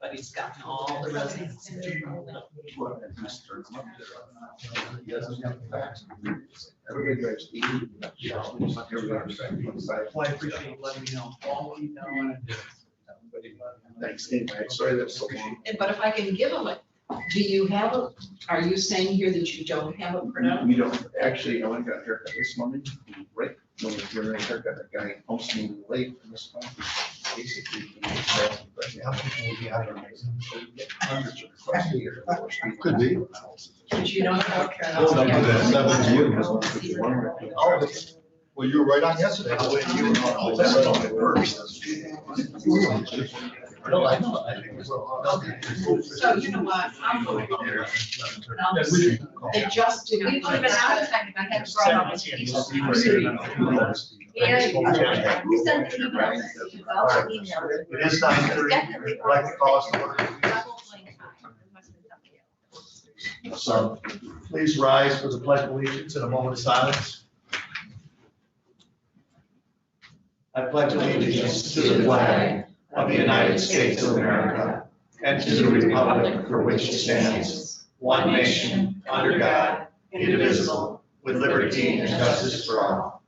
But he's gotten all the residents. Well, I appreciate you letting me know. All we know. Thanks, Steve. Sorry that's so long. But if I can give him do you have are you saying here that you don't have a printout? We don't, actually, I went and got a haircut this morning, right, when we were in a haircut, that guy almost me late in this one. Basically, Could be. But you don't have a Hold on to that printout. Well, you were right on yesterday. No, I know. Okay. So you know what? I'm going to they just did. We would have been out of time if I had brought up this piece. Yeah, who sent the email? I'll email it. It is 9:30. Definitely. I'd like to call us to order. So please rise for the pledge of allegiance in a moment of silence. I pledge allegiance to the flag of the United States of America and to the republic for which it stands, one nation, under God, indivisible, with liberty and justice for all.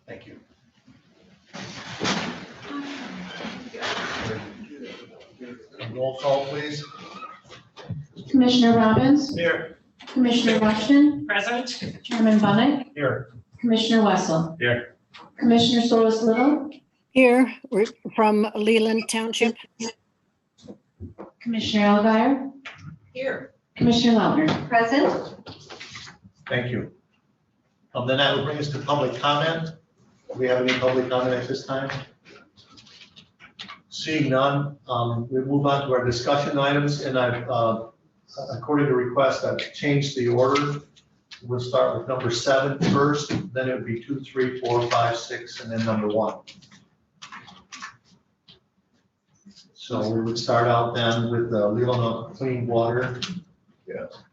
Thank you. Roll call, please. Commissioner Robbins, Here. Commissioner Washington, Present. Chairman Bunnick, Here. Commissioner Wessel. Here. Commissioner Solis Little, Here, we're from Leland Township. Commissioner Alguier, Here. Commissioner Lautner. Present. Thank you. Then that would bring us to public comment. Do we have any public comment at this time? Seeing none, we move on to our discussion items, and I've, according to request, I've changed the order. We'll start with number 7 first, then it would be 2, 3, 4, 5, 6, and then number 1. So we would start out then with the Leelanau Clean Water.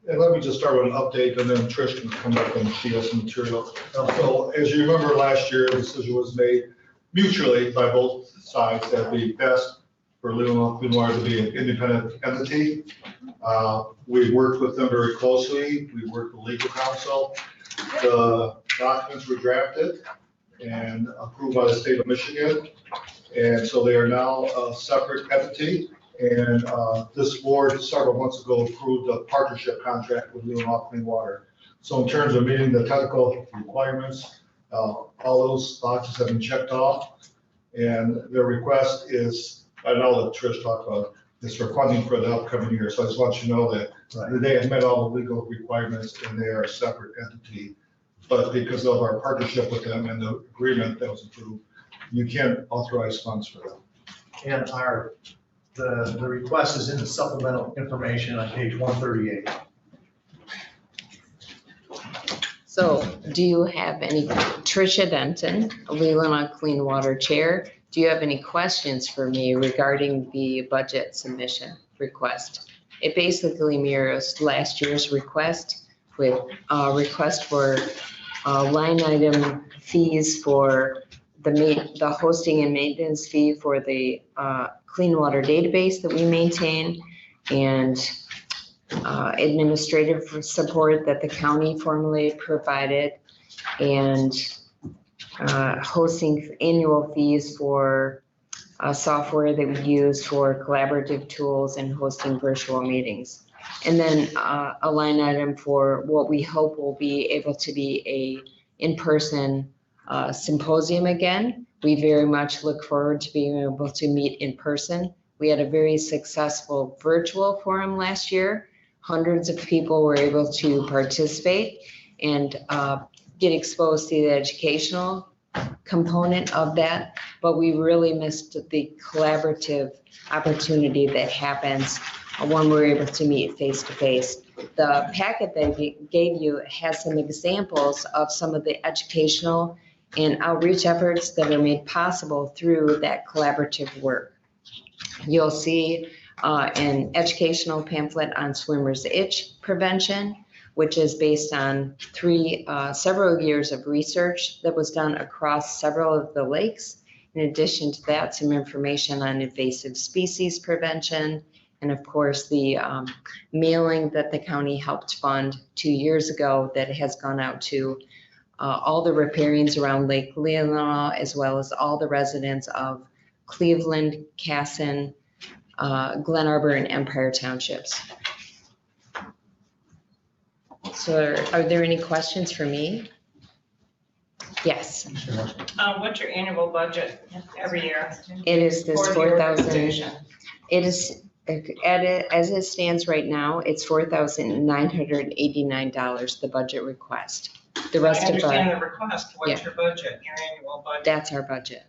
And let me just start with an update, and then Trish can come up and she has some material. So as you remember, last year, a decision was made mutually by both sides that it'd be best for Leelanau Clean Water to be an independent entity. We worked with them very closely. We worked with legal counsel. The documents were drafted and approved by the state of Michigan. And so they are now a separate entity. And this board several months ago approved a partnership contract with Leelanau Clean Water. So in terms of meeting the technical requirements, all those boxes have been checked off. And their request is, I know that Trish talked about, is for funding for the upcoming year. So I just want you to know that they have met all the legal requirements and they are a separate entity. But because of our partnership with them and the agreement that was approved, you can't authorize funds for them. And the request is in the supplemental information on page 138. So do you have any, Tricia Denton, Leelanau Clean Water Chair, do you have any questions for me regarding the budget submission request? It basically mirrors last year's request with a request for line item fees for the hosting and maintenance fee for the clean water database that we maintain, and administrative support that the county formally provided, and hosting annual fees for software that we use for collaborative tools and hosting virtual meetings. And then a line item for what we hope will be able to be a in-person symposium again. We very much look forward to being able to meet in person. We had a very successful virtual forum last year. Hundreds of people were able to participate and get exposed to the educational component of that, but we really missed the collaborative opportunity that happens when we're able to meet face to face. The packet that I gave you has some examples of some of the educational and outreach efforts that are made possible through that collaborative work. You'll see an educational pamphlet on swimmer's itch prevention, which is based on several years of research that was done across several of the lakes. In addition to that, some information on invasive species prevention, and of course, the mailing that the county helped fund 2 years ago that has gone out to all the riparians around Lake Leelanau, as well as all the residents of Cleveland, Casson, Glen Arbor, and Empire Townships. So are there any questions for me? Yes, What's your annual budget every year? it is this for the 4,000. organization? It is, as it stands right now, it's $4,989, the budget request. The I rest of understand our, the request. What's Yeah. your budget, your annual budget? that's our budget.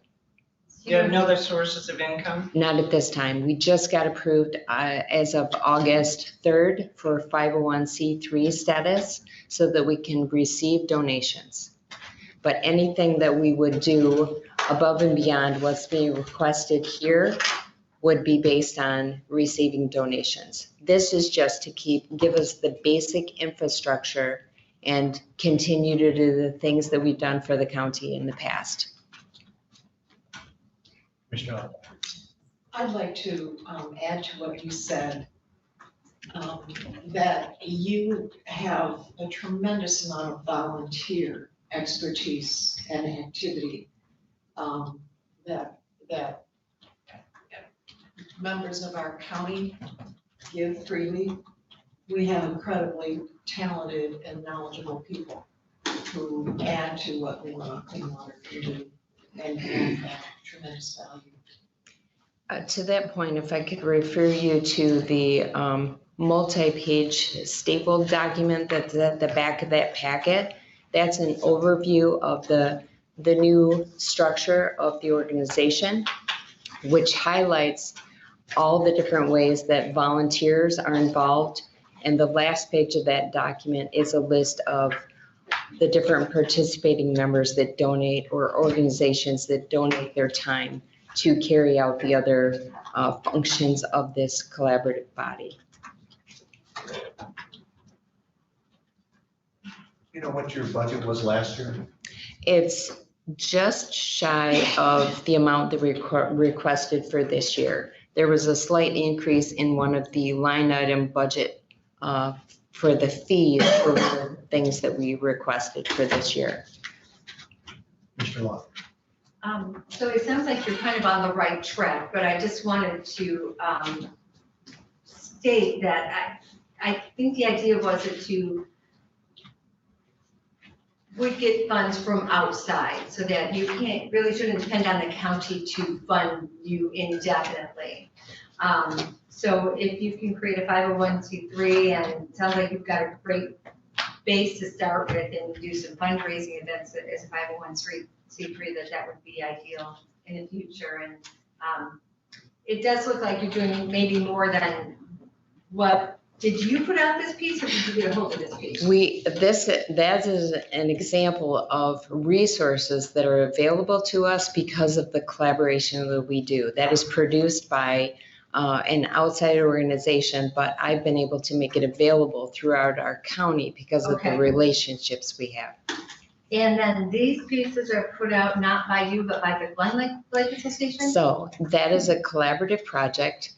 Do you have no other sources of income? Not at this time. We just got approved as of August 3rd for 501c3 status so that we can receive donations. But anything that we would do above and beyond what's being requested here would be based on receiving donations. This is just to give us the basic infrastructure and continue to do the things that we've done for the county in the past. Commissioner. I'd like to add to what you said, that you have a tremendous amount of volunteer expertise and activity that members of our county give freely. We have incredibly talented and knowledgeable people who add to what Leelanau Clean Water can do and have tremendous value. To that point, if I could refer you to the multi-page stapled document that's at the back of that packet. That's an overview of the new structure of the organization, which highlights all the different ways that volunteers are involved. And the last page of that document is a list of the different participating members that donate or organizations that donate their time to carry out the other functions of this collaborative body. You know what your budget was last year? It's just shy of the amount that we requested for this year. There was a slight increase in one of the line item budget for the fees for things that we requested for this year. Mr. Law. So it sounds like you're kind of on the right track, but I just wanted to state that I think the idea was that you would get funds from outside so that you really shouldn't depend on the county to fund you indefinitely. So if you can create a 501c3, and it sounds like you've got a great base to start with and do some fundraising events as a 501c3, that would be ideal in the future. And it does look like you're doing maybe more than what. Did you put out this piece or did you get a hold of this piece? That is an example of resources that are available to us because of the collaboration that we do. That is produced by an outside organization, but I've been able to make it available throughout our county because of the relationships we have. And then these pieces are put out not by you, but by the Glen Lake Association? So that is a collaborative project.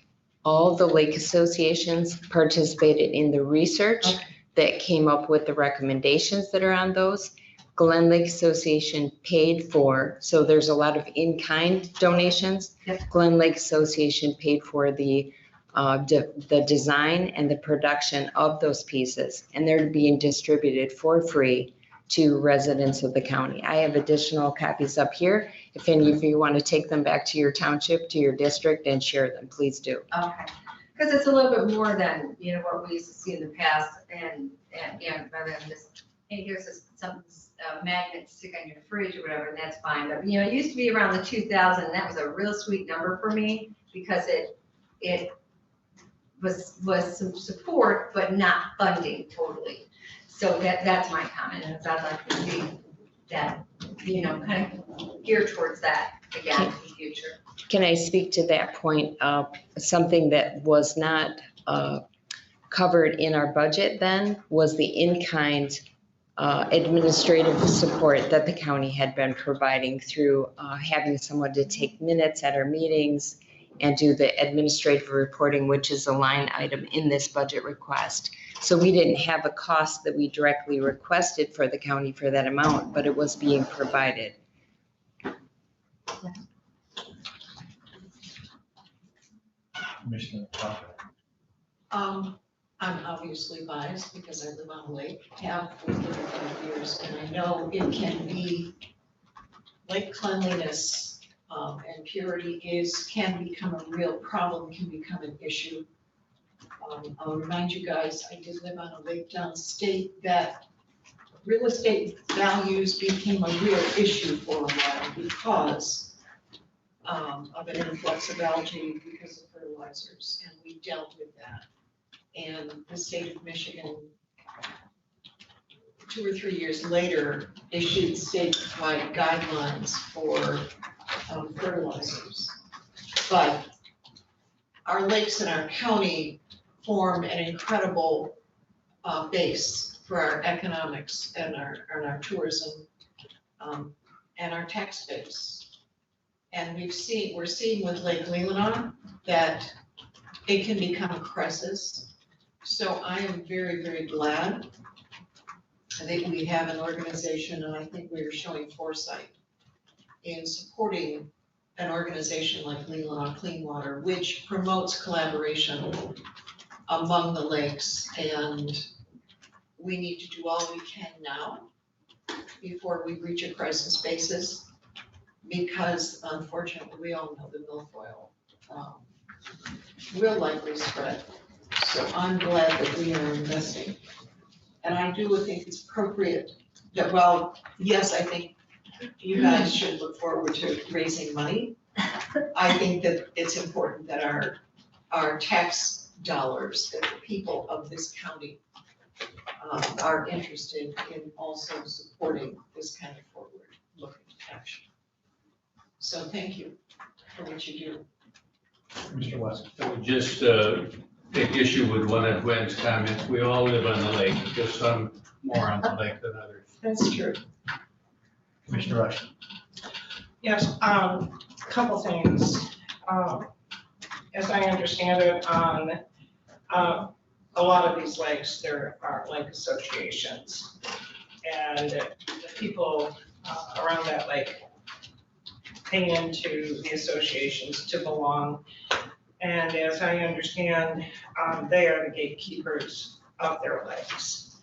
All the lake associations participated in the research that came up with the recommendations that are on those. Glen Lake Association paid for, so there's a lot of in-kind donations. Yep. Glen Lake Association paid for the design and the production of those pieces, and they're being distributed for free to residents of the county. I have additional copies up here. If any of you want to take them back to your township, to your district, and share them, please do. Okay, because it's a little bit more than, what we used to see in the past, and rather than just, hey, here's some magnet stick on your fridge or whatever, and that's fine. But, it used to be around the 2000, and that was a real sweet number for me because it was some support, but not funding totally. So that's my comment, and I'd like to see that, kind of geared towards that again. future. Can I speak to that point? Something that was not covered in our budget then was the in-kind administrative support that the county had been providing through having someone to take minutes at our meetings and do the administrative reporting, which is a line item in this budget request. So we didn't have a cost that we directly requested for the county for that amount, but it was being provided. Commissioner Cochran. I'm obviously biased because I live on a lake, have for 35 years, and I know it can be, lake cleanliness and purity can become a real problem, can become an issue. I'll remind you guys, I did live on a lake downstate that real estate values became a real issue for a while because of an influx of algae because of fertilizers, and we dealt with that. And the state of Michigan, 2 or 3 years later, issued statewide guidelines for fertilizers. But our lakes in our county form an incredible base for our economics and our tourism and our tax base. And we're seeing with Lake Leelanau that it can become a crisis. So I am very, very glad that we have an organization, and I think we are showing foresight in supporting an organization like Leelanau Clean Water, which promotes collaboration among the lakes. And we need to do all we can now before we reach a crisis basis, because unfortunately, we all know the milfoil will likely spread. So I'm glad that we are investing. And I do think it's appropriate that, well, yes, I think you guys should look forward to raising money. I think that it's important that our tax dollars, that the people of this county are interested in also supporting this kind of forward-looking action. So thank you for what you do. Mr. West. I would just take issue with one of Gwen's comments. We all live on the lake, just some more on the lake than others. That's true. Commissioner Rush. Yes, couple things. As I understand it, on a lot of these lakes, there are lake associations. And the people around that lake pay into the associations to belong. And as I understand, they are the gatekeepers of their lakes.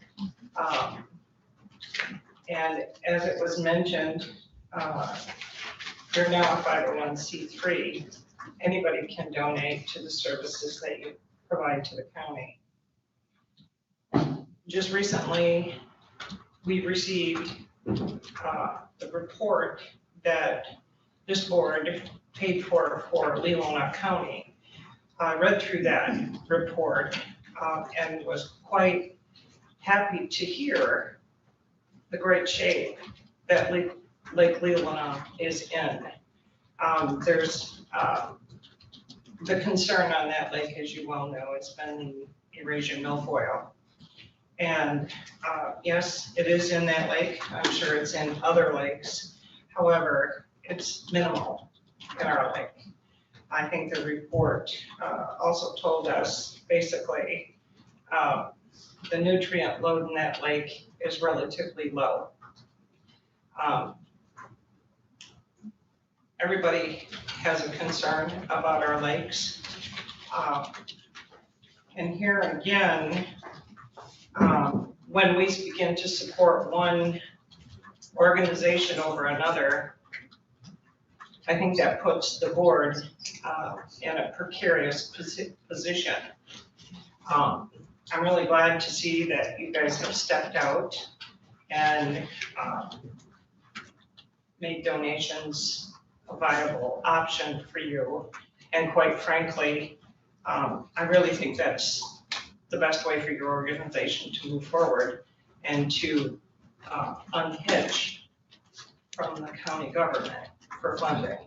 And as it was mentioned, they're now a 501c3. Anybody can donate to the services that you provide to the county. Just recently, we received the report that this board paid for Leelanau County. I read through that report and was quite happy to hear the great shape that Lake Leelanau is in. There's the concern on that lake, as you well know, it's been the Eurasian milfoil. And yes, it is in that lake. I'm sure it's in other lakes. However, it's minimal in our lake. I think the report also told us basically the nutrient load in that lake is relatively low. Everybody has a concern about our lakes. And here again, when we begin to support one organization over another, I think that puts the board in a precarious position. I'm really glad to see that you guys have stepped out and made donations a viable option for you. And quite frankly, I really think that's the best way for your organization to move forward and to unhitch from the county government for funding.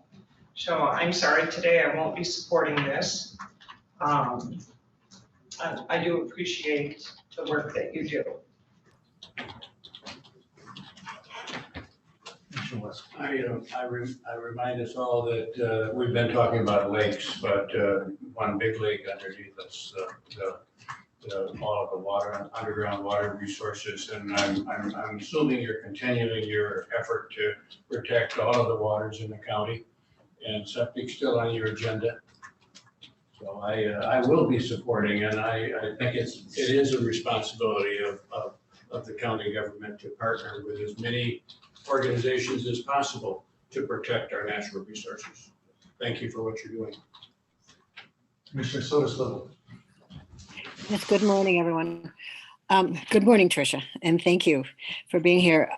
So I'm sorry, today I won't be supporting this. I do appreciate the work that you do. I remind us all that we've been talking about lakes, but one big lake underneath us, all of the water, underground water resources. And I'm assuming you're continuing your effort to protect all of the waters in the county, and septic's still on your agenda. So I will be supporting, and I think it is a responsibility of the county government to partner with as many organizations as possible to protect our natural resources. Thank you for what you're doing. Commissioner Solis Little. Yes, good morning, everyone. Good morning, Tricia, and thank you for being here.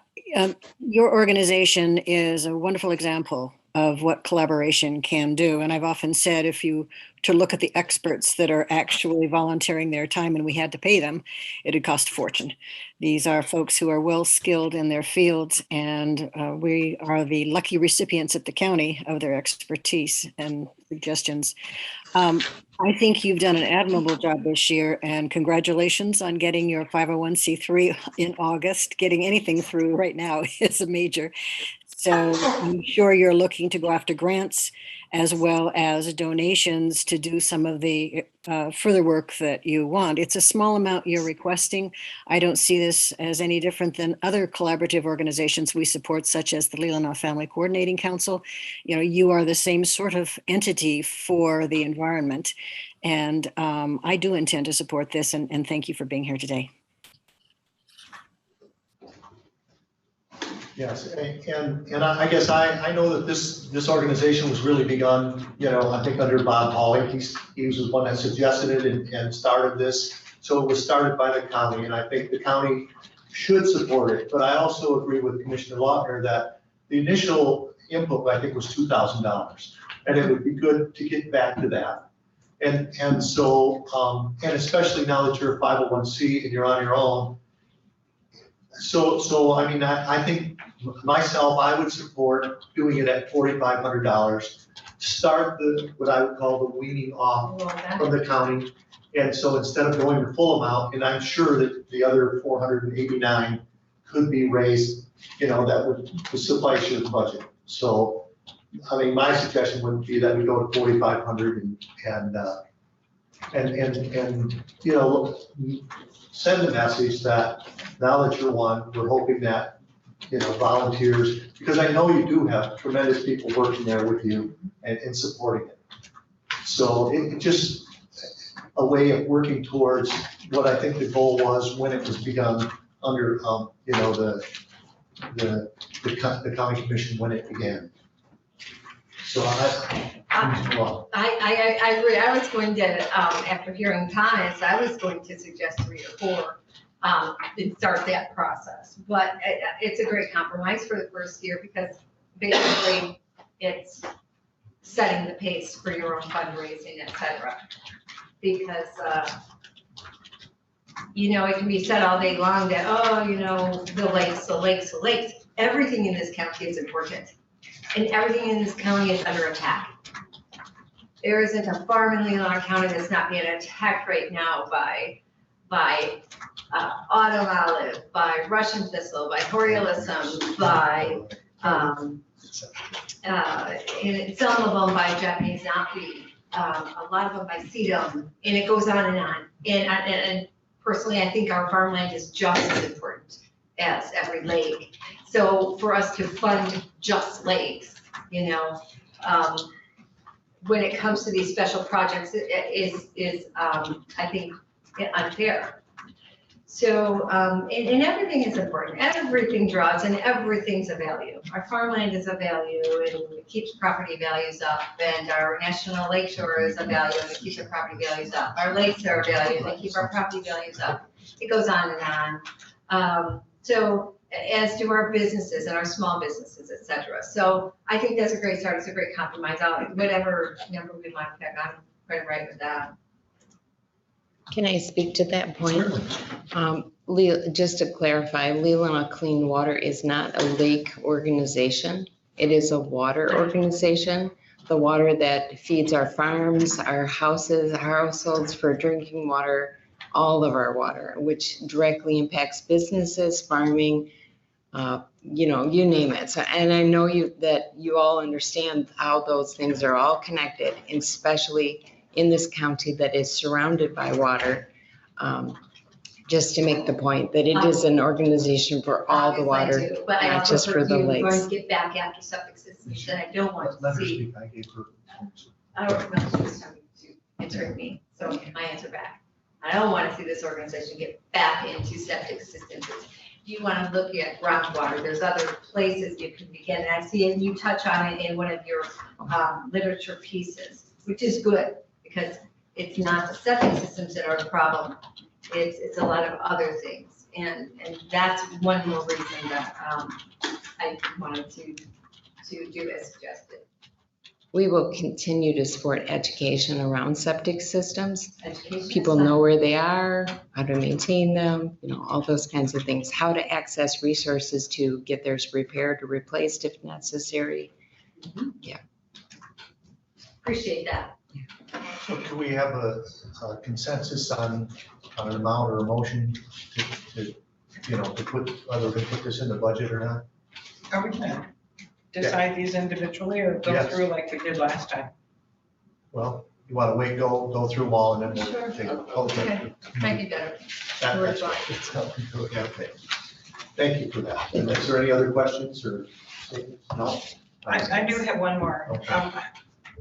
Your organization is a wonderful example of what collaboration can do. And I've often said, if you to look at the experts that are actually volunteering their time and we had to pay them, it'd cost a fortune. These are folks who are well skilled in their fields, and we are the lucky recipients at the county of their expertise and suggestions. I think you've done an admirable job this year, and congratulations on getting your 501c3 in August. Getting anything through right now is a major. So I'm sure you're looking to go after grants as well as donations to do some of the further work that you want. It's a small amount you're requesting. I don't see this as any different than other collaborative organizations we support, such as the Leelanau Family Coordinating Council. You know, you are the same sort of entity for the environment. And I do intend to support this, and thank you for being here today. Yes, and I guess I know that this organization was really begun, I think under Bob Hawley. He was the one that suggested it and started this. So it was started by the county, and I think the county should support it. But I also agree with Commissioner Lautner that the initial input, I think, was $2,000. And it would be good to get back to that. And so, and especially now that you're a 501c and you're on your own. So I mean, I think myself, I would support doing it at $4,500. Start what I would call the weaning off from the county. And so instead of going the full amount, and I'm sure that the other 489 could be raised, that would suffice your budget. So, I mean, my suggestion would be that we go to 4,500 and send the message that now that you're one, we're hoping that, volunteers, because I know you do have tremendous people working there with you and supporting it. So it just a way of working towards what I think the goal was when it was begun under, the county commission when it began. So I agree. I was going to, after hearing Thomas, I was going to suggest 3 or 4 and start that process. But it's a great compromise for the first year because basically it's setting the pace for your own fundraising, et cetera. Because, it can be said all day long that, the lakes. Everything in this county is important. And everything in this county is under attack. There isn't a farm in Leelanau County that's not being attacked right now by autumn olive, by Russian thistle, by borealism, by and some of them by Japanese knotweed, a lot of them by sedum, and it goes on and on. And personally, I think our farmland is just as important as every lake. So for us to fund just lakes, when it comes to these special projects, it is I think, unfair. So, and everything is important. Everything draws and everything's a value. Our farmland is a value and it keeps property values up, and our national lakeshore is a value and it keeps our property values up. Our lakes are a value and they keep our property values up. It goes on and on. So as do our businesses and our small businesses, et cetera. So I think that's a great start. It's a great compromise. Whatever number we want to pick, I'm quite right with that. Can I speak to that point? Just to clarify, Leelanau Clean Water is not a lake organization. It is a water organization, the water that feeds our farms, our houses, our households for drinking water, all of our water, which directly impacts businesses, farming, you name it. So, and I know that you all understand how those things are all connected, especially in this county that is surrounded by water. Just to make the point that it is an organization for all the water, Obviously I do, but I not also just for heard the you were going lakes. to get back after septic systems, and I don't want to Let her see. speak, I gave her. I don't know, she was talking to answering me, so my answer back. I don't want to see this organization get back into septic systems. If you want to look at groundwater, there's other places you can begin, and I see, and you touch on it in one of your literature pieces, which is good, because it's not the septic systems that are the problem. It's a lot of other things, and that's one more reason that I wanted to do as suggested. We will continue to support education around septic systems. Education. People know where they are, how to maintain them, all those kinds of things, how to access resources to get theirs repaired or replaced if necessary. Appreciate that. So can we have a consensus on an amount or a motion to put, whether we put this in the budget or not? Are we gonna decide these individually or go Yes. through like we did last time? Well, you want to wait, go through them all and then Sure. we'll take it. Okay. Might be better. That's right. Okay. Thank you for that. And is there any other questions or statements? No? I do have one more. Okay.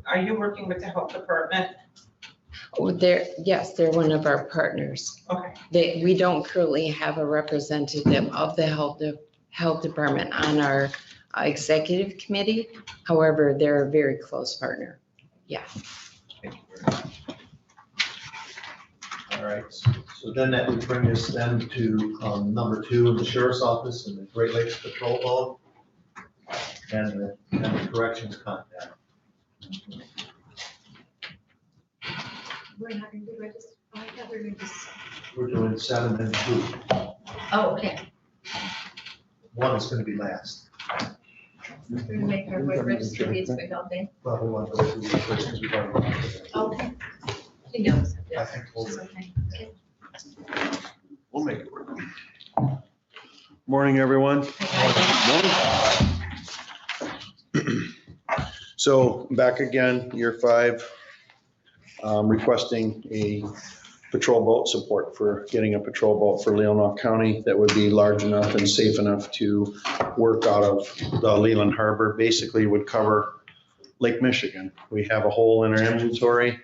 Are you working with the health department? Yes, they're one of our partners. Okay. We don't currently have a representative of the health department on our executive committee. However, they're a very close partner. Yeah. Thank you very much. All right, so then that would bring us then to number 2 in the sheriff's office and the Great Lakes Patrol Boat and the corrections contact. We're not going to do register. I thought we were going to. We're doing 7 and 2. Oh, okay. 1 is going to be last. We're going to make our way register these for helping. Well, we want to go through these first because we've already gone through that. Okay. She knows. I think we'll- She's okay. Okay. We'll make it work. Morning, everyone. So back again, year 5, requesting a patrol boat support for getting a patrol boat for Leelanau County that would be large enough and safe enough to work out of the Leland Harbor. Basically would cover Lake Michigan. We have a hole in our inventory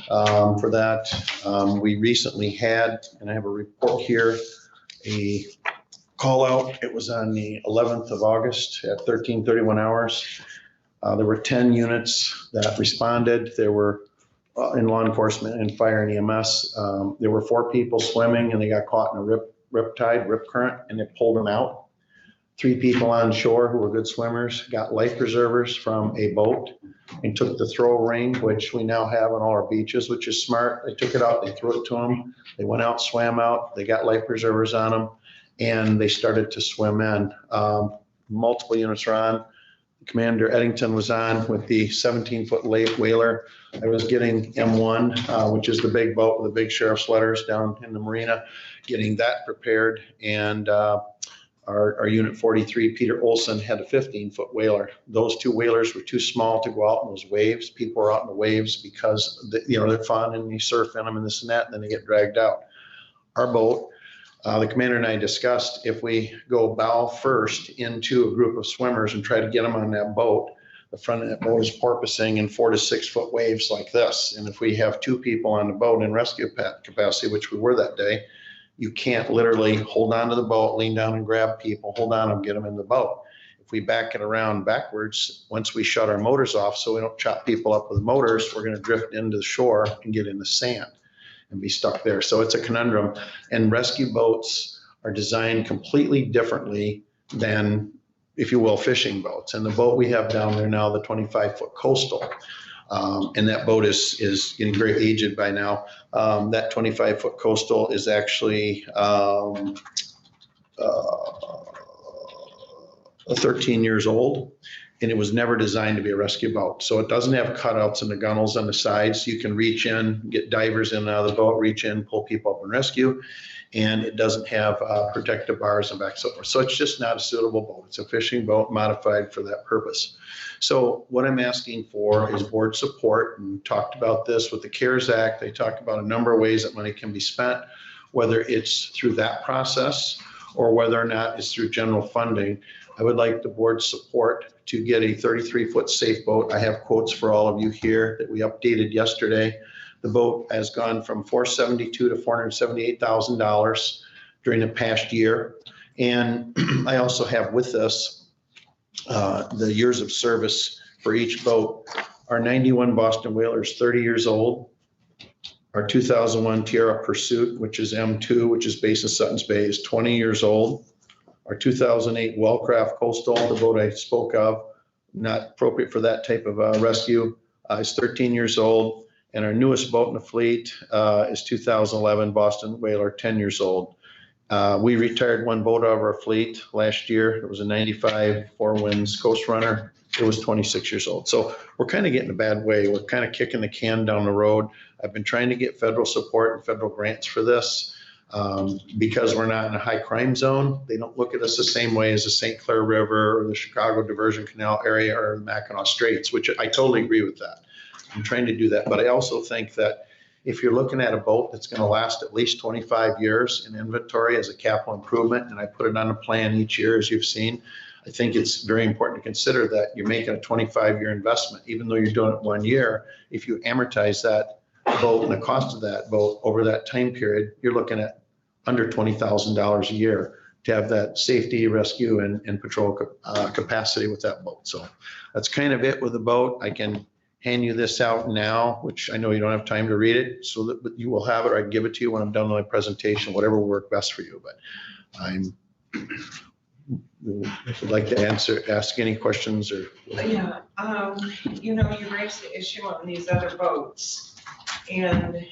for that. We recently had, and I have a report here, a call out. It was on the 11th of August at 13:31 hours. There were 10 units that responded. There were in law enforcement and fire and EMS. There were 4 people swimming and they got caught in a rip current, and it pulled them out. 3 people on shore who were good swimmers got life preservers from a boat and took the throw ring, which we now have on all our beaches, which is smart. They took it out, they threw it to them. They went out, swam out, they got life preservers on them, and they started to swim in. Multiple units are on. Commander Eddington was on with the 17-foot whaler. I was getting M1, which is the big boat with the big sheriff's letters down in the marina, getting that prepared. And our Unit 43, Peter Olson, had a 15-foot whaler. Those 2 whalers were too small to go out in those waves. People are out in the waves because they're fun and you surf in them and this and that, and then they get dragged out. Our boat, the commander and I discussed if we go bow first into a group of swimmers and try to get them on that boat, the front of that boat is porpoising in 4 to 6 foot waves like this. And if we have 2 people on the boat in rescue capacity, which we were that day, you can't literally hold on to the boat, lean down and grab people, hold on and get them in the boat. If we back it around backwards, once we shut our motors off so we don't chop people up with motors, we're going to drift into the shore and get in the sand and be stuck there. So it's a conundrum. And rescue boats are designed completely differently than, if you will, fishing boats. And the boat we have down there now, the 25-foot coastal, and that boat is getting very aged by now. That 25-foot coastal is actually 13 years old. and it was never designed to be a rescue boat. So it doesn't have cutouts in the gunnels on the sides. You can reach in, get divers in and out of the boat, reach in, pull people up and rescue. And it doesn't have protective bars and back so forth. So it's just not a suitable boat. It's a fishing boat modified for that purpose. So what I'm asking for is board support, and talked about this with the CARES Act. They talked about a number of ways that money can be spent, whether it's through that process or whether or not it's through general funding. I would like the board's support to get a 33-foot safe boat. I have quotes for all of you here that we updated yesterday. The boat has gone from $472,000 to $478,000 during the past year. And I also have with us the years of service for each boat. Our 91 Boston Whaler is 30 years old. Our 2001 Tierra Pursuit, which is M2, which is based in Sutton's Bay, is 20 years old. Our 2008 Wellcraft Coastal, the boat I spoke of, not appropriate for that type of rescue, is 13 years old. And our newest boat in the fleet is 2011 Boston Whaler, 10 years old. We retired one boat out of our fleet last year. It was a 95 Four Winds Coast Runner. It was 26 years old. So we're kind of getting a bad way. We're kind of kicking the can down the road. I've been trying to get federal support and federal grants for this. Because we're not in a high crime zone, they don't look at us the same way as the St. Clair River or the Chicago Diversion Canal area or the Mackinac Straits, which I totally agree with that. I'm trying to do that. But I also think that if you're looking at a boat that's going to last at least 25 years in inventory as a capital improvement, and I put it on a plan each year, as you've seen, I think it's very important to consider that you're making a 25-year investment. Even though you're doing it 1 year, if you amortize that boat and the cost of that boat over that time period, you're looking at under $20,000 a year to have that safety, rescue, and patrol capacity with that boat. So that's kind of it with the boat. I can hand you this out now, which I know you don't have time to read it, so that you will have it, or I can give it to you when I'm done with my presentation, whatever will work best for you. But would like to ask any questions or. Yeah, you know, you raised the issue on these other boats, and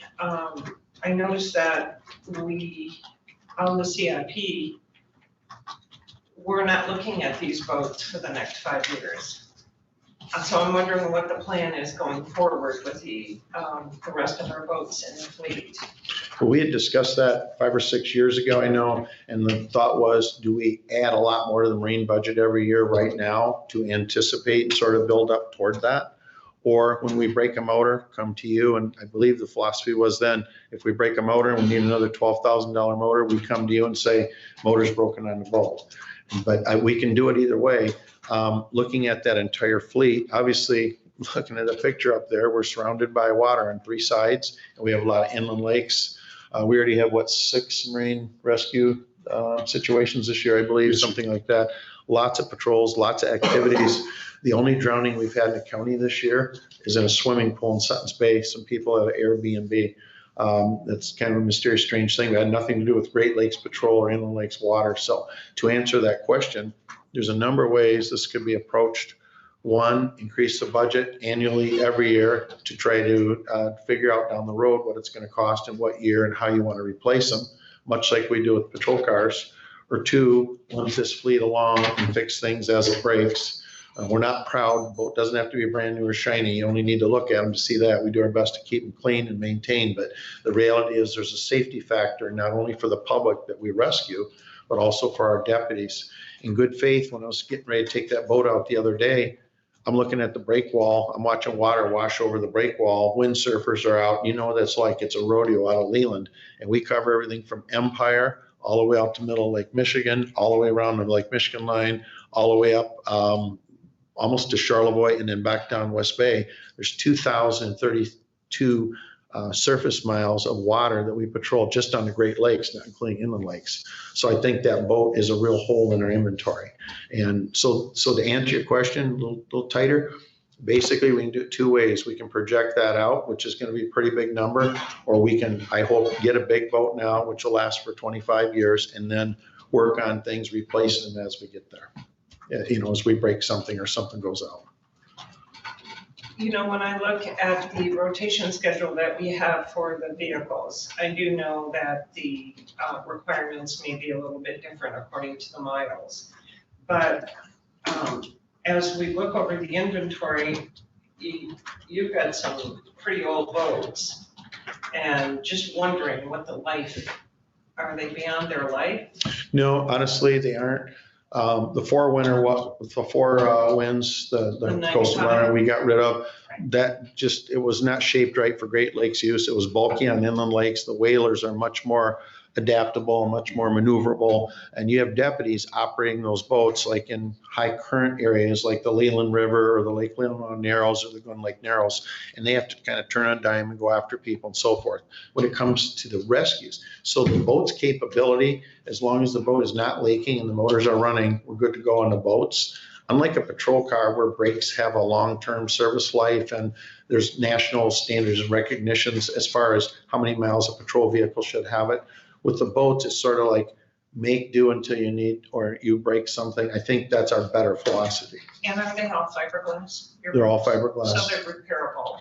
I noticed that we, on the CIP, we're not looking at these boats for the next 5 years. So I'm wondering what the plan is going forward with the rest of our boats in the fleet. Well, we had discussed that 5 or 6 years ago, I know, and the thought was, do we add a lot more to the marine budget every year right now to anticipate and sort of build up toward that? Or when we break a motor, come to you, and I believe the philosophy was then, if we break a motor and we need another $12,000 motor, we come to you and say, motor's broken on the boat. But we can do it either way. Looking at that entire fleet, obviously, looking at the picture up there, we're surrounded by water on 3 sides, and we have a lot of inland lakes. We already have, 6 marine rescue situations this year, I believe, something like that. Lots of patrols, lots of activities. The only drowning we've had in the county this year is in a swimming pool in Sutton's Bay. Some people have an Airbnb. That's kind of a mysterious, strange thing. It had nothing to do with Great Lakes Patrol or Inland Lakes water. So to answer that question, there's a number of ways this could be approached. One, increase the budget annually every year to try to figure out down the road what it's going to cost and what year and how you want to replace them, much like we do with patrol cars. Or 2, lump this fleet along and fix things as it breaks. We're not proud. The boat doesn't have to be brand new or shiny. You only need to look at them to see that. We do our best to keep them clean and maintained. But the reality is there's a safety factor, not only for the public that we rescue, but also for our deputies. In good faith, when I was getting ready to take that boat out the other day, I'm looking at the break wall. I'm watching water wash over the break wall. Windsurfers are out. You know what it's like. It's a rodeo out of Leland. And we cover everything from Empire all the way out to middle Lake Michigan, all the way around the Lake Michigan line, all the way up almost to Charlevoix, and then back down West Bay. There's 2,032 surface miles of water that we patrol just on the Great Lakes, not including inland lakes. So I think that boat is a real hole in our inventory. And so to answer your question a little tighter, basically we can do it 2 ways. We can project that out, which is going to be a pretty big number, or we can, I hope, get a big boat now, which will last for 25 years, and then work on things, replacing them as we get there. As we break something or something goes out. You know, when I look at the rotation schedule that we have for the vehicles, I do know that the requirements may be a little bit different according to the miles. But as we look over the inventory, you've got some pretty old boats. And just wondering what the life, are they beyond their life? No, honestly, they aren't. The four winds, the The coastal 95. runner we got rid of, that just, it was not shaped right for Great Lakes use. It was bulky on inland lakes. The whalers are much more adaptable, much more maneuverable. And you have deputies operating those boats like in high current areas like the Leelanau River or the Lake Leelanau Narrows or the Gun Lake Narrows. And they have to kind of turn on a dime and go after people and so forth when it comes to the rescues. So the boat's capability, as long as the boat is not leaking and the motors are running, we're good to go on the boats. Unlike a patrol car where brakes have a long-term service life and there's national standards and recognitions as far as how many miles a patrol vehicle should have it. With the boats, it's sort of like make do until you need, or you break something. I think that's our better philosophy. And are they all fiberglass? They're all fiberglass. So they're repairable.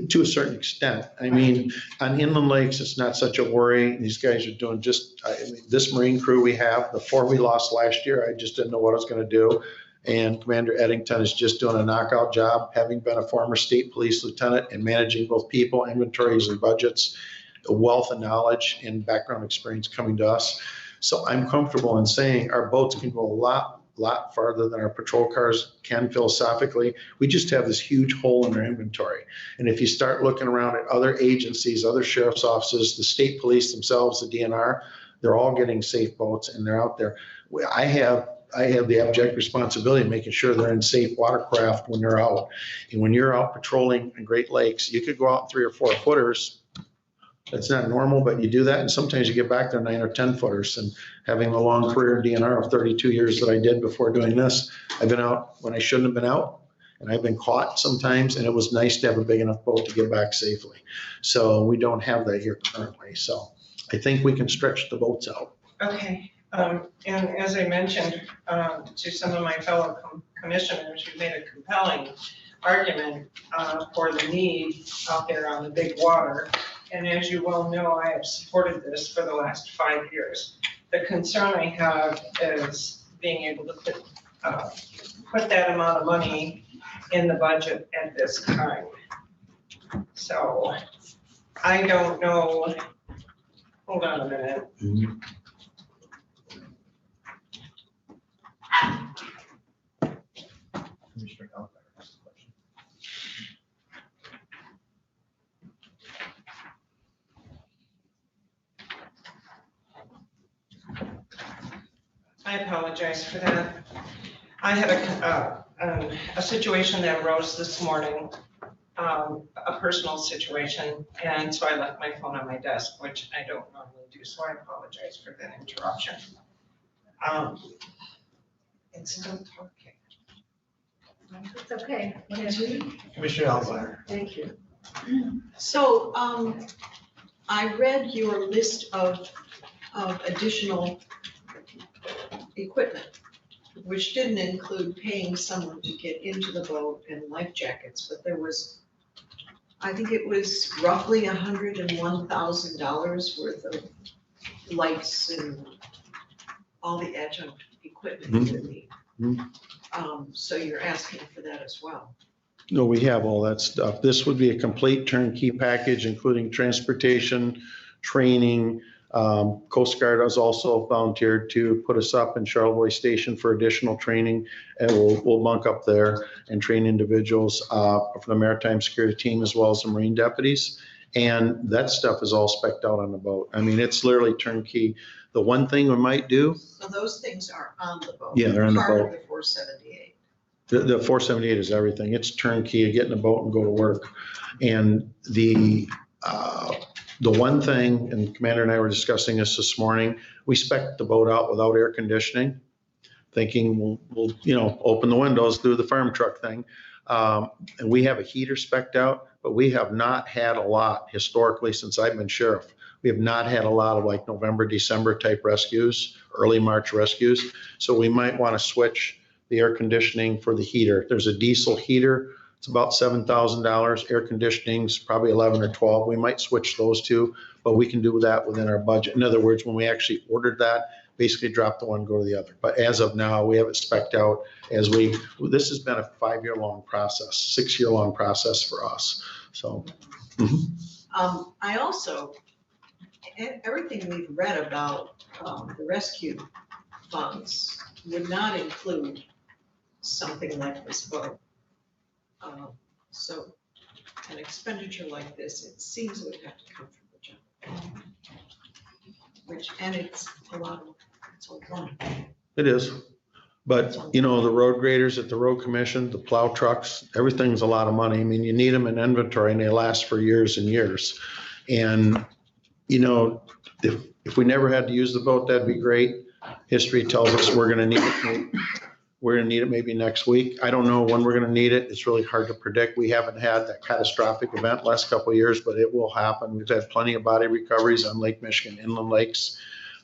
To a certain extent. I mean, on inland lakes, it's not such a worry. These guys are doing just, I mean, this Marine crew we have, the four we lost last year, I just didn't know what I was going to do. And Commander Eddington is just doing a knockout job, having been a former state police lieutenant and managing both people, inventories, and budgets, a wealth of knowledge and background experience coming to us. So I'm comfortable in saying our boats can go a lot farther than our patrol cars can philosophically. We just have this huge hole in our inventory. And if you start looking around at other agencies, other sheriff's offices, the state police themselves, the DNR, they're all getting safe boats and they're out there. I have the abject responsibility of making sure they're in safe watercraft when they're out. And when you're out patrolling in Great Lakes, you could go out 3 or 4 footers. That's not normal, but you do that. And sometimes you get back there 9 or 10 footers. And having a long career in DNR of 32 years that I did before doing this, I've been out when I shouldn't have been out. And I've been caught sometimes. And it was nice to have a big enough boat to get back safely. So we don't have that here currently. So I think we can stretch the boats out. Okay. And as I mentioned to some of my fellow commissioners, you made a compelling argument for the need out there on the big water. And as you well know, I have supported this for the last 5 years. The concern I have is being able to put that amount of money in the budget at this time. So I don't know, hold on a minute. Mm-hmm. I apologize for that. I had a situation that arose this morning, a personal situation, and so I left my phone on my desk, which I don't normally do, so I apologize for that interruption. It's still talking. It's okay. Commissioner Alzheimer. Thank you. So, I read your list of additional equipment, which didn't include paying someone to get into the boat and life jackets, but there was, I think it was roughly $101,000 worth of lights and all the adjunct equipment you need. So you're asking for that as well. No, we have all that stuff. This would be a complete turnkey package, including transportation, training. Coast Guard has also volunteered to put us up in Charlevoix Station for additional training. And we'll bunk up there and train individuals for the Maritime Security Team as well as the Marine deputies. And that stuff is all spec'd out on the boat. I mean, it's literally turnkey. The one thing we might do. So those things are on the boat. Yeah, they're on the boat. Part of the 478. The 478 is everything. It's turnkey. You get in the boat and go to work. And the one thing, and Commander and I were discussing this morning, we spec'd the boat out without air conditioning, thinking we'll open the windows, do the farm truck thing. And we have a heater spec'd out, but we have not had a lot historically since I've been sheriff. We have not had a lot of like November, December type rescues, early March rescues. So we might want to switch the air conditioning for the heater. There's a diesel heater It's about $7,000. Air conditioning's probably 11 or 12. We might switch those two, but we can do that within our budget. In other words, when we actually ordered that, basically drop the one, go to the other. But as of now, we have it spec'd out this has been a 5-year-long process, 6-year-long process for us. So. I also, everything we've read about the rescue funds would not include something like this vote. So an expenditure like this, it seems would have to come from the general fund. And it's a lot of, it's a lot. It is. But, you know, the road graders at the road commission, the plow trucks, everything's a lot of money. I mean, you need them in inventory and they last for years and years. And, you know, if we never had to use the boat, that'd be great. History tells us we're gonna need it. We're gonna need it maybe next week. I don't know when we're gonna need it. It's really hard to predict. We haven't had that catastrophic event last couple of years, but it will happen. We've had plenty of body recoveries on Lake Michigan inland lakes.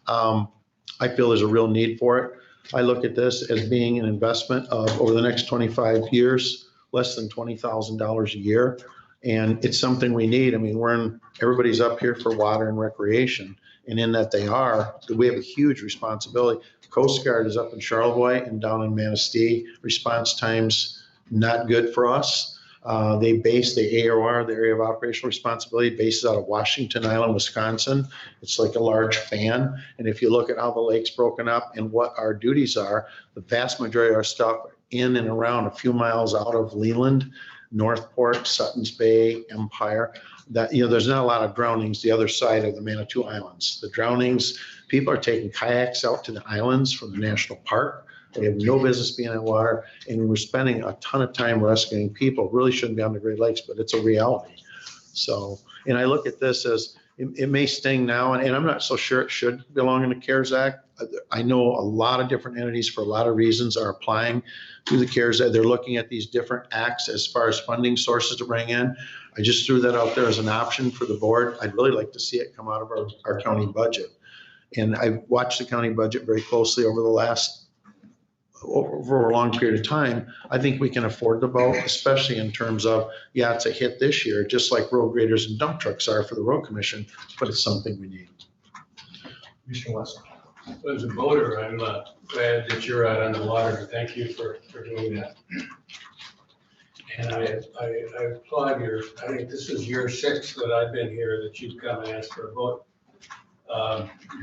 I feel there's a real need for it. I look at this as being an investment of over the next 25 years, less than $20,000 a year. And it's something we need. I mean, everybody's up here for water and recreation. And in that we have a huge responsibility. Coast Guard is up in Charlevoix and down in Manistee. Response times not good for us. They base the AOR, the Area of Operational Responsibility, bases out of Washington Island, Wisconsin. It's like a large fan. And if you look at how the lake's broken up and what our duties are, the vast majority of our stuff in and around a few miles out of Leland, Northport, Sutton's Bay, Empire, that, you know, there's not a lot of drownings the other side of the Manitou Islands. The drownings, people are taking kayaks out to the islands from the national park. They have no business being in water, and we're spending a ton of time rescuing people. Really shouldn't be on the Great Lakes, but it's a reality. So, and I look at this as, it may sting now, and I'm not so sure it should belong in the CARES Act. I know a lot of different entities for a lot of reasons are applying to the CARES Act. They're looking at these different acts as far as funding sources to bring in. I just threw that out there as an option for the board. I'd really like to see it come out of our county budget. And I've watched the county budget very closely over a long period of time. I think we can afford the boat, especially in terms of, yeah, it's a hit this year, just like road graders and dump trucks are for the road commission, but it's something we need. Commissioner West. As a boater, I'm glad that you're out on the water. Thank you for doing that. And I applaud I think this is year 6 that I've been here that you've come and asked for a vote.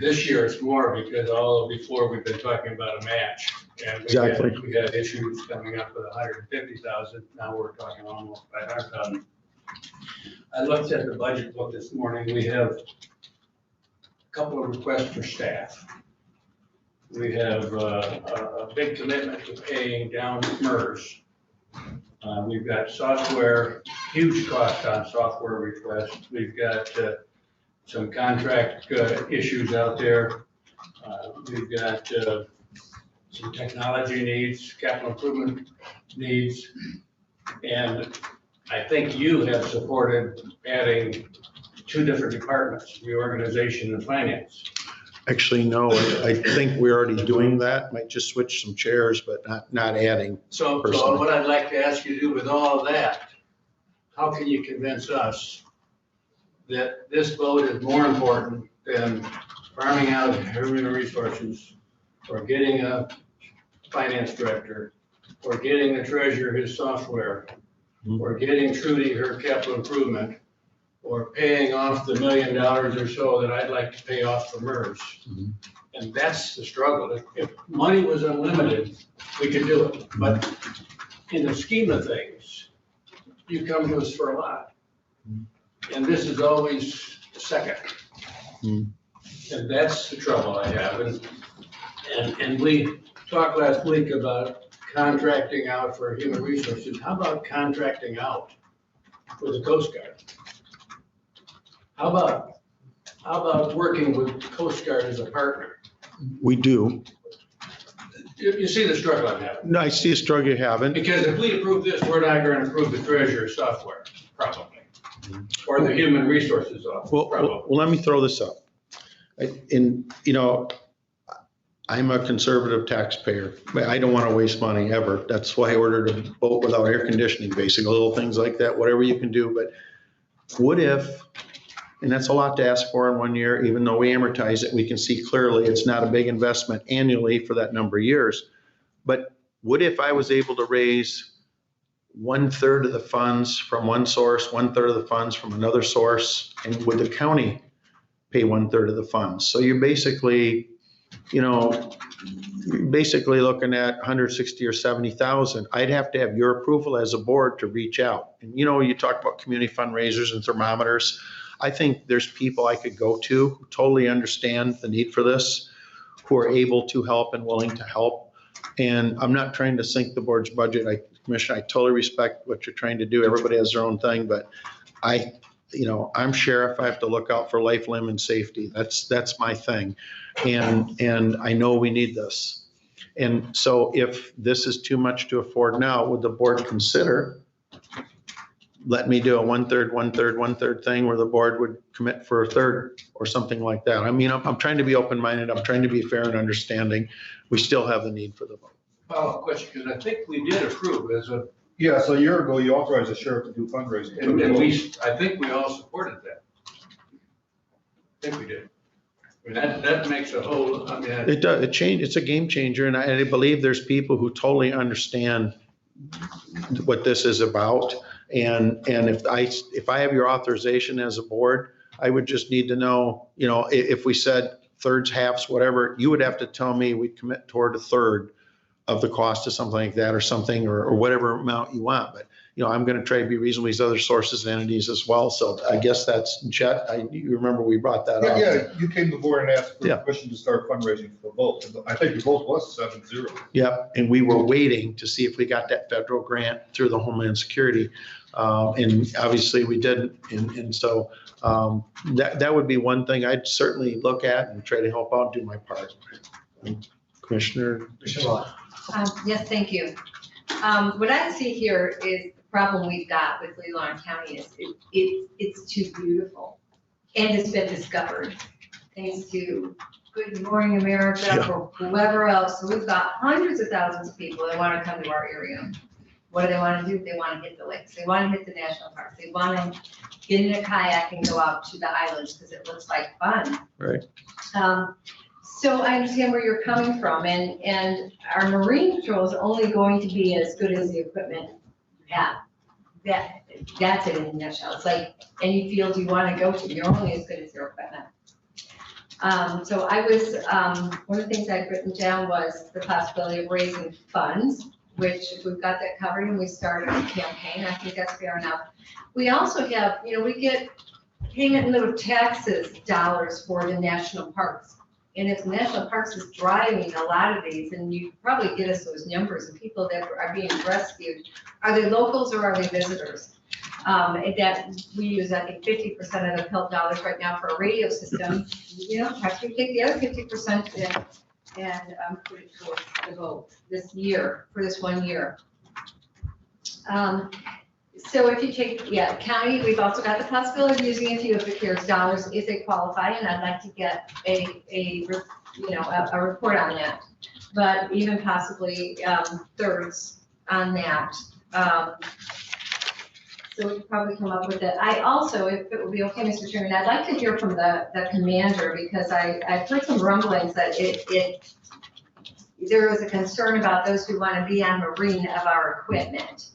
This year it's more because before we've been talking about a match. And Exactly. We had issues coming up with 150,000. Now we're talking almost 500,000. I looked at the budget book this morning. We have a couple of requests for staff. We have a big commitment to paying down MERS. We've got software, huge cost on software requests. We've got some contract issues out there. We've got some technology needs, capital improvement needs. And I think you have supported adding 2 different departments, reorganization and finance. Actually, no, I think we're already doing that. Might just switch some chairs, but not adding. So what I'd like to ask you to do with all of that, how can you convince us that this vote is more important than farming out human resources, or getting a finance director, or getting the treasurer his software, or getting Trudy her capital improvement, or paying off the $1 million or so that I'd like to pay off for MERS? And that's the struggle. If money was unlimited, we could do it. But in the scheme of things, you come to us for a lot. And this is always second. And that's the trouble I have. And we talked last week about contracting out for human resources. How about contracting out with the Coast Guard? How about working with Coast Guard as a partner? We do. You see the struggle I'm having? No, I see a struggle you're having. Because if we approve this, we're not going to approve the treasurer's software, probably. Or the human resources office, probably. Well, let me throw this up. You know, I'm a conservative taxpayer. I don't want to waste money ever. That's why I ordered a boat without air conditioning, basically, little things like that, whatever you can do. But what if, and that's a lot to ask for in 1 year, even though we amortize it, we can see clearly it's not a big investment annually for that number of years. But what if I was able to raise 1/3 of the funds from one source, 1/3 of the funds from another source, and would the county pay 1/3 of the funds? So you're basically, basically looking at 160 or 70,000. I'd have to have your approval as a board to reach out. And you talk about community fundraisers and thermometers. I think there's people I could go to who totally understand the need for this, who are able to help and willing to help. And I'm not trying to sink the board's budget. Commissioner, I totally respect what you're trying to do. Everybody has their own thing, but I'm sheriff. I have to look out for life, limb, and safety. That's my thing. And I know we need this. And so if this is too much to afford now, would the board consider let me do a 1/3, 1/3, 1/3 thing where the board would commit for a third or something like that? I mean, I'm trying to be open-minded. I'm trying to be fair and understanding. We still have the need for the vote. Follow-up question, because I think we did approve as a, Yeah, so a year ago, you authorized the sheriff to do fundraising. and I think we all supported that. I think we did. I mean, that makes a whole, I mean. It does, it's a game changer, and I believe there's people who totally understand what this is about. And if I have your authorization as a board, I would just need to know, if we said thirds, halves, whatever, you would have to tell me we'd commit toward a third of the cost of something like that or something, or whatever amount you want. But, I'm going to try to be reasonable with these other sources and entities as well. So I guess that's, Chet, you remember we brought that up. Yeah, you came to the board and asked for permission to start fundraising for the vote. I think the vote was 7-0. Yeah, and we were waiting to see if we got that federal grant through the Homeland Security. And obviously we didn't. And so that would be one thing I'd certainly look at and try to help out and do my part. Commissioner? Yes, thank you. What I see here is the problem we've got with Leelanau County is it's too beautiful. And it's been discovered thanks to Good Morning America or whoever else. So we've got hundreds of thousands of people that want to come to our area. What do they want to do? They want to hit the lakes. They want to hit the national parks. They want to get in a kayak and go out to the islands because it looks like fun. Right. So I understand where you're coming from, and our Marine Patrol is only going to be as good as the equipment you have. That's it in a nutshell. It's like any field you want to go to, you're only as good as your equipment. So I was, one of the things I'd written down was the possibility of raising funds, which if we've got that covered and we started a campaign, I think that's fair enough. We also have, we get payment in lieu of taxes dollars for the national parks. And if the national parks is driving a lot of these, and you probably get us those numbers of people that are being rescued, are they locals or are they visitors? That we use, I think, 50% of the PILT dollars right now for a radio system. Perhaps we take the other 50% and put it towards the vote this year, for this 1 year. So if you take, county, we've also got the possibility of using a few of the CARES dollars if they qualify, and I'd like to get a report on that. But even possibly thirds on that. So we could probably come up with it. I also, if it would be okay, Mr. Chairman, I'd like to hear from the commander, because I've heard some rumblings that there is a concern about those who want to be on Marine of our equipment.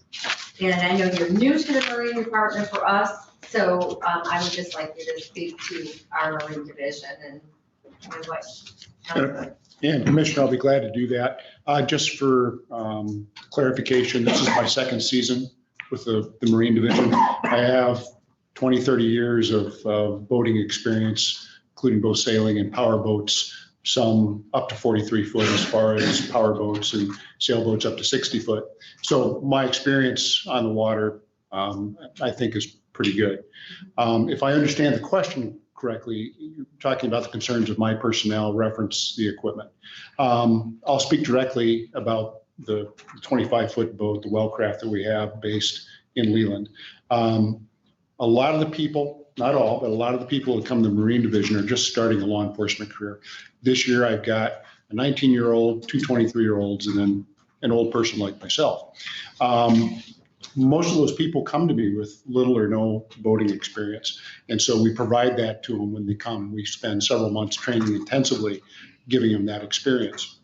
And I know you're new to the Marine Department for us, so I would just like you to speak to our Marine Division and what. Yeah, Commissioner, I'll be glad to do that. Just for clarification, this is my second season with the Marine Division. I have 20, 30 years of boating experience, including both sailing and power boats, some up to 43 foot as far as power boats, and sailboats up to 60 foot. So my experience on the water, I think, is pretty good. If I understand the question correctly, you're talking about the concerns of my personnel, reference the equipment. I'll speak directly about the 25-foot boat, the Wellcraft that we have based in Leland. A lot of the people, not all, but a lot of the people that come to the Marine Division are just starting a law enforcement career. This year, I've got a 19-year-old, two 23-year-olds, and then an old person like myself. Most of those people come to me with little or no boating experience. And so we provide that to them when they come. We spend several months training intensively, giving them that experience.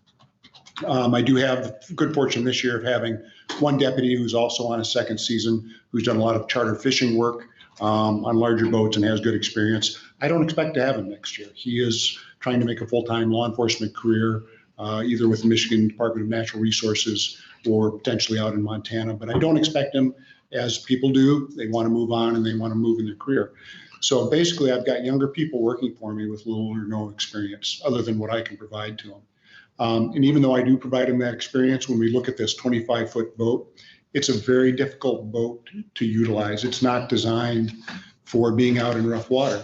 I do have the good fortune this year of having one deputy who's also on his second season, who's done a lot of charter fishing work on larger boats and has good experience. I don't expect to have him next year. He is trying to make a full-time law enforcement career, either with the Michigan Department of Natural Resources or potentially out in Montana. But I don't expect him, as people do, they want to move on and they want to move in their career. So basically, I've got younger people working for me with little or no experience other than what I can provide to them. And even though I do provide them that experience, when we look at this 25-foot boat, it's a very difficult boat to utilize. It's not designed for being out in rough water.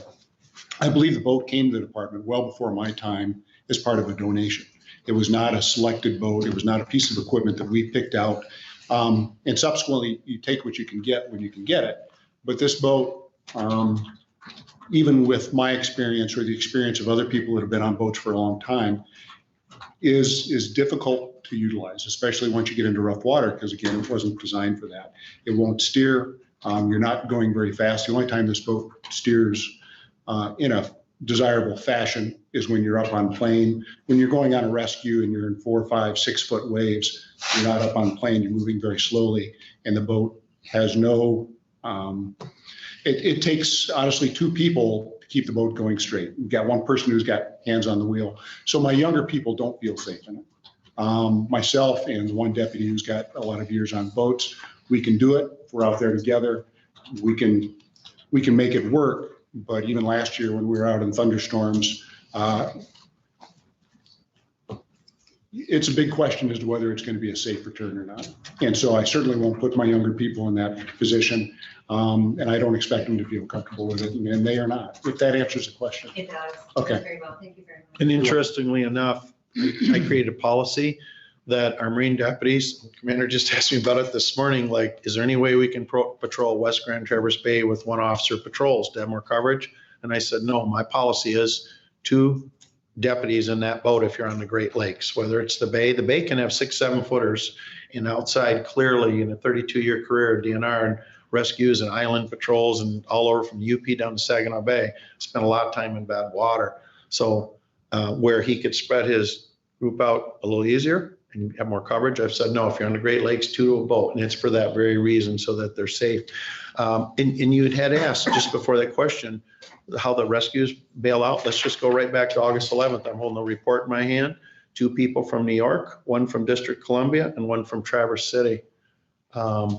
I believe the boat came to the department well before my time as part of a donation. It was not a selected boat. It was not a piece of equipment that we picked out. And subsequently, you take what you can get when you can get it. But this boat, even with my experience or the experience of other people that have been on boats for a long time, is difficult to utilize, especially once you get into rough water, because again, it wasn't designed for that. It won't steer. You're not going very fast. The only time this boat steers in a desirable fashion is when you're up on plane. When you're going on a rescue and you're in 4, 5, 6 foot waves, you're not up on plane, you're moving very slowly, and the boat has no, it takes honestly 2 people to keep the boat going straight. You've got one person who's got hands on the wheel. So my younger people don't feel safe in it. Myself and one deputy who's got a lot of years on boats, we can do it. If we're out there together, we can make it work. But even last year when we were out in thunderstorms, it's a big question as to whether it's going to be a safe return or not. And so I certainly won't put my younger people in that position. And I don't expect them to feel comfortable with it, and they are not. If that answers the question. It does. Okay. Very well. Thank you very much. And interestingly enough, I created a policy that our Marine deputies, Commander just asked me about it this morning, like, is there any way we can patrol West Grand Traverse Bay with 1 officer patrols to have more coverage? And I said, no, my policy is 2 deputies in that boat if you're on the Great Lakes, whether it's the bay can have 6, 7 footers, and outside clearly in a 32-year career of DNR and rescues and island patrols and all over from UP down to Saginaw Bay, spent a lot of time in bad water. So where he could spread his group out a little easier and have more coverage, I've said, no, if you're on the Great Lakes, 2 to a boat. And it's for that very reason, so that they're safe. And you had asked just before that question, how the rescues bail out. Let's just go right back to August 11th. I'm holding a report in my hand. 2 people from New York, 1 from District of Columbia, and 1 from Traverse City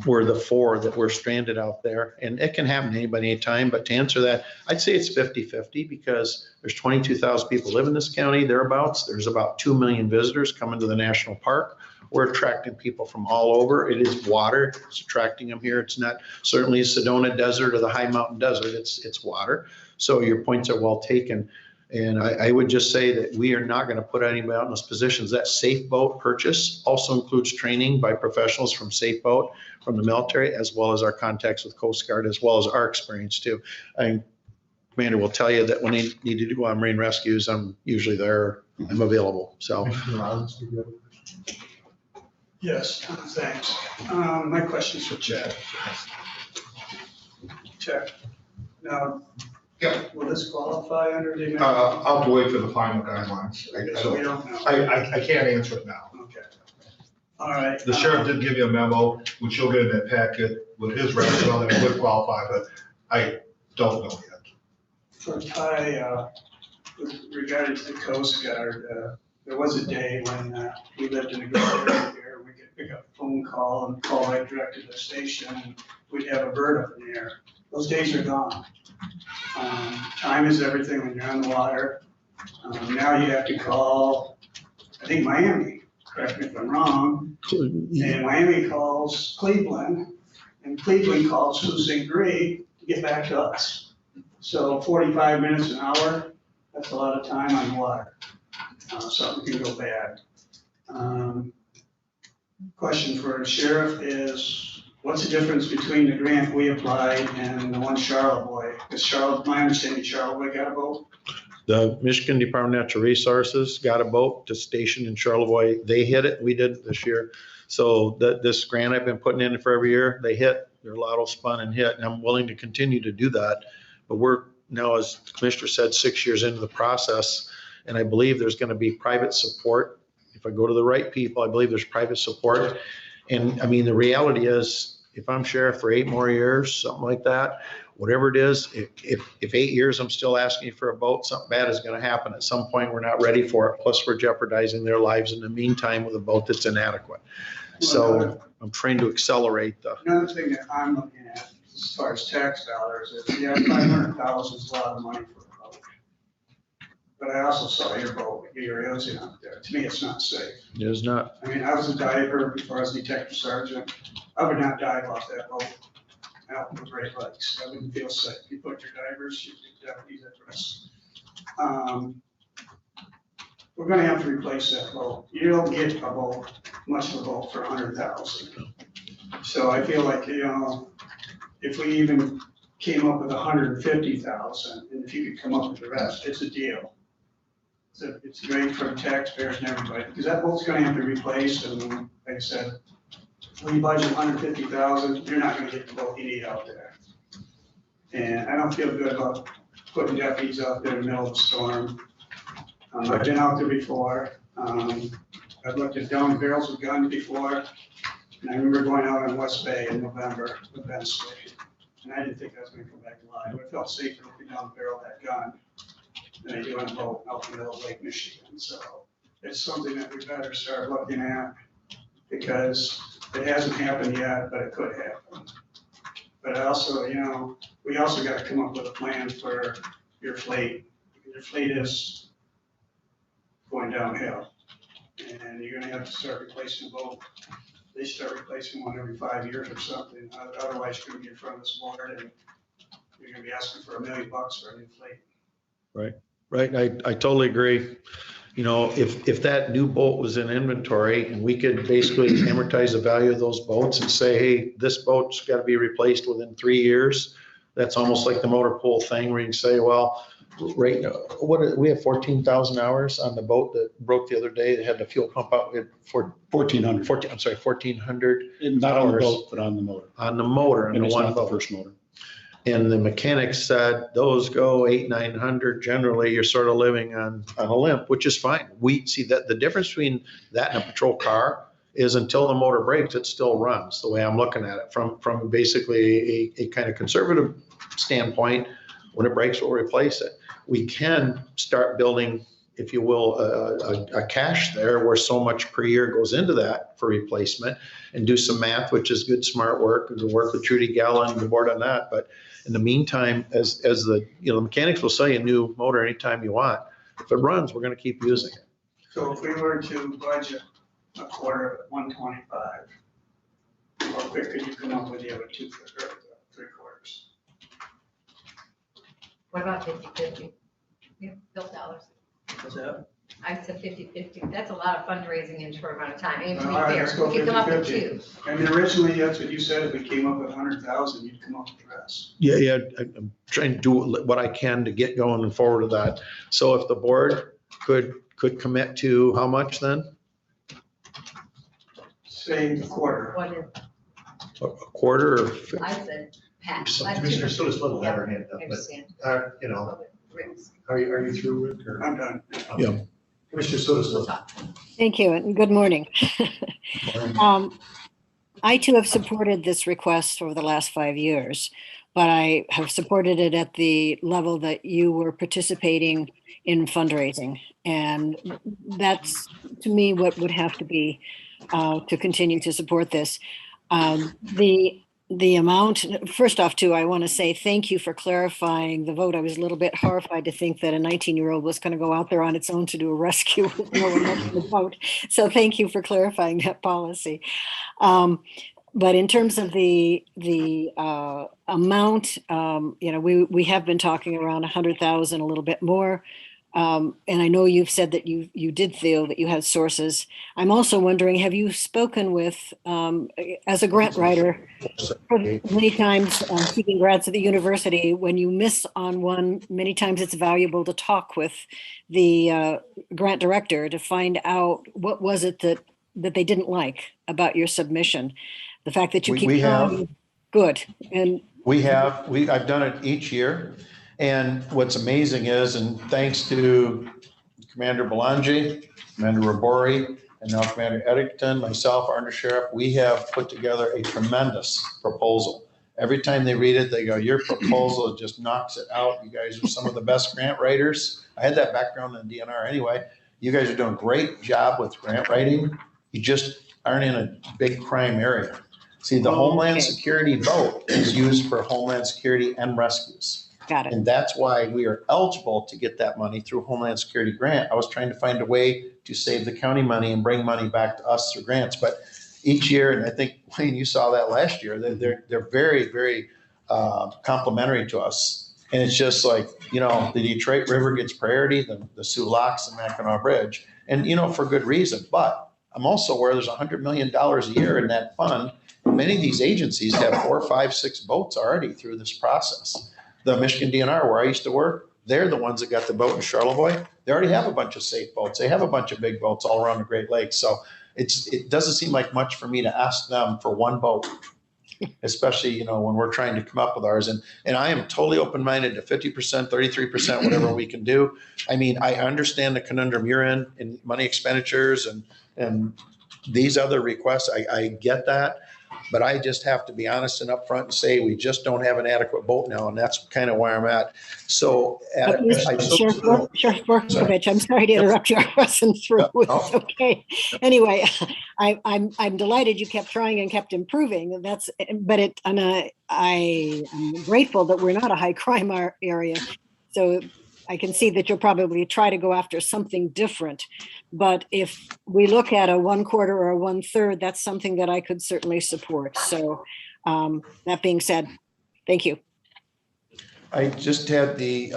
were the 4 that were stranded out there. And it can happen to anybody anytime, but to answer that, I'd say it's 50-50 because there's 22,000 people live in this county, thereabouts. There's about 2 million visitors coming to the national park. We're attracting people from all over. It is water. It's attracting them here. It's not certainly a Sedona Desert or the High Mountain Desert. It's water. So your points are well taken. And I would just say that we are not going to put anybody out in those positions. That safe boat purchase also includes training by professionals from Safe Boat, from the military, as well as our contacts with Coast Guard, as well as our experience too. Commander will tell you that when they need to go on marine rescues, I'm usually there. I'm available. So. Yes, thanks. My question is for Chad. Chad, now, will this qualify under the? I'll have to wait for the final guidelines. So we don't know. I can't answer it now. Okay. All right. The sheriff did give you a memo, which you'll get in that packet with his rationale that it would qualify, but I don't know yet. With regard to the Coast Guard, there was a day when we lived in a good area here. We could pick up a phone call and call right direct to the station, and we'd have a bird up in the air. Those days are gone. Time is everything when you're on the water. Now you have to call, I think Miami, correct me if I'm wrong, and Miami calls Cleveland, and Cleveland calls Sault Ste. Marie to get back to us. So 45 minutes, an hour, that's a lot of time on water. Something can go bad. Question for the sheriff is, what's the difference between the grant we applied and the one Charlotte Boy? Because Charlotte, my understanding, Charlotte Boy got a boat? The Michigan Department of Natural Resources got a boat to station in Charlevoix. They hit it. We did this year. So this grant I've been putting in for every year, they hit. Their lotto spun and hit, and I'm willing to continue to do that. But we're now, as the commissioner said, 6 years into the process, and I believe there's going to be private support. If I go to the right people, I believe there's private support. And I mean, the reality is, if I'm sheriff for 8 more years, something like that, whatever it is, if 8 years I'm still asking you for a boat, something bad is going to happen. At some point, we're not ready for it. Plus, we're jeopardizing their lives in the meantime with a boat that's inadequate. So I'm trying to accelerate the. Another thing that I'm looking at as far as tax dollars is, yeah, 500,000 is a lot of money for a boat. But I also saw your boat, your Ocean out there. To me, it's not safe. It is not. I mean, I was a diver before I was a detective sergeant. I would not dive off that boat out in the Great Lakes. I wouldn't feel safe. You put your divers, you put deputies at risk. We're gonna have to replace that boat. You don't get a boat, much of a boat for 100,000. So I feel like, you know, if we even came up with 150,000, and if you could come up with the rest, it's a deal. So it's great for taxpayers and everybody, because that boat's gonna have to be replaced, and like I said, when you budget 150,000, you're not gonna get the boat you need out there. And I don't feel good about putting deputies out there in the middle of a storm. I've been out there before. I've looked at down barrels of guns before. And I remember going out on West Bay in November with Ben Slade. And I didn't think I was gonna come back alive. I felt safer looking down the barrel of that gun than I do on a boat out in the middle of Lake Michigan. So it's something that we better start looking at, because it hasn't happened yet, but it could happen. But also, you know, we also gotta come up with a plan for your fleet. Your fleet is going downhill, and you're gonna have to start replacing a boat. They start replacing one every 5 years or something. Otherwise, you're gonna be in front of this board and you're gonna be asking for $1 million for a new fleet. Right. I totally agree. You know, if that new boat was in inventory and we could basically amortize the value of those boats and say, hey, this boat's got to be replaced within 3 years. That's almost like the motor pool thing where you can say, well, right now, we have 14,000 hours on the boat that broke the other day. They had the fuel pump out for 1,400. I'm sorry, 1,400. Not on the boat, but on the motor. On the motor. And it's not the first motor. And the mechanics said those go 800-900. Generally, you're sort of living on a limp, which is fine. We see that the difference between that and a patrol car is until the motor breaks, it still runs. The way I'm looking at it, from basically a kind of conservative standpoint, when it breaks, we'll replace it. We can start building, if you will, a cache there where so much per year goes into that for replacement, and do some math, which is good, smart work, and to work with Trudy Gallen, the board on that. But in the meantime, as the mechanics will sell you a new motor anytime you want. If it runs, we're going to keep using it. So if we were to budget a quarter at 125, how quick could you come up with the other 2 or 3/4? What about 50/50? Yeah, Bill dollars. What's that? I said 50/50. That's a lot of fundraising in a short amount of time. And to be All right, fair, let's go we could come up with 50/50. 2. I mean, originally, that's what you said, if we came up with 100,000, you'd come up with the rest. Yeah, I'm trying to do what I can to get going and forward to that. So if the board could commit to how much then? Say a quarter. What is, A quarter or? I said, Pat. Commissioner Solis Little had her hand I up, understand. but, you know, Rims. are you through, Rick? or- I'm done. Yeah. Commissioner Solis We'll Little. talk. Thank you, and good morning. I too have supported this request over the last 5 years, but I have supported it at the level that you were participating in fundraising. And that's, to me, what would have to be to continue to support this. The amount, first off, too, I want to say thank you for clarifying the vote. I was a little bit horrified to think that a 19-year-old was going to go out there on its own to do a rescue with no one else to vote. So thank you for clarifying that policy. But in terms of the amount, we have been talking around 100,000, a little bit more. And I know you've said that you did feel that you had sources. I'm also wondering, have you spoken with, as a grant writer, many times seeking grants at the university, when you miss on one, many times it's valuable to talk with the grant director to find out what was it that they didn't like about your submission. The fact that you keep We have. trying, good. And I've done it each year. And what's amazing is, and thanks to Commander Belangi, Commander Robori, and now Commander Eddington, myself, our undersheriff, we have put together a tremendous proposal. Every time they read it, they go, your proposal just knocks it out. You guys are some of the best grant writers. I had that background in DNR anyway. You guys are doing a great job with grant writing. You just aren't in a big crime area. See, the Homeland Security vote is used for Homeland Security and rescues. Got it. And that's why we are eligible to get that money through Homeland Security grant. I was trying to find a way to save the county money and bring money back to us through grants. But each year, and I think, Wayne, you saw that last year, they're very, very complimentary to us. And it's just like, you know, the Detroit River gets priority, the Sioux Locks and Mackinac Bridge, and, you know, for good reason. But I'm also aware there's $100 million a year in that fund. Many of these agencies have 4, 5, 6 boats already through this process. The Michigan DNR, where I used to work, they're the ones that got the boat in Charlevoix. They already have a bunch of safe boats. They have a bunch of big boats all around the Great Lakes. So it doesn't seem like much for me to ask them for one boat, especially, you know, when we're trying to come up with ours. And I am totally open-minded to 50%, 33%, whatever we can do. I mean, I understand the conundrum you're in money expenditures and these other requests. I get that. But I just have to be honest and upfront and say, we just don't have an adequate boat now, and that's kind of where I'm at. So, Sheriff Borkovich, I'm sorry to interrupt you. I wasn't through. It's okay. Anyway, I'm delighted you kept trying and kept improving. I'm grateful that we're not a high crime area. So I can see that you'll probably try to go after something different. But if we look at a 1/4 or a 1/3, that's something that I could certainly support. So that being said, thank you. I just had the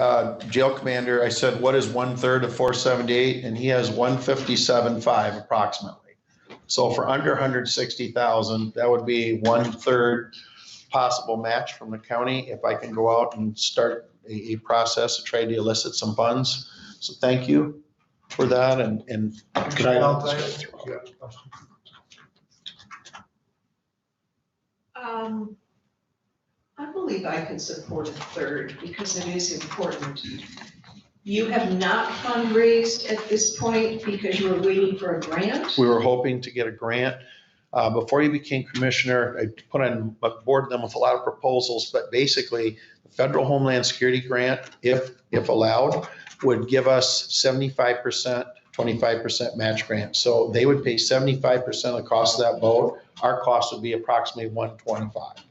jail commander, I said, what is 1/3 of 478? And he has 157.5 approximately. So for under 160,000, that would be 1/3 possible match from the county if I can go out and start a process to try to elicit some funds. So thank you for that. And Can I I believe I can support a 1/3 because it is important. You have not fundraised at this point because you were waiting for a grant? We were hoping to get a grant. Before you became commissioner, I put on board them with a lot of proposals, but basically the federal Homeland Security grant, if allowed, would give us 75%, 25% match grant. So they would pay 75% of the cost of that boat. Our cost would be approximately 125.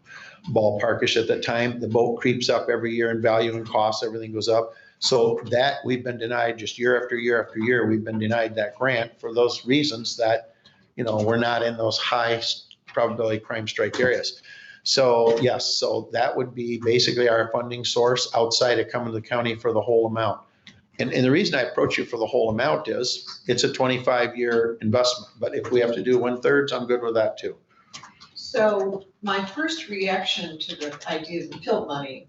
Ballparkish at that time. The boat creeps up every year in value and cost, everything goes up. So that we've been denied just year after year after year. We've been denied that grant for those reasons that, you know, we're not in those high probability crime strike areas. So yes, so that would be basically our funding source outside of coming to the county for the whole amount. And the reason I approach you for the whole amount is it's a 25-year investment. But if we have to do 1/3, I'm good with that too. So my first reaction to the idea of the PILT money,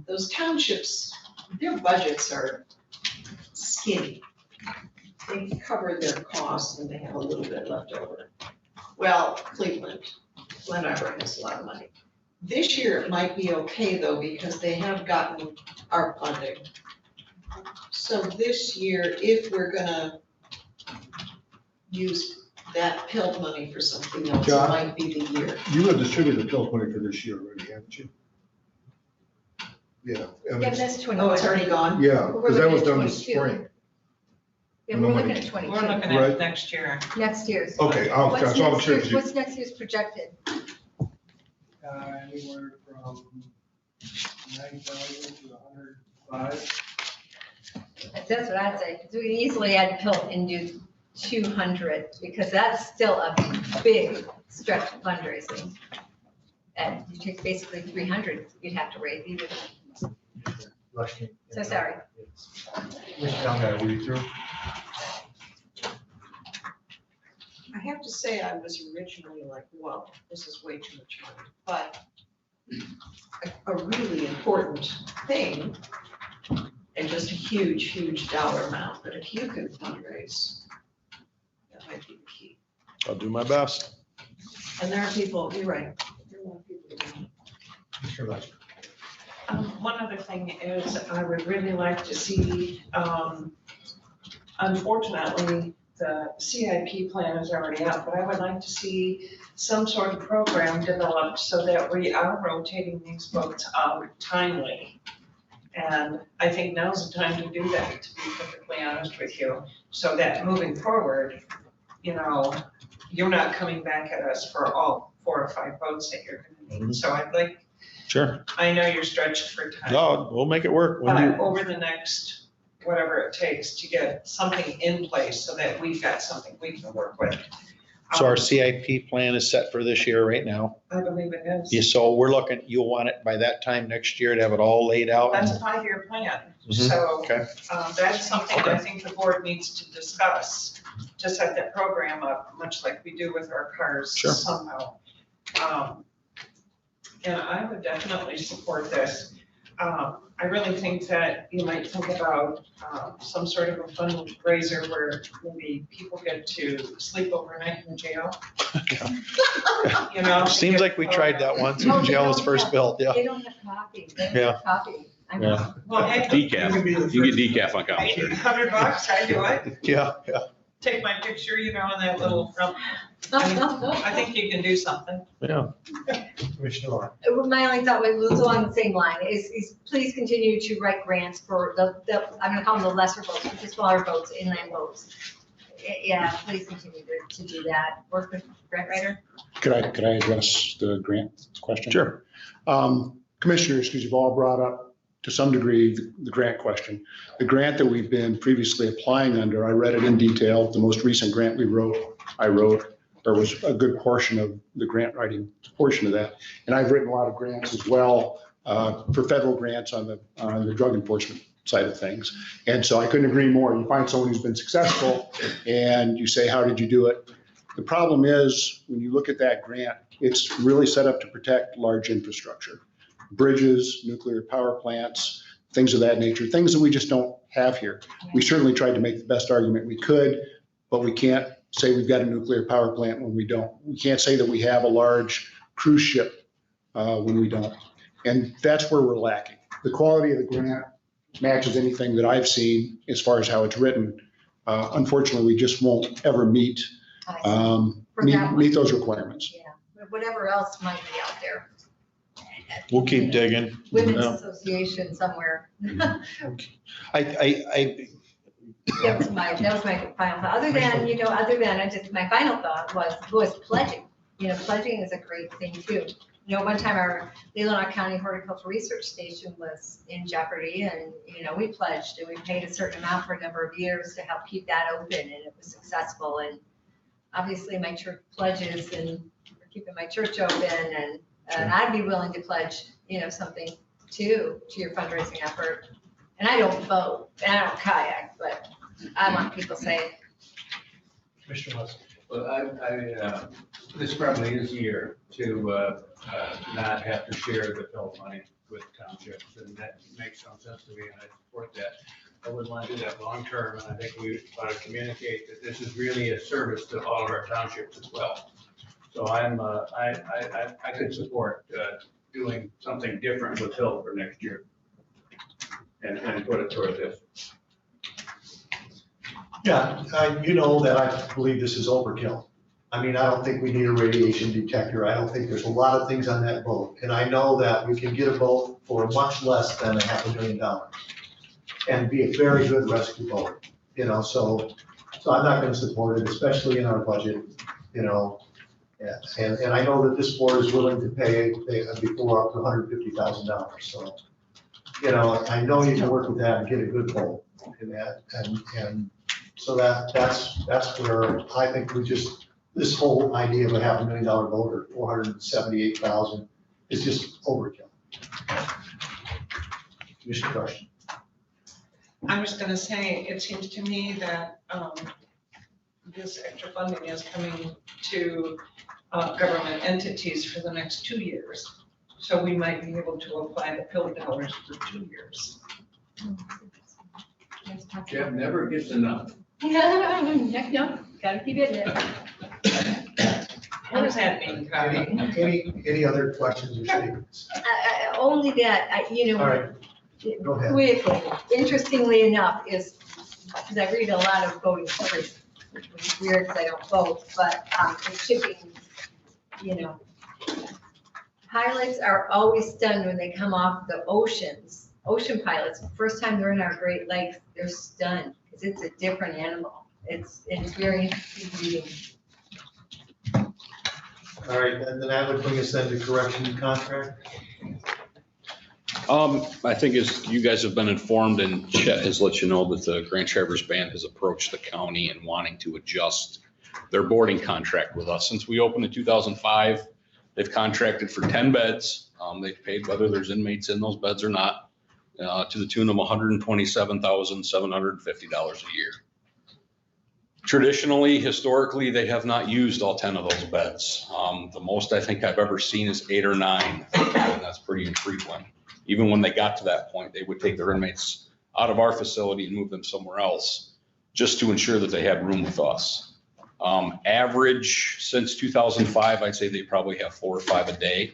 those townships, their budgets are skinny. They cover their costs and they have a little bit left over. Well, Cleveland, Glen Arbor has a lot of money. This year it might be okay though, because they have gotten our funding. So this year, if we're gonna use that PILT money for something else, John? it might be the year. You have distributed the PILT money for this year already, haven't you? Yeah. Yeah, that's 20. Oh, it's already gone? Yeah, We're because that was looking done at this 22. spring. Yeah, No we're money. looking at 22. We're looking Right. at next year. Next year's. Okay, What's so I'm next sure. year's- What's next year's projected? Anywhere from 9,000 to 105. That's what I'd say, because we can easily add PILT and do 200, because that's still a big stretch of fundraising. And you take basically 300, you'd have to raise either. rushing. So sorry. Commissioner Elmer, were you through? I have to say, I was originally like, whoa, this is way too much money, but a really important thing, and just a huge, huge dollar amount, but if you can fundraise, that might be the key. I'll do my best. And there are people, you're right, there are a lot of people that don't. Mr. Lester. One other thing is, I would really like to see, unfortunately, the CIP plan is already out, but I would like to see some sort of program developed so that we are rotating these boats out timely. And I think now's the time to do that, to be perfectly honest with you, so that moving forward, you know, you're not coming back at us for all 4 or 5 boats that you're gonna need. So I'd like, Sure. I know you're stretched for time. No, we'll make it work. When But you, over the next, whatever it takes to get something in place so that we've got something we can work with. so our CIP plan is set for this year right now. I believe it is. Yeah, so we're looking, you'll want it by that time next year to have it all laid out. That's a 5-year plan. Mhm. So Okay. that's something I Okay. think the board needs to discuss, to set that program up, much like we do with our cars Sure. somehow. And I would definitely support this. I really think that you might think about some sort of a fundraiser where maybe people get to sleep overnight in the jail. You know? Seems like we tried that once when jail was first built, yeah. They don't have coffee. They don't Yeah. have coffee. I Yeah. know. Well, hey, Decaf. You get decaf on commissary. $100, I do it. Yeah, yeah. Take my picture, you know, in that little front. I think you can do something. Yeah. Commissioner Law. My only thought was along the same line, is please continue to write grants for I'm gonna call them the lesser boats, the smaller boats, inland boats. Yeah, please continue to do that. Work with grant writer. Could I address the grant question? Sure. Commissioners, because you've all brought up to some degree the grant question. The grant that we've been previously applying under, I read it in detail. The most recent grant I wrote, there was a good portion of the grant writing portion of that. And I've written a lot of grants as well for federal grants on the drug enforcement side of things. And so I couldn't agree more. You find someone who's been successful and you say, how did you do it? The problem is, when you look at that grant, it's really set up to protect large infrastructure, bridges, nuclear power plants, things of that nature, things that we just don't have here. We certainly tried to make the best argument we could, but we can't say we've got a nuclear power plant when we don't. We can't say that we have a large cruise ship when we don't. And that's where we're lacking. The quality of the grant matches anything that I've seen as far as how it's written. Unfortunately, we just won't ever meet those requirements. Yeah, but whatever else might be out there. We'll keep digging. Women's Yeah. Association somewhere. I That was my final thought. Other than, my final thought was pledging. You know, pledging is a great thing too. You know, one time our Leelanau County Horticultural Research Station was in jeopardy and, you know, we pledged and we paid a certain amount for a number of years to help keep that open and it was successful. And obviously my church pledges and we're keeping my church open and I'd be willing to pledge, you know, something too, to your fundraising effort. And I don't boat and I don't kayak, but I want people saying. Commissioner West. Well, this probably is a year to not have to share the fill money with townships, and that makes some sense to me, and I support that. I would want to do that long term, and I think we ought to communicate that this is really a service to all of our townships as well. So I could support doing something different with Hill for next year and put it toward this. Yeah, you know that I believe this is overkill. I mean, I don't think we need a radiation detector. I don't think there's a lot of things on that boat. And I know that we can get a boat for much less than $500,000 and be a very good rescue boat, you know, so I'm not gonna support it, especially in our budget, you know. Yeah, and I know that this board is willing to pay before up to $150,000, so, you know, I know you can work with that and get a good boat in that, and so that's where I think this whole idea of a $500,000 boat or $478,000 is just overkill. Commissioner Rush. I was gonna say, it seems to me that, this extra funding is coming to, government entities for the next 2 years. So we might be able to apply the pill dollars for 2 years. Jeff never gets enough. No, gotta keep it in. What does that mean, Connie? Any other questions or statements? Only that, All right, go ahead. quickly, interestingly enough, is, because I read a lot of voting stories, which is weird because I don't vote, but in shipping, pilots are always stunned when they come off the oceans. Ocean pilots, first time they're in our Great Lakes, they're stunned because it's a different animal. It's very interesting reading. All right, and then that would bring us then to correction contract. I think as you guys have been informed, and Chet has let you know that the Grand Traverse Band has approached the county and wanting to adjust their boarding contract with us. Since we opened in 2005, they've contracted for 10 beds. They've paid whether there's inmates in those beds or not, to the tune of $127,750 a year. Traditionally, historically, they have not used all 10 of those beds. The most I think I've ever seen is 8 or 9, and that's pretty infrequent. Even when they got to that point, they would take their inmates out of our facility and move them somewhere else just to ensure that they had room with us. Average since 2005, I'd say they probably have 4 or 5 a day.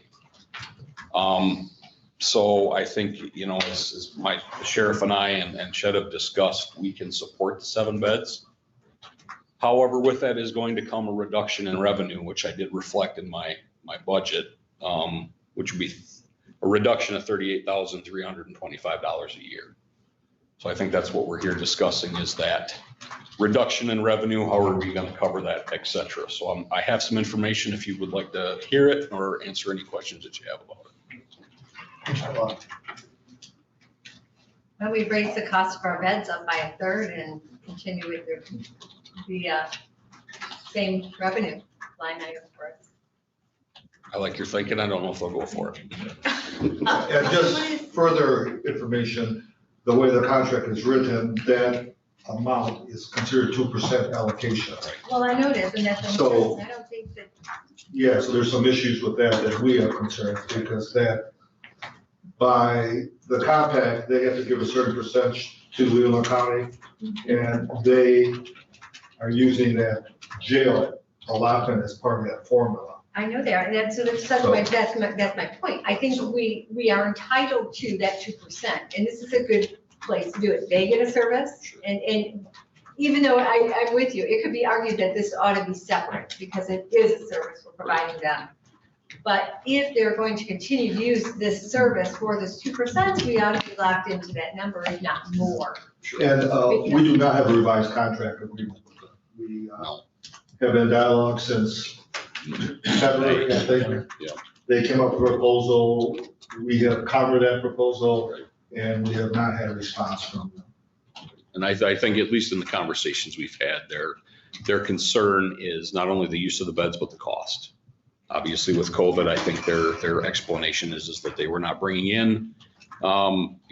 So I think, as my sheriff and I and Chet have discussed, we can support the 7 beds. However, with that is going to come a reduction in revenue, which I did reflect in my budget, which would be a reduction of $38,325 a year. So I think that's what we're here discussing, is that reduction in revenue, how are we going to cover that, et cetera. So I have some information if you would like to hear it or answer any questions that you have about it. Well, we raised the cost of our beds up by 1/3 and continue with the same revenue line item for us. I like your thinking. I don't know if they'll go for it. And just further information, the way the contract is written, that amount is considered 2% allocation. Well, I know it is, and that's, So- I don't think that, Yeah, so there's some issues with that we are concerned, because that by the compact, they have to give a certain percentage to Leelanau County, and they are using that jail allotment as part of that formula. I know they are, and that's my point. I think we are entitled to that 2%, and this is a good place to do it. They get a service, and even though I'm with you, it could be argued that this ought to be separate, because it is a service we're providing them. But if they're going to continue to use this service for this 2%, we ought to be locked into that number, if not more. And we do not have a revised contract agreement with them. We have been in dialogue since February, I think. Yeah. They came up with a proposal, we have covered that proposal, and we have not had a response from them. And I think, at least in the conversations we've had, their concern is not only the use of the beds, but the cost. Obviously, with COVID, I think their explanation is that they were not bringing in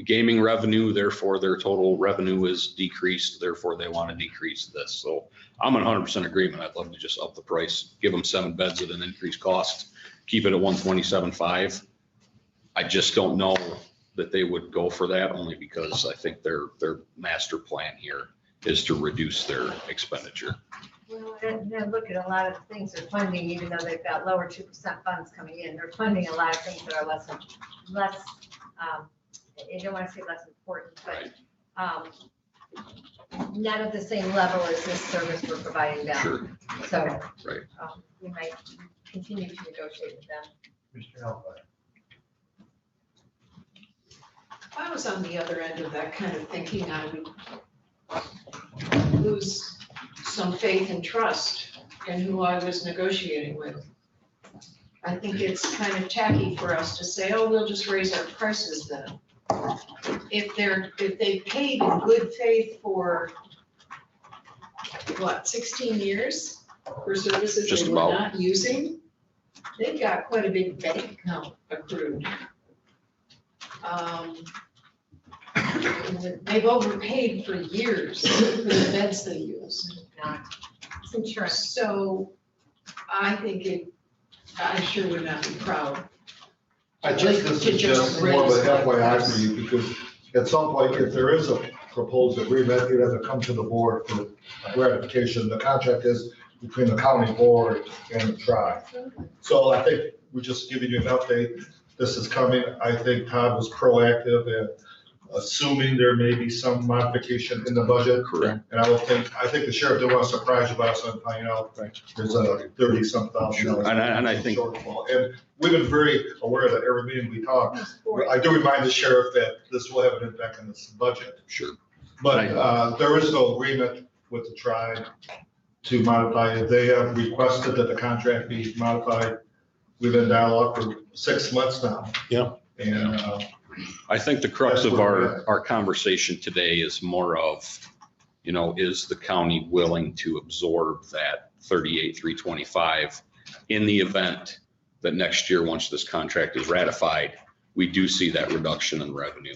gaming revenue, therefore their total revenue is decreased, therefore they want to decrease this. So I'm in 100% agreement. I'd love to just up the price, give them 7 beds at an increased cost, keep it at $127,500. I just don't know that they would go for that, only because I think their master plan here is to reduce their expenditure. Well, and look at a lot of the things they're funding, even though they've got lower 2% funds coming in, they're funding a lot of things that are less, I don't want to say less important, but not at the same level as this service we're providing them. Sure. So Right. We might continue to negotiate with them. Mr. Halbach. If I was on the other end of that kind of thinking, I would lose some faith and trust in who I was negotiating with. I think it's kind of tacky for us to say, oh, we'll just raise our prices then. If they paid in good faith for, 16 years for services Just they were about. not using, they've got quite a big bank account accrued. they've overpaid for years for the beds they use. It's insurance. So I think I sure would not be proud. I think this is just more of a FYI for you, because at some point, if there is a proposed agreement, it has to come to the board for ratification. The contract is between the county board and the tribe. So I think we're just giving you an update. This is coming. I think Todd was proactive and assuming there may be some modification in the budget. Correct. And I think the sheriff didn't want to surprise you by us and find out there's a 30-some thousand. Sure. And I think. Shortfall. And we've been very aware that every meeting we talk, I do remind the sheriff that this will have an impact on this budget. Sure. But there is no agreement with the tribe to modify it. They have requested that the contract be modified. We've been in dialogue for 6 months now. Yeah. And I think the crux of our conversation today is more of, is the county willing to absorb that 38,325 in the event that next year, once this contract is ratified, we do see that reduction in revenue?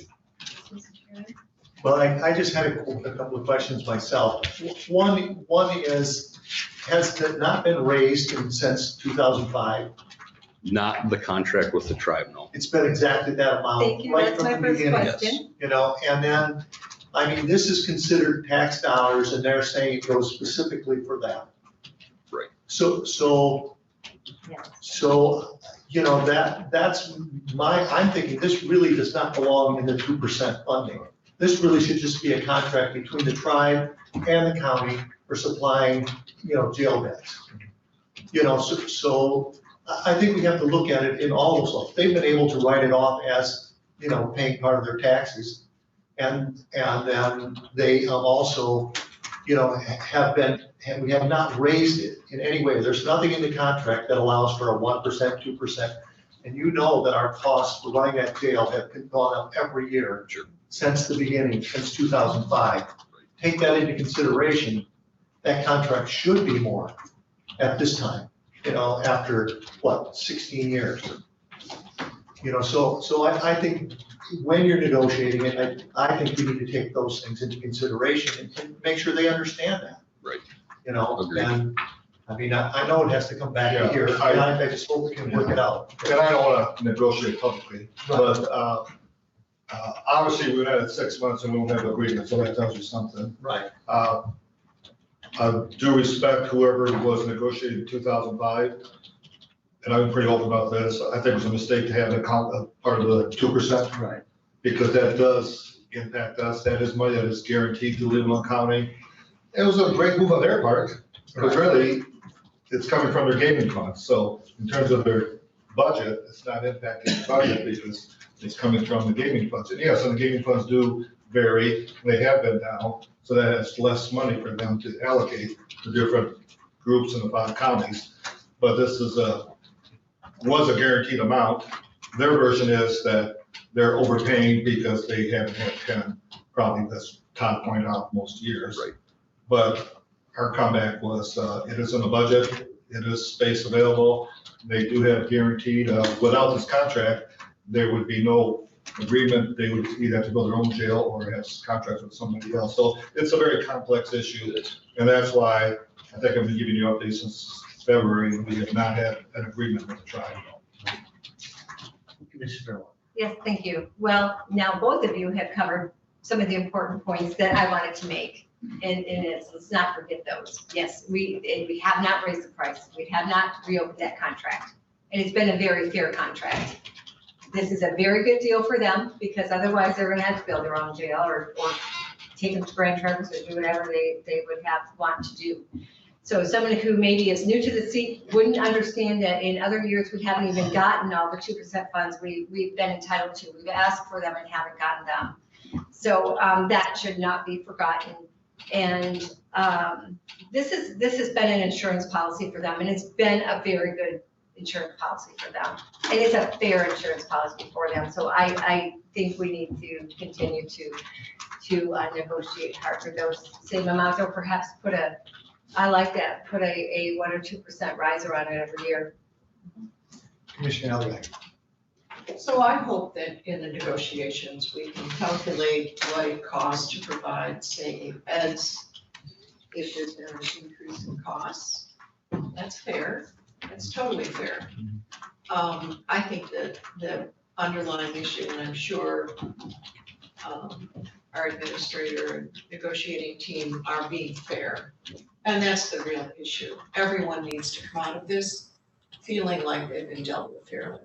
Well, I just had a couple of questions myself. One is, has it not been raised since 2005? Not the contract with the tribe, no. It's been exactly that amount. Thank you, right that's from my the first beginning, question. And then, this is considered tax dollars and they're saying it goes specifically for that. Right. So, that's I'm thinking this really does not belong in the 2% funding. This really should just be a contract between the tribe and the county for supplying, jail beds. So I think we have to look at it in all those levels. They've been able to write it off as, paying part of their taxes. And then they also, we have not raised it in any way. There's nothing in the contract that allows for a 1%, 2%. And that our costs for running that jail have gone up every year since the beginning, since 2005. Take that into consideration. That contract should be more at this time, after 16 years. So I think when you're negotiating it, I think you need to take those things into consideration and make sure they understand that. Right. And I know it has to come back here. I just hope we can work it out. And I don't want to negotiate publicly, but obviously we've had it 6 months and we don't have an agreement, so that tells you something. Right. I do respect whoever was negotiating in 2005, and I'm pretty open about this. I think it was a mistake to have it part of the 2%. Right. Because that does impact us. That is money that is guaranteed to Leelanau County. It was a great move on their part, because really, it's coming from their gaming funds. So in terms of their budget, it's not impacting the budget because it's coming from the gaming funds. And yes, and the gaming funds do vary. They have been now, so that has less money for them to allocate to different groups in the 5 counties. But this was a guaranteed amount. Their version is that they're overpaying because they haven't had 10, probably that's Todd pointed out, most years. Right. But our comeback was, it is in the budget, it is space available. They do have guaranteed, without this contract, there would be no agreement. They would either have to build their own jail or have contracts with somebody else. So it's a very complex issue. And that's why I think I've been giving you updates since February, and we have not had an agreement with the tribe. Commissioner. Yes, thank you. Well, now both of you have covered some of the important points that I wanted to make. And let's not forget those. Yes, we have not raised the price. We have not reopened that contract. And it's been a very fair contract. This is a very good deal for them, because otherwise they're gonna have to build their own jail or take them to Grand Traverse or do whatever they would want to do. So someone who maybe is new to the seat wouldn't understand that in other years we haven't even gotten all the 2% funds we've been entitled to. We've asked for them and haven't gotten them. So that should not be forgotten. And this has been an insurance policy for them, and it's been a very good insurance policy for them. And it's a fair insurance policy for them. So I think we need to continue to negotiate hard for those same amounts, or perhaps put a 1 or 2% riser on it every year. Commissioner Elliott. So I hope that in the negotiations, we can calculate what it costs to provide, say, beds. If there's been an increase in costs, that's fair, that's totally fair. I think that the underlying issue, and I'm sure our administrator and negotiating team are being fair. And that's the real issue. Everyone needs to come out of this feeling like they've been dealt with fairly.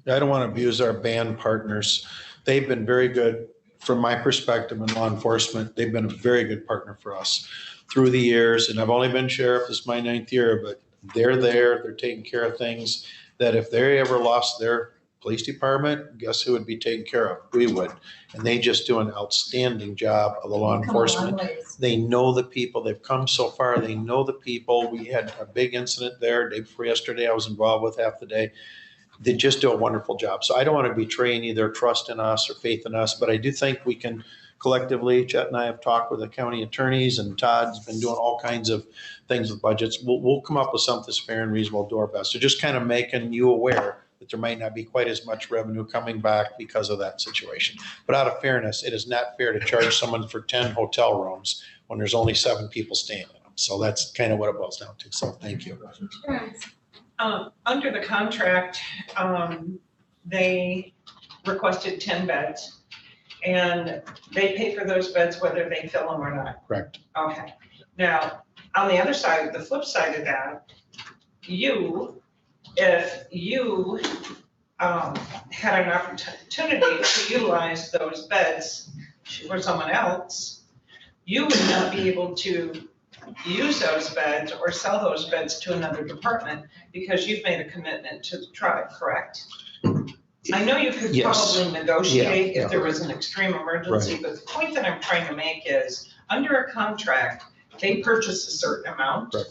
I don't want to abuse our band partners. They've been very good from my perspective in law enforcement. They've been a very good partner for us through the years. And I've only been sheriff, this is my 9th year, but they're there, they're taking care of things that if they ever lost their police department, guess who would be taken care of? We would. And they just do an outstanding job of the law enforcement. They know the people. They've come so far. They know the people. We had a big incident there day before yesterday I was involved with half the day. They just do a wonderful job. So I don't want to betray any of their trust in us or faith in us, but I do think we can collectively, Chet and I have talked with the county attorneys, and Todd's been doing all kinds of things with budgets. We'll come up with something that's fair and reasonable, do our best. So just kind of making you aware that there might not be quite as much revenue coming back because of that situation. But out of fairness, it is not fair to charge someone for 10 hotel rooms when there's only 7 people staying in them. So that's kind of what it boils down to. So thank you. Under the contract, they requested 10 beds, and they pay for those beds whether they fill them or not. Correct. Okay. Now, on the other side, the flip side of that, if you had an opportunity to utilize those beds for someone else, you would not be able to use those beds or sell those beds to another department because you've made a commitment to the tribe, correct? I know you could Yes. probably negotiate Yeah. if there was an extreme emergency, Right. but the point that I'm trying to make is, under a contract, they purchase a certain amount, Right.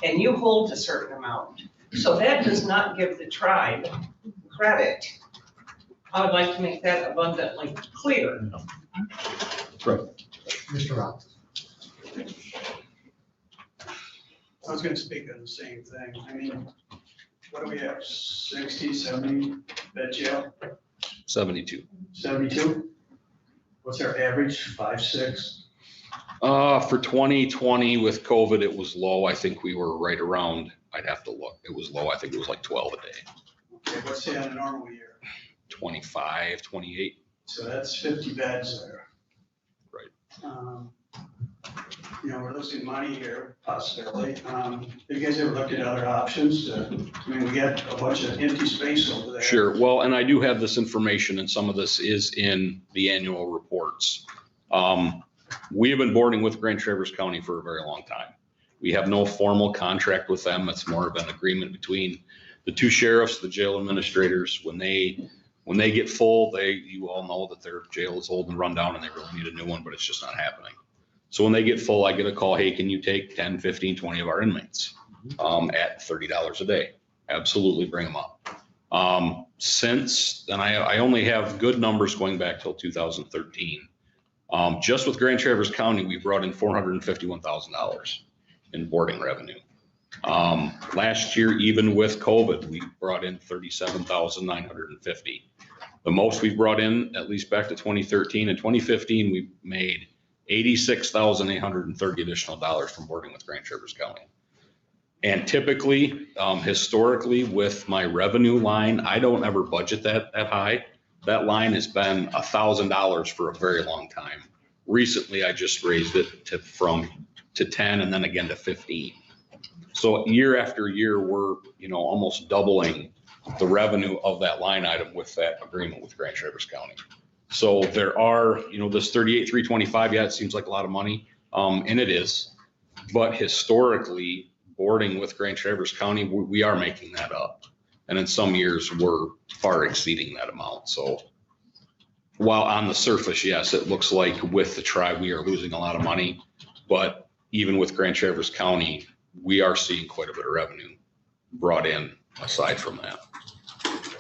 and you hold a certain amount. So that does not give the tribe credit. I would like to make that abundantly clear. Right. Mr. Rock. I was gonna speak on the same thing. I mean, what do we have, 60, 70 bed jail? 72. 72? What's our average, 5, 6? For 2020 with COVID, it was low. I think we were right around, I'd have to look. It was low. I think it was like 12 a day. Okay, what's say on a normal year? 25, 28. So that's 50 beds there. Right. You know, we're losing money here, possibly. Have you guys ever looked at other options? I mean, we got a bunch of empty space over there. Sure. Well, and I do have this information, and some of this is in the annual reports. We have been boarding with Grand Traverse County for a very long time. We have no formal contract with them. It's more of an agreement between the 2 sheriffs, the jail administrators. When they get full, you all know that their jail is old and run down and they really need a new one, but it's just not happening. So when they get full, I get a call, hey, can you take 10, 15, 20 of our inmates at $30 a day? Absolutely, bring them up. Since then, I only have good numbers going back till 2013. Just with Grand Traverse County, we brought in $451,000 in boarding revenue. Last year, even with COVID, we brought in $37,950. The most we've brought in, at least back to 2013 and 2015, we made $86,830 additional dollars from boarding with Grand Traverse County. And typically, historically, with my revenue line, I don't ever budget that high. That line has been $1,000 for a very long time. Recently, I just raised it to 10 and then again to 15. So year after year, we're almost doubling the revenue of that line item with that agreement with Grand Traverse County. So there are, this 38,325, yeah, it seems like a lot of money, and it is. But historically, boarding with Grand Traverse County, we are making that up. And in some years, we're far exceeding that amount. So while on the surface, yes, it looks like with the tribe, we are losing a lot of money. But even with Grand Traverse County, we are seeing quite a bit of revenue brought in aside from that.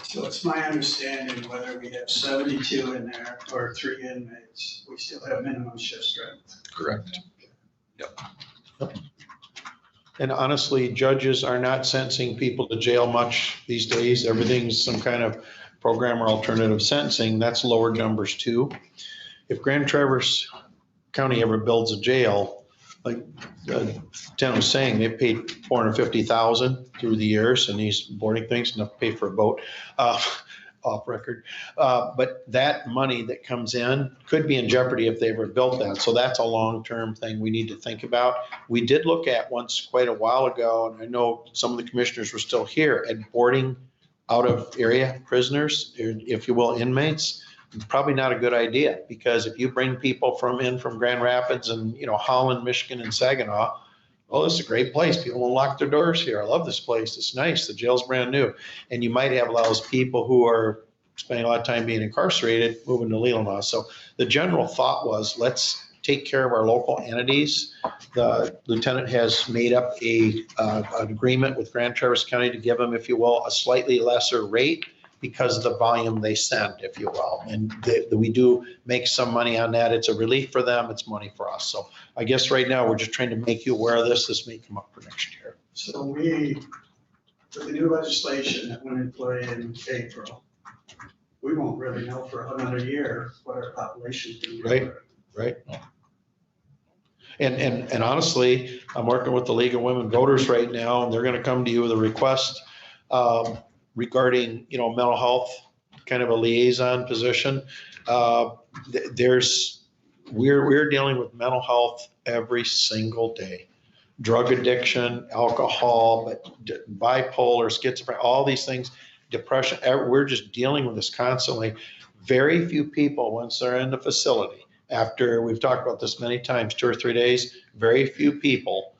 So it's my understanding, whether we have 72 in there or 3 inmates, we still have minimum shift strength. Correct. Yep. And honestly, judges are not sentencing people to jail much these days. Everything's some kind of program or alternative sentencing, that's lowered numbers too. If Grand Traverse County ever builds a jail, like Ken was saying, they paid $450,000 through the years and these boarding things, enough to pay for a boat, off record. But that money that comes in could be in jeopardy if they ever built that. So that's a long-term thing we need to think about. We did look at once quite a while ago, and I know some of the commissioners were still here, at boarding out of area prisoners, if you will, inmates. Probably not a good idea, because if you bring people from Grand Rapids and, Holland, Michigan, and Saginaw, oh, this is a great place. People will lock their doors here. I love this place. It's nice. The jail's brand new. And you might have a lot of those people who are spending a lot of time being incarcerated, moving to Leelanau. So the general thought was, let's take care of our local entities. The lieutenant has made up an agreement with Grand Traverse County to give them, if you will, a slightly lesser rate because of the volume they send, if you will. And we do make some money on that. It's a relief for them. It's money for us. So I guess right now we're just trying to make you aware of this. This may come up for next year. So with the new legislation that went into play in April, we won't really know for another year what our population is going to be. Right. And honestly, I'm working with the League of Women Voters right now, and they're going to come to you with a request regarding, mental health, kind of a liaison position. We're dealing with mental health every single day. Drug addiction, alcohol, but bipolar, schizophrenia, all these things, depression. We're just dealing with this constantly. Very few people, once they're in the facility, after we've talked about this many times, 2 or 3 days, very few people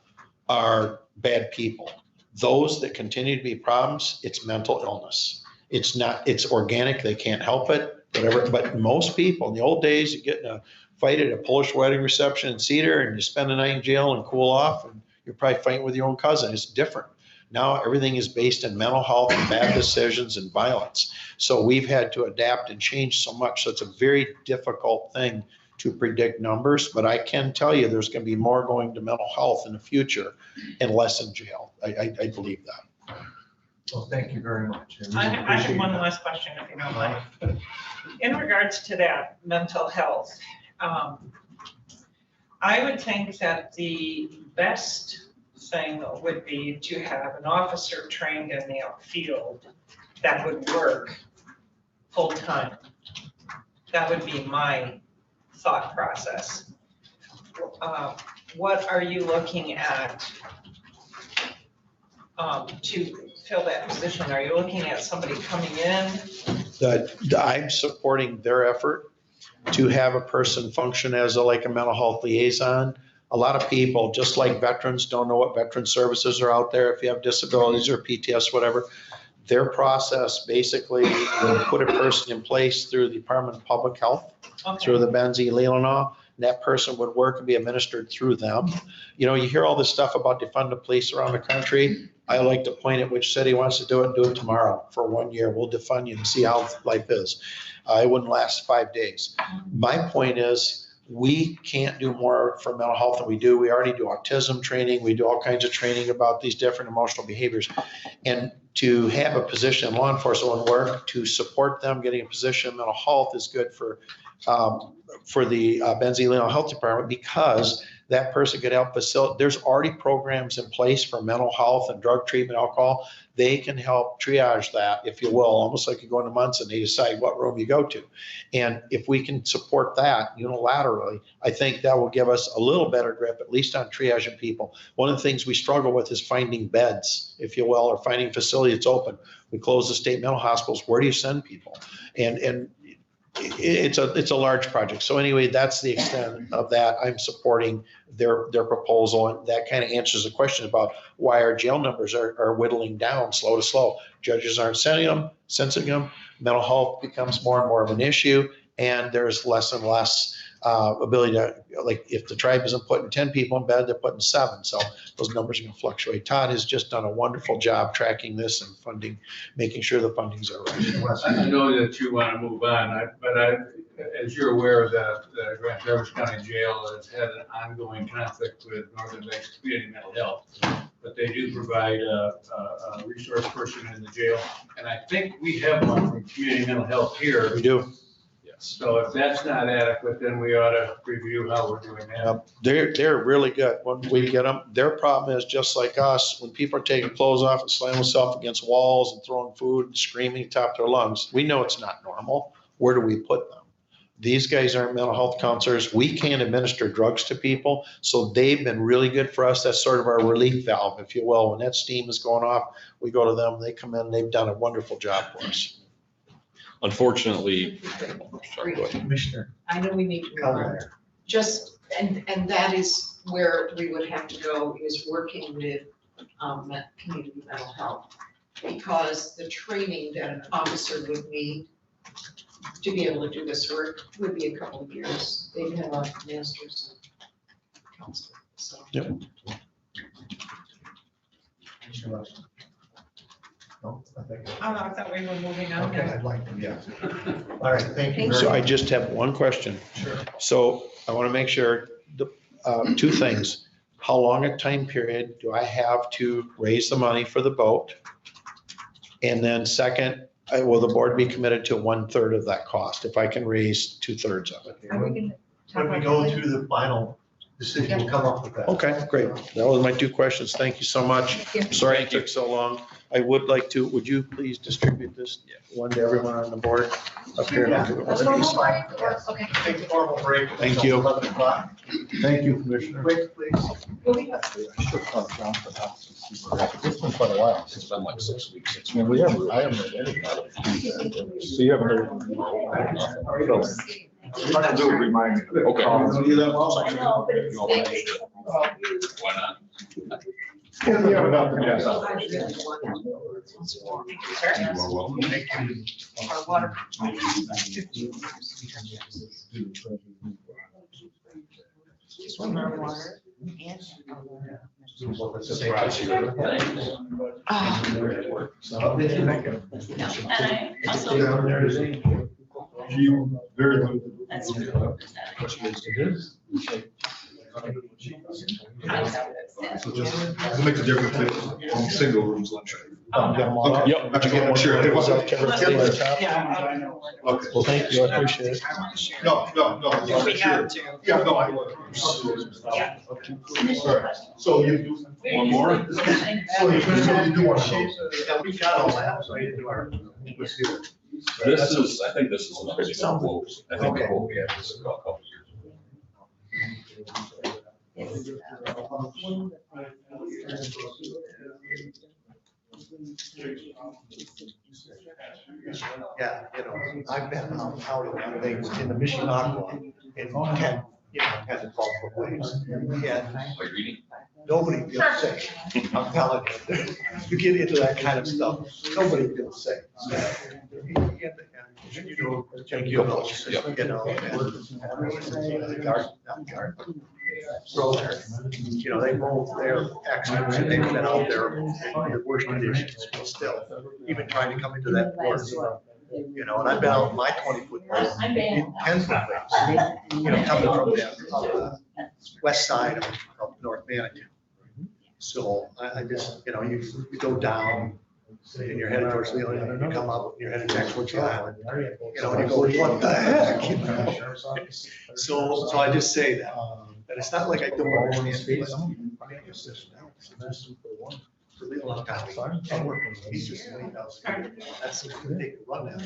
are bad people. Those that continue to be problems, it's mental illness. It's organic, they can't help it, whatever. But most people, in the old days, you get in a fight at a Polish wedding reception in Cedar and you spend the night in jail and cool off, and you're probably fighting with your own cousin. It's different. Now everything is based in mental health and bad decisions and violence. So we've had to adapt and change so much. So it's a very difficult thing to predict numbers, but I can tell you there's going to be more going to mental health in the future and less in jail. I believe that. Well, thank you very much. I have one last question, if you don't mind. In regards to that mental health, I would think that the best thing would be to have an officer trained in the field that would work full-time. That would be my thought process. What are you looking at to fill that position? Are you looking at somebody coming in? I'm supporting their effort to have a person function as like a mental health liaison. A lot of people, just like veterans, don't know what veteran services are out there if you have disabilities or PTS, whatever. Their process basically would put a person in place through the Department of Public Health, through the BOC Leelanau, and that person would work and be administered through them. You hear all this stuff about defund the police around the country. I like to point at which city wants to do it tomorrow for 1 year. We'll defund you and see how life is. It wouldn't last 5 days. My point is, we can't do more for mental health than we do. We already do autism training. We do all kinds of training about these different emotional behaviors. And to have a position in law enforcement work to support them getting a position in mental health is good for the BOC Leelanau Health Department, because that person could help facilitate. There's already programs in place for mental health and drug treatment, alcohol. They can help triage that, if you will, almost like you go into Munson, they decide what room you go to. And if we can support that unilaterally, I think that will give us a little better grip, at least on triaging people. One of the things we struggle with is finding beds, if you will, or finding a facility that's open. We close the state mental hospitals. Where do you send people? And it's a large project. So anyway, that's the extent of that. I'm supporting their proposal, and that kind of answers the question about why our jail numbers are whittling down slow to slow. Judges aren't sentencing them. Mental health becomes more and more of an issue, and there's less and less ability to, like, if the tribe isn't putting 10 people in bed, they're putting 7. So those numbers are going to fluctuate. Todd has just done a wonderful job tracking this and funding, making sure the fundings are right. I know that you want to move on, but as you're aware, the Grand Traverse County Jail has had an ongoing conflict with Northern Lakes Community Mental Health. but they do provide a resource person in the jail. And I think we have one from community mental health here. We do. So if that's not adequate, then we ought to review how we're doing that. They're really good when we get them. Their problem is just like us, when people are taking clothes off and slamming themselves against walls and throwing food and screaming top of their lungs. We know it's not normal. Where do we put them? These guys aren't mental health counselors. We can't administer drugs to people. So they've been really good for us. That's sort of our relief valve, if you will. When that steam is going off, we go to them, they come in, and they've done a wonderful job for us. Unfortunately, sorry, go ahead. Commissioner. I know we need to move on. Just, and that is where we would have to go, is working with community mental health. Because the training that an officer would need to be able to do this work would be a couple of years. They'd have a master's in counseling, so. Yep. No, I think. I thought we were moving on. Okay, I'd like to, yeah. All right, thank you. So I just have one question. Sure. So I want to make sure, two things. How long a time period do I have to raise the money for the boat? And then second, will the board be committed to 1/3 of that cost if I can raise 2/3 of it? When we go to the final decision, we'll come up with that. Okay, great. That was my two questions. Thank you so much. Sorry it took so long. I would like to, would you please distribute this one to everyone on the board up here? Okay. Take a formal break. Thank you. 11 o'clock. Thank you, Commissioner. Break, please. It's been quite a while. It's been like 6 weeks. I mean, I haven't heard anything. So you haven't heard? What I do is remind me. Okay. No, but it's. Why not? Yeah, we have enough. Yes. Our water. Just one more water. You very good. So just, it makes a difference on single rooms lunch. Okay. Yep. But you get, sure, it was. Yeah, I know. Okay. Well, thank you. I appreciate it. No. If we have to. Yeah, no, I would. Yeah. All right. So you do. One more? So you do want to. Yeah, we got all that, so you do our. Let's do it. This is, I think this is an original quote. I think the quote we had was a couple years ago. Yeah, I've been out of things in the Mission Aqua and can, had to fall for waves. And Are you reading? nobody feels safe. I'm telling you, you get into that kind of stuff, nobody feels safe. So, they both, they're experts and they've been out there in the worst conditions, but still, even trying to come into that port. And I've been out in my 20-foot boat, in 10-foot boats, coming from the west side of North Manatee. So I just, you go down and you're headed towards Leelanau, and you come up, and you're headed back towards the island. And you go, what the heck? So I just say that it's not like I don't understand. For Leelanau County, I work with Eastern State House. That's a big run now.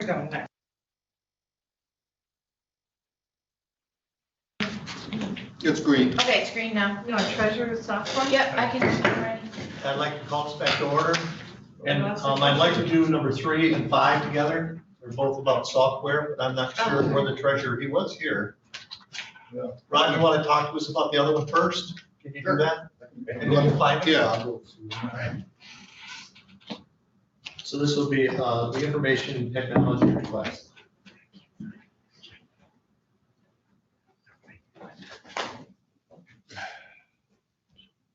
Go next. It's green. Okay, it's green now. You want treasurer software? Yep, I can, I'm ready. I'd like to call us back to order. And I'd like to do number 3 and 5 together. They're both about software, but I'm not sure where the treasurer, he was here. Yeah. Ron, you want to talk to us about the other one first? Can you do that? And then 5? Yeah. I'll go through. All right. So this will be the information technology request.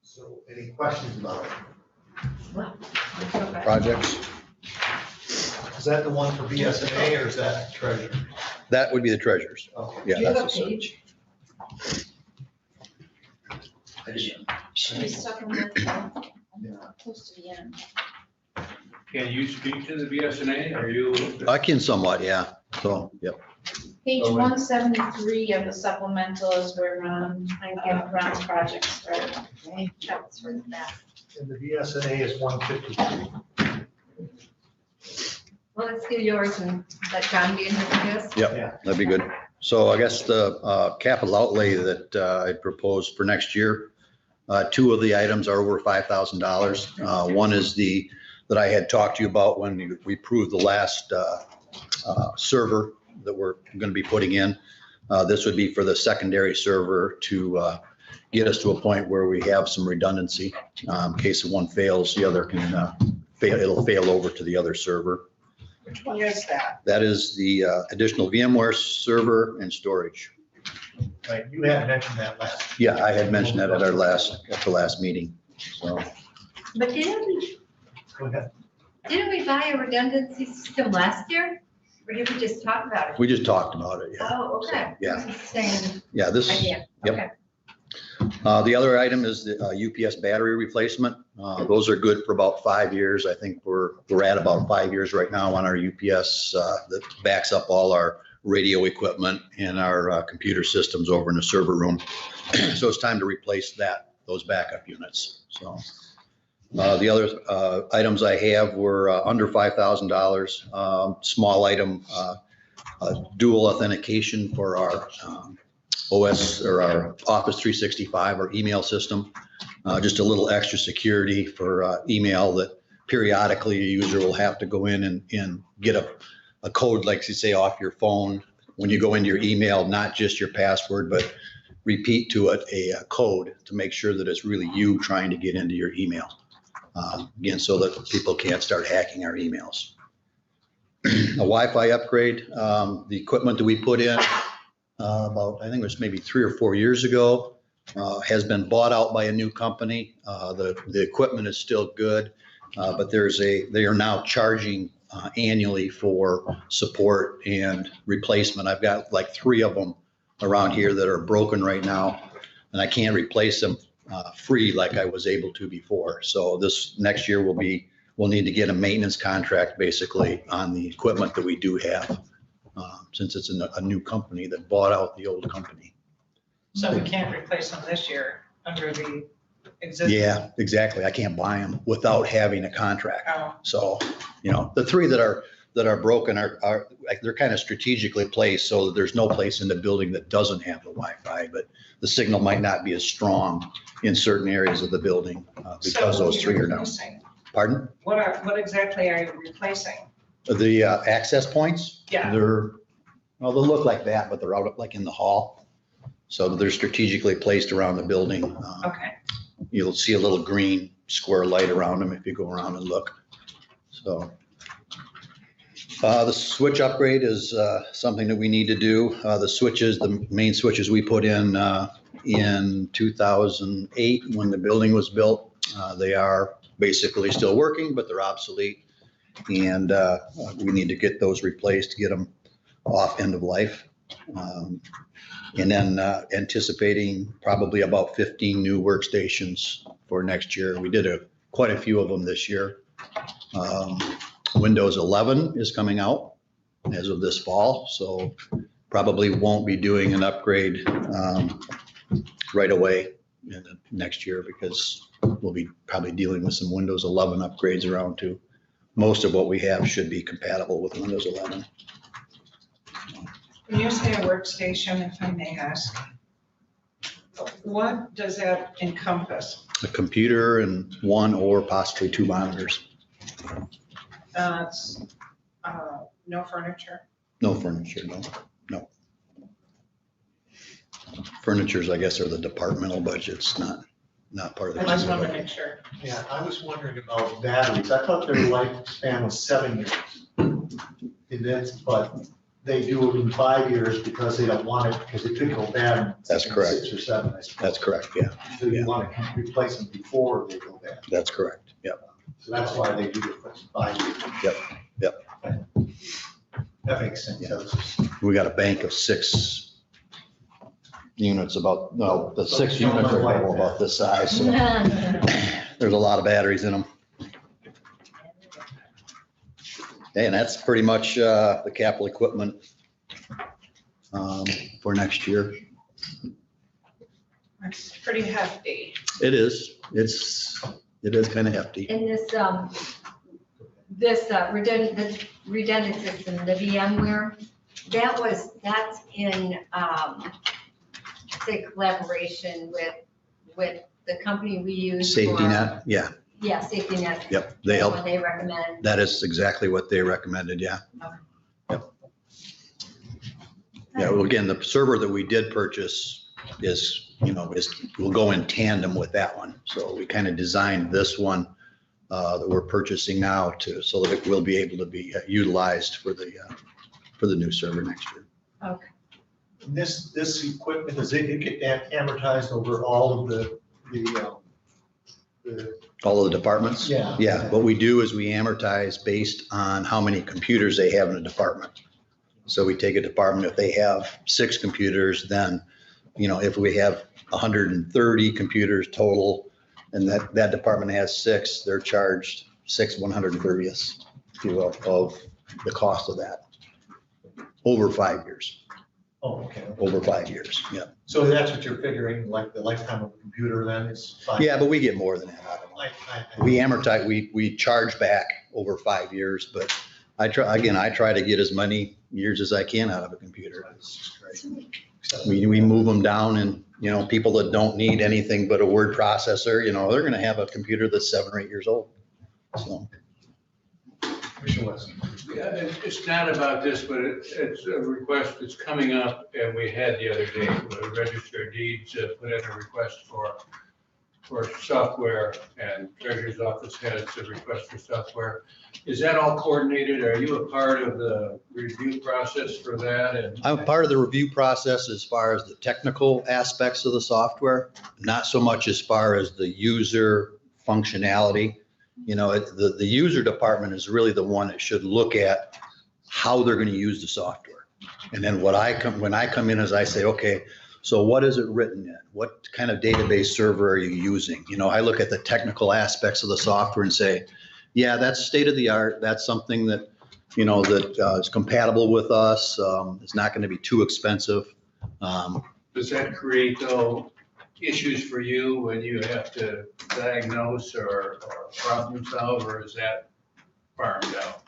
So any questions about it? Projects. Is that the one for BSNA or is that treasurer? That would be the treasurers. Oh. Yeah, Do you have a that's the page? Should be stuck in with, close to the end. Can you speak to the BSNA? Are you? I can somewhat, yeah. So, yep. Page Oh, wait. 173 of the supplemental is where Ron's project started. That's for that. And the BSNA is 153. Well, let's do yours and let John be in here for this. Yep, that'd be good. So I guess the capital outlay that I proposed for next year, 2 of the items are over $5,000. One is that I had talked to you about when we approved the last server that we're going to be putting in. This would be for the secondary server to get us to a point where we have some redundancy. In case one fails, the other can fail. It'll fail over to the other server. Which one is that? That is the additional VMware server and storage. Right, you had mentioned that last. Yeah, I had mentioned that at the last meeting. So But didn't Go ahead. we buy a redundancy system last year? Or did we just talk about it? we just talked about it. Yeah. Oh, okay. Yeah. This is the same Yeah. This. idea. Yep. Okay. The other item is the UPS battery replacement. Those are good for about 5 years. I think we're at about 5 years right now on our UPS that backs up all our radio equipment and our computer systems over in the server room. So it's time to replace those backup units. So the other items I have were under $5,000. Small item, dual authentication for our OS or our Office 365 or email system. Just a little extra security for email that periodically a user will have to go in and get a code, like you say, off your phone when you go into your email, not just your password, but repeat to it a code to make sure that it's really you trying to get into your email. Again, so that people can't start hacking our emails. A Wi-Fi upgrade, the equipment that we put in about, I think it was maybe 3 or 4 years ago, has been bought out by a new company. The equipment is still good, but they are now charging annually for support and replacement. I've got like 3 of them around here that are broken right now, and I can't replace them free like I was able to before. So this next year we'll need to get a maintenance contract basically on the equipment that we do have, since it's a new company that bought out the old company. So we can't replace them this year under the existing? Yeah, exactly. I can't buy them without having a contract. Oh. So, the 3 that are broken are they're kind of strategically placed so that there's no place in the building that doesn't have the Wi-Fi, but the signal might not be as strong in certain areas of the building because So those 3 are down. replacing- Pardon? What exactly are you replacing? The access points? Yeah. They'll look like that, but they're out like in the hall. So they're strategically placed around the building. Okay. You'll see a little green square light around them if you go around and look. So the switch upgrade is something that we need to do. The main switches we put in 2008 when the building was built, they are basically still working, but they're obsolete. And we need to get those replaced, to get them off end of life. And then anticipating probably about 15 new workstations for next year. We did quite a few of them this year. Windows 11 is coming out as of this fall, so probably won't be doing an upgrade right away in the next year because we'll be probably dealing with some Windows 11 upgrades around to most of what we have should be compatible with Windows 11. When you say a workstation, if I may ask, what does that encompass? A computer and one or possibly two monitors. It's, no furniture? No furniture, no. Furnitures, I guess, are the departmental budgets, not part of the. I just want to make sure. Yeah, I was wondering about batteries. I thought their lifespan was 7 years. And that's, but they do it in 5 years because they don't want it, because it could go bad. That's in correct. 6 or 7, I suppose. That's correct, yeah. So you want to replace them before they go bad. That's correct, yep. So that's why they do it for 5 years. Yep. That makes sense. Yeah. That was just- We got a bank of 6 units the 6 units are about this size, so there's a lot of batteries in them. And that's pretty much the capital equipment for next year. It's pretty hefty. It is, it is kind of hefty. And this redundant system, the VMware, that's in, say, collaboration with the company we use. Safety for- net, yeah, Yeah, safety net. yep, they help. What they recommend. That is exactly what they recommended, yeah. Yep. Yeah, well, again, the server that we did purchase will go in tandem with that one. So we kind of designed this one that we're purchasing now so that it will be able to be utilized for the new server next year. Okay. And this equipment, does it get amortized over all of the All of the departments? Yeah. Yeah, what we do is we amortize based on how many computers they have in a department. So we take a department, if they have 6 computers, then, if we have 130 computers total, and that department has 6, they're charged 6/130th, if you will, of the cost of that over 5 years. Oh, okay. Over 5 years, yeah. So that's what you're figuring, like the lifetime of a computer then is 5? Yeah, but we get more than that out of them. We amortize, we charge back over 5 years, but I try to get as many years as I can out of a computer. We move them down and, people that don't need anything but a word processor, they're gonna have a computer that's 7 or 8 years old, so. Commissioner Wesson. Yeah, it's not about this, but it's a request that's coming up, and we had the other day, the Register of Deeds put in a request for software, and Treasurer's Office has a request for software. Is that all coordinated? Are you a part of the review process for that? I'm part of the review process as far as the technical aspects of the software, not so much as far as the user functionality. The user department is really the one that should look at how they're going to use the software. And then when I come in, as I say, okay, so what is it written in? What kind of database server are you using? I look at the technical aspects of the software and say, yeah, that's state of the art. That's something that, is compatible with us. It's not going to be too expensive. Does that create, though, issues for you when you have to diagnose or problem solve, or is that farmed out?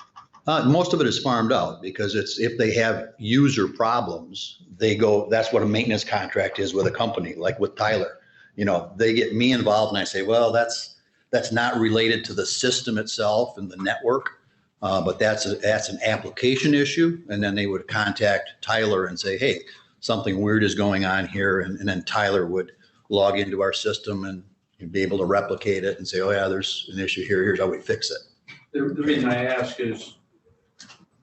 Most of it is farmed out because if they have user problems, that's what a maintenance contract is with a company, like with Tyler. They get me involved and I say, well, that's not related to the system itself and the network, but that's an application issue. And then they would contact Tyler and say, hey, something weird is going on here. And then Tyler would log into our system and be able to replicate it and say, oh yeah, there's an issue here. Here's how we fix it. The reason I ask is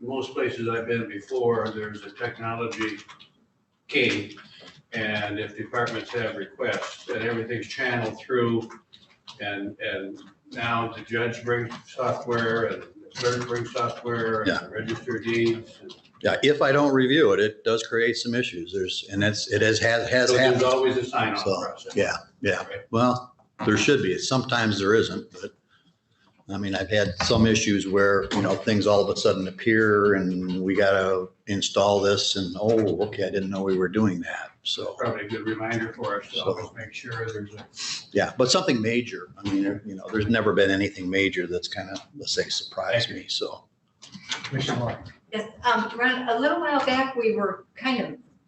most places I've been before, there's a technology key. And if departments have requests, then everything's channeled through, and now the judge brings software and the clerk brings software and the Register of Deeds. Yeah, if I don't review it, it does create some issues. It has So happened. there's always a sign-off So, process. yeah. Well, there should be. Sometimes there isn't, but I mean, I've had some issues where, things all of a sudden appear and we gotta install this and, oh, okay, I didn't know we were doing that. So, Probably a good reminder for us to always make sure there's a. yeah, but something major. I mean, there's never been anything major that's kind of, let's say, surprised me, so. Commissioner Warren. Yes, Ron, a little while back, we were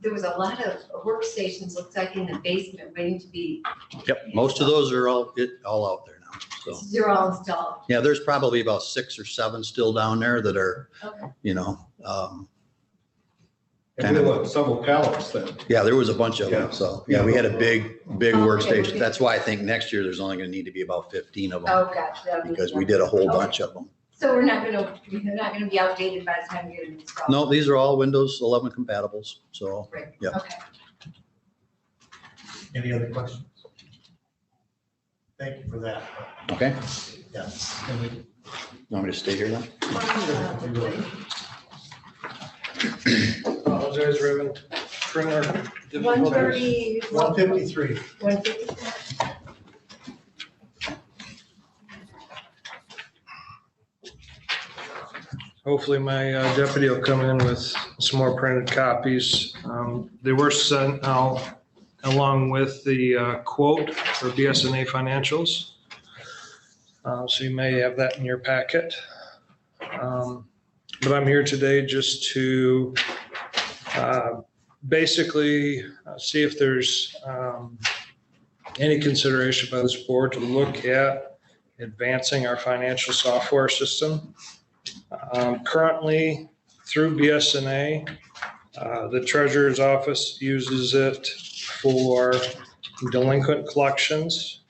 there was a lot of workstations, looks like in the basement waiting to be. Yep, most of those are all out there now, so. They're all installed. Yeah, there's probably about 6 or 7 still down there that are, Okay. And we have several pallets then. Yeah, there was a bunch of them. Yeah. So, yeah, we had a big Okay. workstation. That's why I think next year there's only going to need to be about 15 of them Oh, gotcha. because we did a whole bunch of them. So they're not gonna be outdated by the time you get them installed? No, these are all Windows 11 compatibles. So, Great. yeah. Okay. Any other questions? Thank you for that. Okay. Yes. You want me to stay here now? Apologize, Reverend Stringer. 130. 153. 153. Hopefully my deputy will come in with some more printed copies. They were sent out along with the quote for BSNA financials. So you may have that in your packet. But I'm here today just to basically see if there's any consideration by this board to look at advancing our financial software system. Currently, through BSNA, the treasurer's office uses it for delinquent collections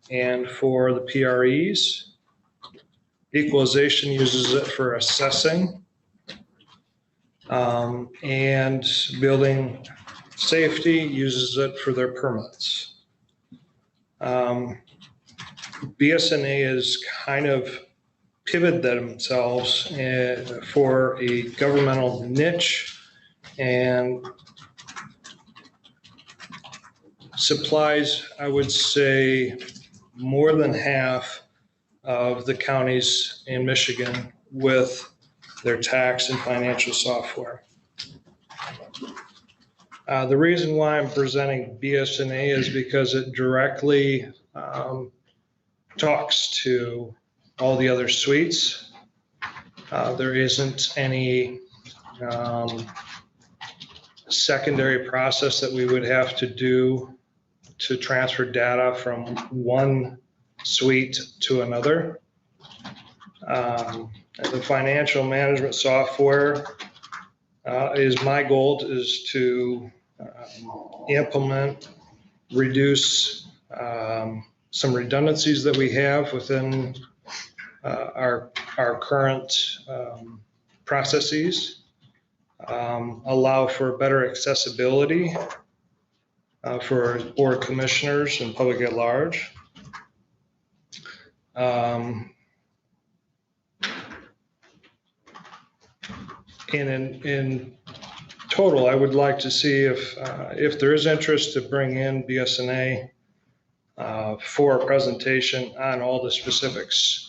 and for the PREs. Equalization uses it for assessing. And building safety uses it for their permits. BSNA is kind of pivoted themselves for a governmental niche and supplies, I would say, more than half of the counties in Michigan with their tax and financial software. The reason why I'm presenting BSNA is because it directly talks to all the other suites. There isn't any secondary process that we would have to do to transfer data from one suite to another. The financial management software is my goal is to implement, reduce some redundancies that we have within our current processes, allow for better accessibility for board commissioners and public at large. In total, I would like to see if there is interest to bring in BSNA for a presentation on all the specifics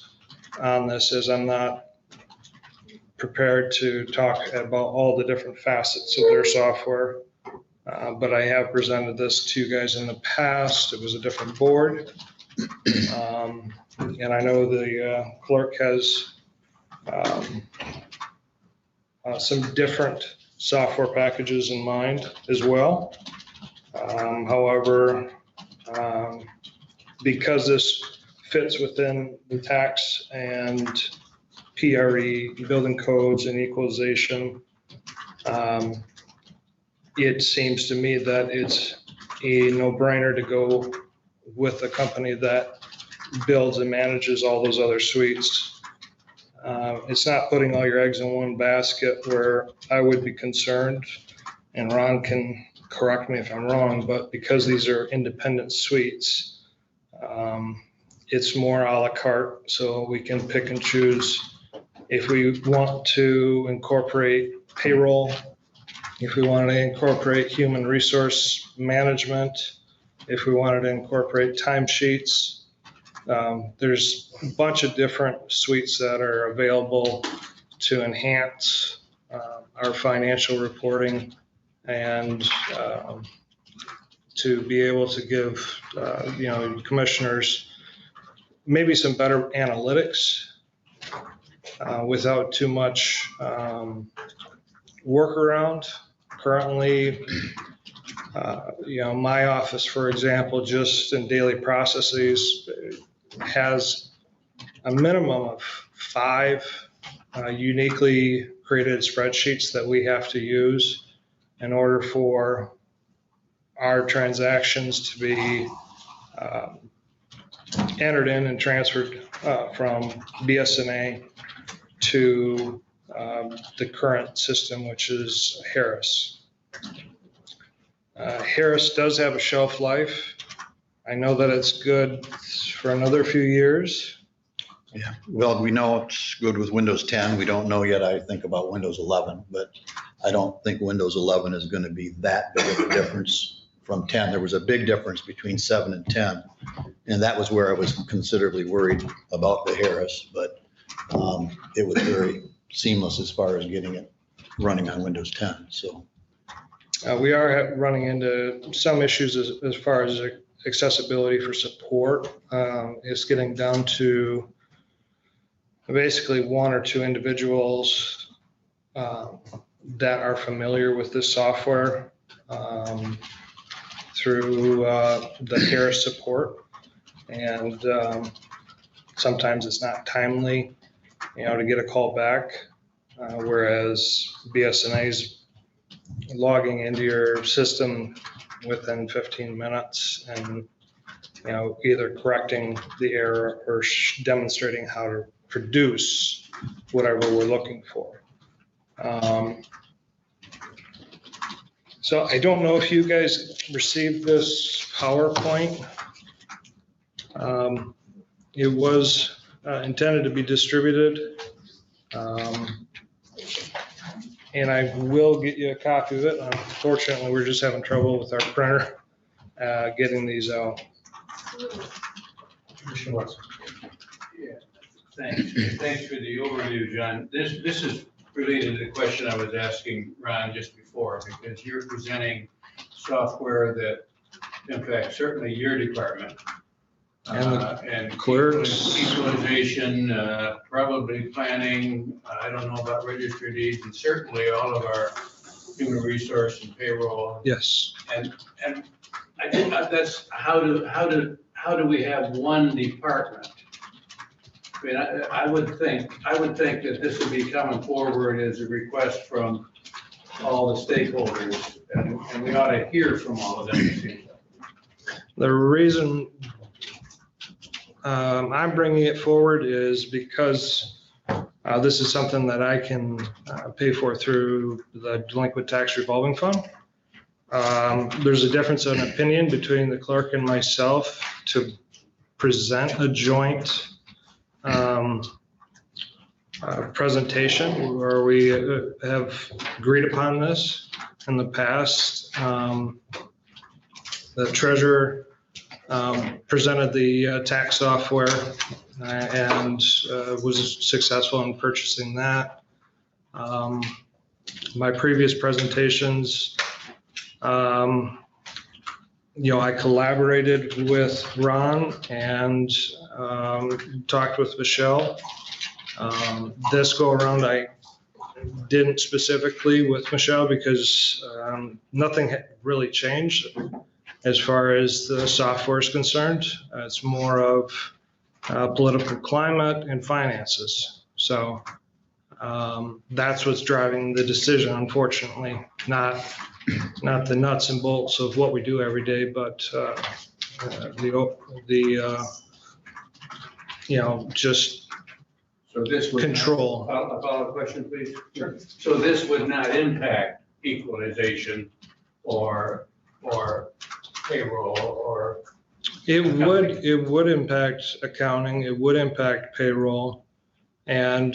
on this, as I'm not prepared to talk about all the different facets of their software. But I have presented this to you guys in the past. It was a different board. And I know the clerk has some different software packages in mind as well. However, because this fits within the tax and PRE, building codes and equalization, it seems to me that it's a no-brainer to go with a company that builds and manages all those other suites. It's not putting all your eggs in one basket where I would be concerned, and Ron can correct me if I'm wrong, but because these are independent suites, it's more a la carte, so we can pick and choose if we want to incorporate payroll, if we wanted to incorporate human resource management, if we wanted to incorporate timesheets. There's a bunch of different suites that are available to enhance our financial reporting and to be able to give, commissioners maybe some better analytics without too much workaround. Currently, my office, for example, just in daily processes has a minimum of 5 uniquely created spreadsheets that we have to use in order for our transactions to be entered in and transferred from BSNA to the current system, which is Harris. Harris does have a shelf life. I know that it's good for another few years. Yeah, well, we know it's good with Windows 10. We don't know yet, I think, about Windows 11, but I don't think Windows 11 is going to be that big of a difference from 10. There was a big difference between 7 and 10, and that was where I was considerably worried about the Harris, but it was very seamless as far as getting it running on Windows 10, so. We are running into some issues as far as accessibility for support. It's getting down to basically 1 or 2 individuals that are familiar with this software through the Harris support. And sometimes it's not timely, to get a call back, whereas BSNA's logging into your system within 15 minutes and, either correcting the error or demonstrating how to produce whatever we're looking for. So I don't know if you guys received this PowerPoint. It was intended to be distributed. And I will get you a copy of it. Unfortunately, we're just having trouble with our printer getting these out. Yeah, thanks for the overview, John. This is related to the question I was asking Ron just before, because you're presenting software that impacts certainly your department. And clerks, equalization, probably planning, I don't know about registered deeds, and certainly all of our human resource and payroll. Yes. And I think that's how do we have one department? I mean, I would think that this would be coming forward as a request from all the stakeholders, and we ought to hear from all of them. The reason I'm bringing it forward is because this is something that I can pay for through the delinquent tax revolving fund. There's a difference in opinion between the clerk and myself to present a joint presentation where we have agreed upon this in the past. The treasurer presented the tax software and was successful in purchasing that. My previous presentations, I collaborated with Ron and talked with Michelle. This go around, I didn't specifically with Michelle because nothing had really changed as far as the software is concerned. It's more of political climate and finances. So that's what's driving the decision, unfortunately, not the nuts and bolts of what we do every day, but just so this would control. A follow-up question, please. Sure. So this would not impact equalization or payroll or? It would impact accounting, it would impact payroll. And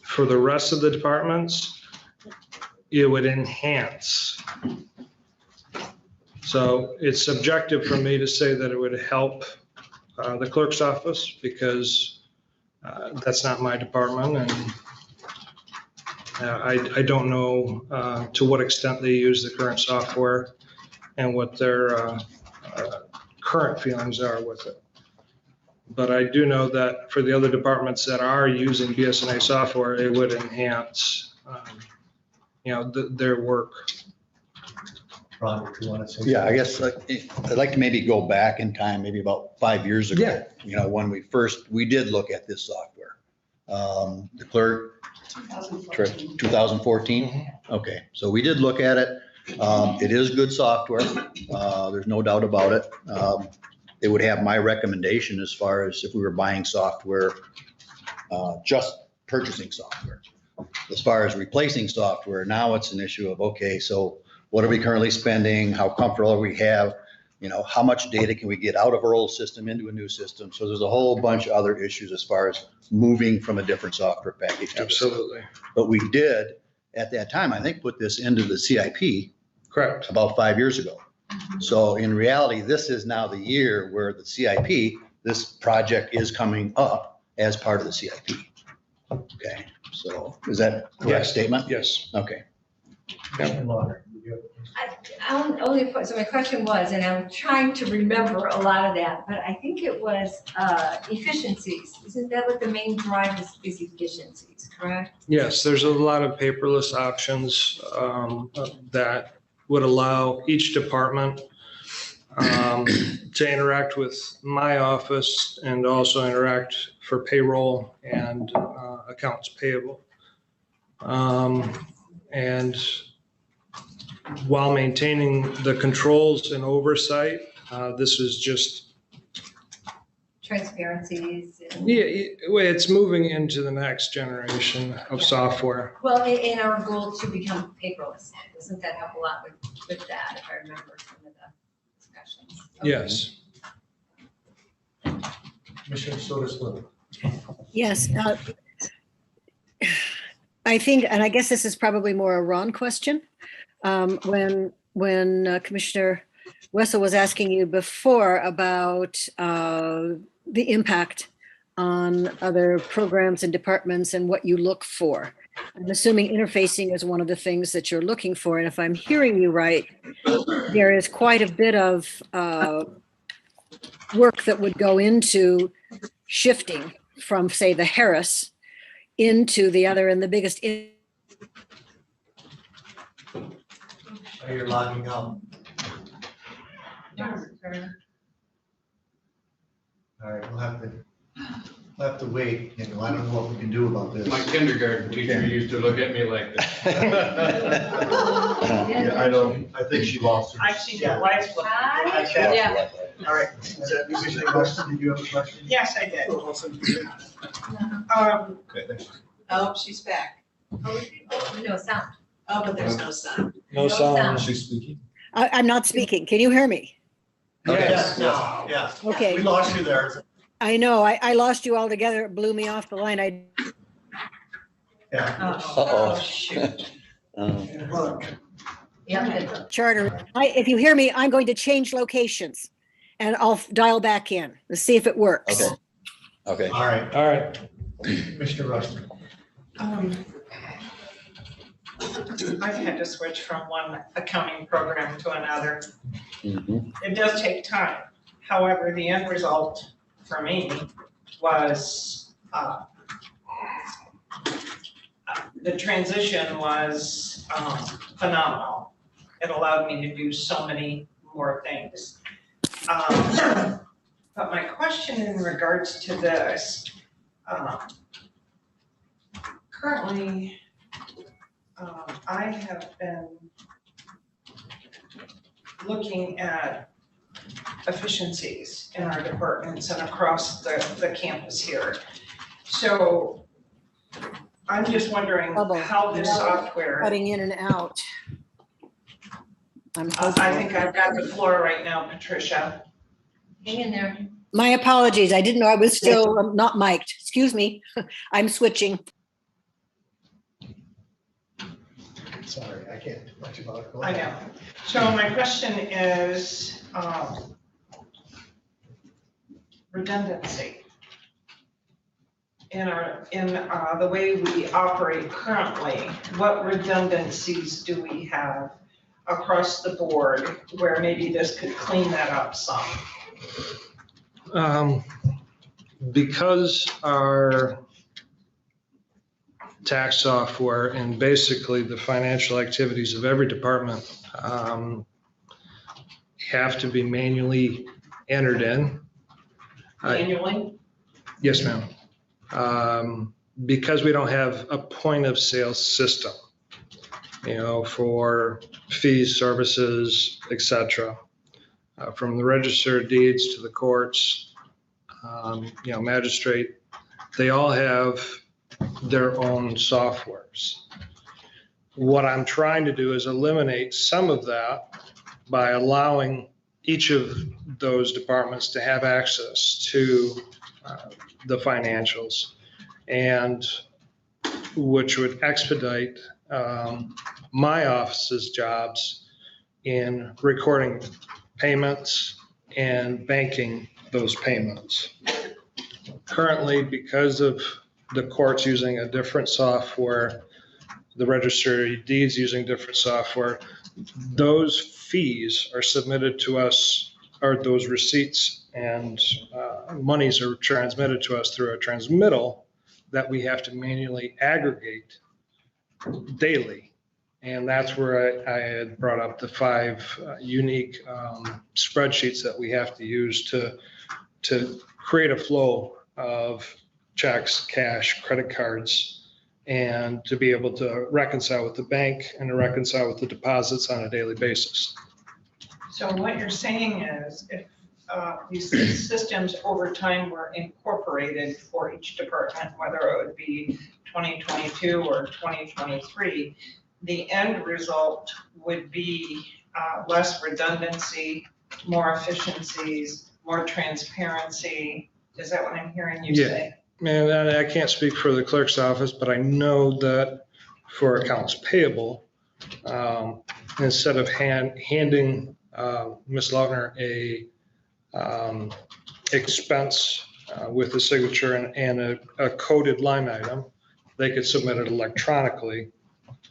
for the rest of the departments, it would enhance. So it's subjective for me to say that it would help the clerk's office because that's not my department, and I don't know to what extent they use the current software and what their current feelings are with it. But I do know that for the other departments that are using BSNA software, it would enhance, their work. Ron, if you want to say. Yeah, I guess I'd like to maybe go back in time, maybe about 5 years ago. Yeah. When we did look at this software. The clerk, 2014? Okay, so we did look at it. It is good software. There's no doubt about it. It would have my recommendation as far as if we were buying software, just purchasing software. As far as replacing software, now it's an issue of, okay, so what are we currently spending? How comfortable are we have? How much data can we get out of our old system into a new system? So there's a whole bunch of other issues as far as moving from a different software package. Absolutely. But we did, at that time, I think, put this into the CIP. Correct. About 5 years ago. So in reality, this is now the year where the CIP, this project is coming up as part of the CIP. Okay, so is that a correct statement? Yes. Okay. So my question was, and I'm trying to remember a lot of that, but I think it was efficiencies. Isn't that what the main drive is efficiencies, correct? Yes, there's a lot of paperless options that would allow each department to interact with my office and also interact for payroll and accounts payable. And while maintaining the controls and oversight, this is just. Transparencies. And It's moving into the next generation of software. Well, in our goal to become paperless, doesn't that help a lot with that, if I remember some of the discussions? Okay. Yes. Commissioner Solis Little. Yes. I think, and I guess this is probably more a Ron question. When Commissioner Wessel was asking you before about the impact on other programs and departments and what you look for. I'm assuming interfacing is one of the things that you're looking for. And if I'm hearing you right, there is quite a bit of work that would go into shifting from, say, the Harris into the other, and the biggest. You're logging out. All right, we'll have to wait. I don't know what we can do about this. My kindergarten teacher used to look at me like that. I think she lost her. I've seen your wife look. Yeah. All right. Commissioner Weston, did you have a question? Yes, I did. Okay, thanks. Oh, she's back. No sound. Oh, but there's no sound. No sound. She's speaking. I'm not speaking. Can you hear me? Yes, yeah. Okay. We lost you there. I know. I lost you altogether. It blew me off the line. Yeah. Uh-oh. Shoot. Yeah. Charter. If you hear me, I'm going to change locations and I'll dial back in. Let's see if it works. Okay. All right. All right. Commissioner Rushton. I've had to switch from one accounting program to another. Mhm. It does take time. However, the end result for me was, the transition was phenomenal. It allowed me to do so many more things. But my question in regards to this, currently, I have been looking at efficiencies in our departments and across the campus here. So I'm just wondering how this software. Cutting in and out. I think I've got the floor right now, Patricia. Hang in there. My apologies. I didn't know I was still not mic'd. Excuse me. I'm switching. Sorry, I can't do much about it. Go I ahead. know. So my question is, redundancy in the way we operate currently. What redundancies do we have across the board where maybe this could clean that up some? Because our tax software and basically the financial activities of every department have to be manually entered in. Manually? Yes, ma'am. Because we don't have a point of sale system, for fees, services, et cetera. From the register of deeds to the courts, magistrate, they all have their own softwares. What I'm trying to do is eliminate some of that by allowing each of those departments to have access to the financials, and which would expedite my office's jobs in recording payments and banking those payments. Currently, because of the courts using a different software, the registry of deeds using different software, those fees are submitted to us, or those receipts and monies are transmitted to us through a transmittal that we have to manually aggregate daily. And that's where I had brought up the 5 unique spreadsheets that we have to use to create a flow of checks, cash, credit cards, and to be able to reconcile with the bank and to reconcile with the deposits on a daily basis. So what you're saying is if these systems over time were incorporated for each department, whether it would be 2022 or 2023, the end result would be less redundancy, more efficiencies, more transparency. Is that what I'm hearing you say? And I can't speak for the clerk's office, but I know that for accounts payable, instead of handing Ms. Lautner a expense with a signature and a coded line item, they could submit it electronically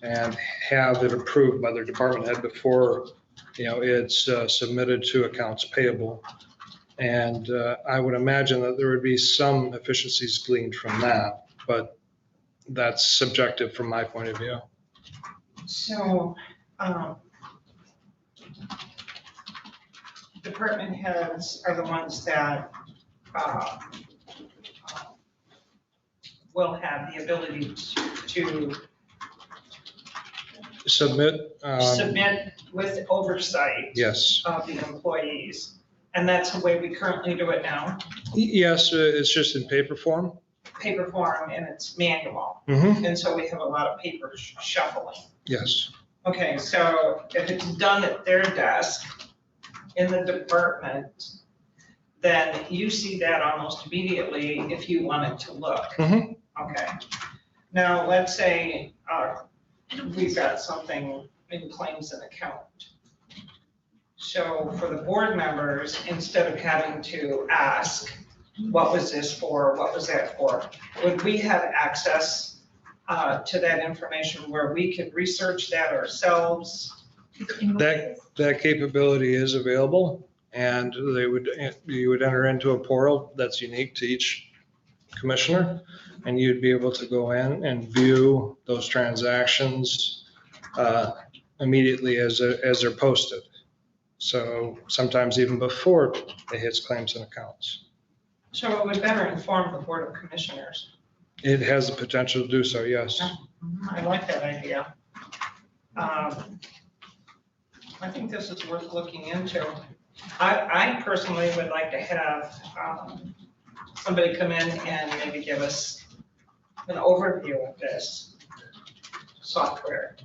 and have it approved by their department head before it's submitted to accounts payable. And I would imagine that there would be some efficiencies gleaned from that, but that's subjective from my point of view. So department heads are the ones that will have the ability to submit with oversight yes. of the employees. And that's the way we currently do it now? Yes, it's just in paper form. Paper form and it's manual. Mm-hmm. And so we have a lot of paper shuffling. Yes. Okay, so if it's done at their desk in the department, then you see that almost immediately if you wanted to look. Mm-hmm. Okay. Now, let's say we've got something in claims and account. So for the board members, instead of having to ask, what was this for, what was that for, would we have access to that information where we could research that ourselves? That capability is available, and you would enter into a portal that's unique to each commissioner, and you'd be able to go in and view those transactions immediately as they're posted. So sometimes even before it hits claims and accounts. So it would better inform the Board of Commissioners. It has the potential to do so, yes. I like that idea. I think this is worth looking into. I personally would like to have somebody come in and maybe give us an overview of this software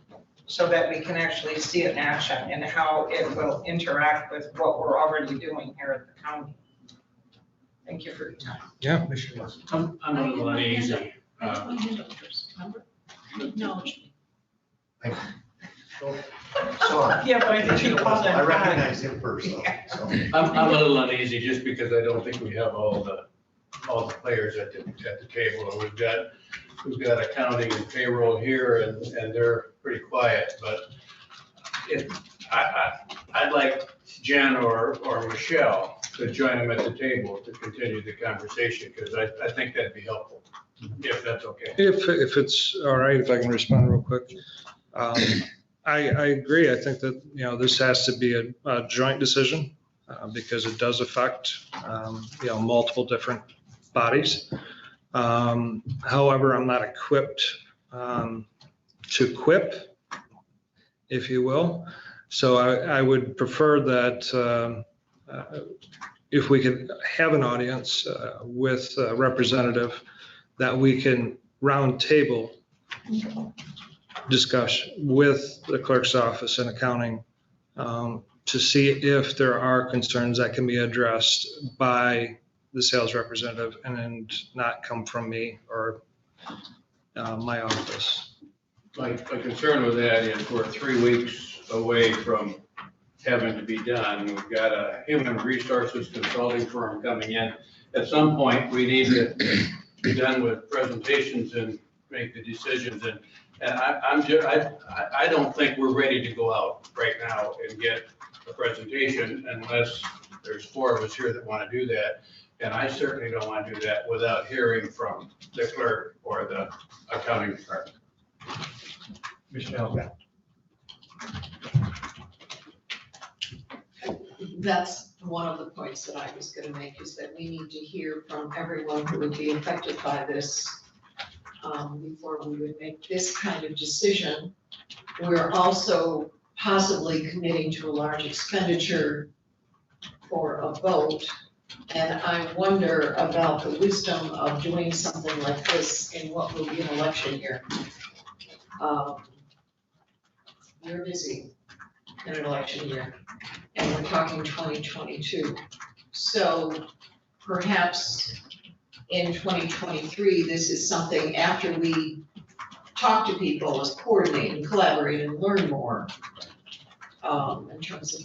so that we can actually see it in action and how it will interact with what we're already doing here at the county. Thank you for your time. Yeah. I'm a little uneasy. No. So Yeah, but I think you called that. I recognize him first, so. I'm a little uneasy just because I don't think we have all the players at the table. And we've got accounting and payroll here and they're pretty quiet, but I'd like Jen or Michelle to join them at the table to continue the conversation, because I think that'd be helpful, if that's okay. If it's all right, if I can respond real quick. I agree. I think that, this has to be a joint decision because it does affect, multiple different bodies. However, I'm not equipped to quip, if you will. So I would prefer that if we could have an audience with a representative, that we can round table discussion with the clerk's office and accounting to see if there are concerns that can be addressed by the sales representative and not come from me or my office. My concern with that is we're 3 weeks away from having to be done. We've got a human resources consulting firm coming in. At some point, we need to be done with presentations and make the decisions. And I don't think we're ready to go out right now and get a presentation unless there's 4 of us here that want to do that. And I certainly don't want to do that without hearing from the clerk or the accounting department. Michelle. That's one of the points that I was gonna make, is that we need to hear from everyone who would be affected by this before we would make this kind of decision. We're also possibly committing to a large expenditure for a vote. And I wonder about the wisdom of doing something like this in what will be an election year. You're busy in an election year, and we're talking 2022. So perhaps in 2023, this is something after we talk to people, let's coordinate and collaborate and learn more in terms of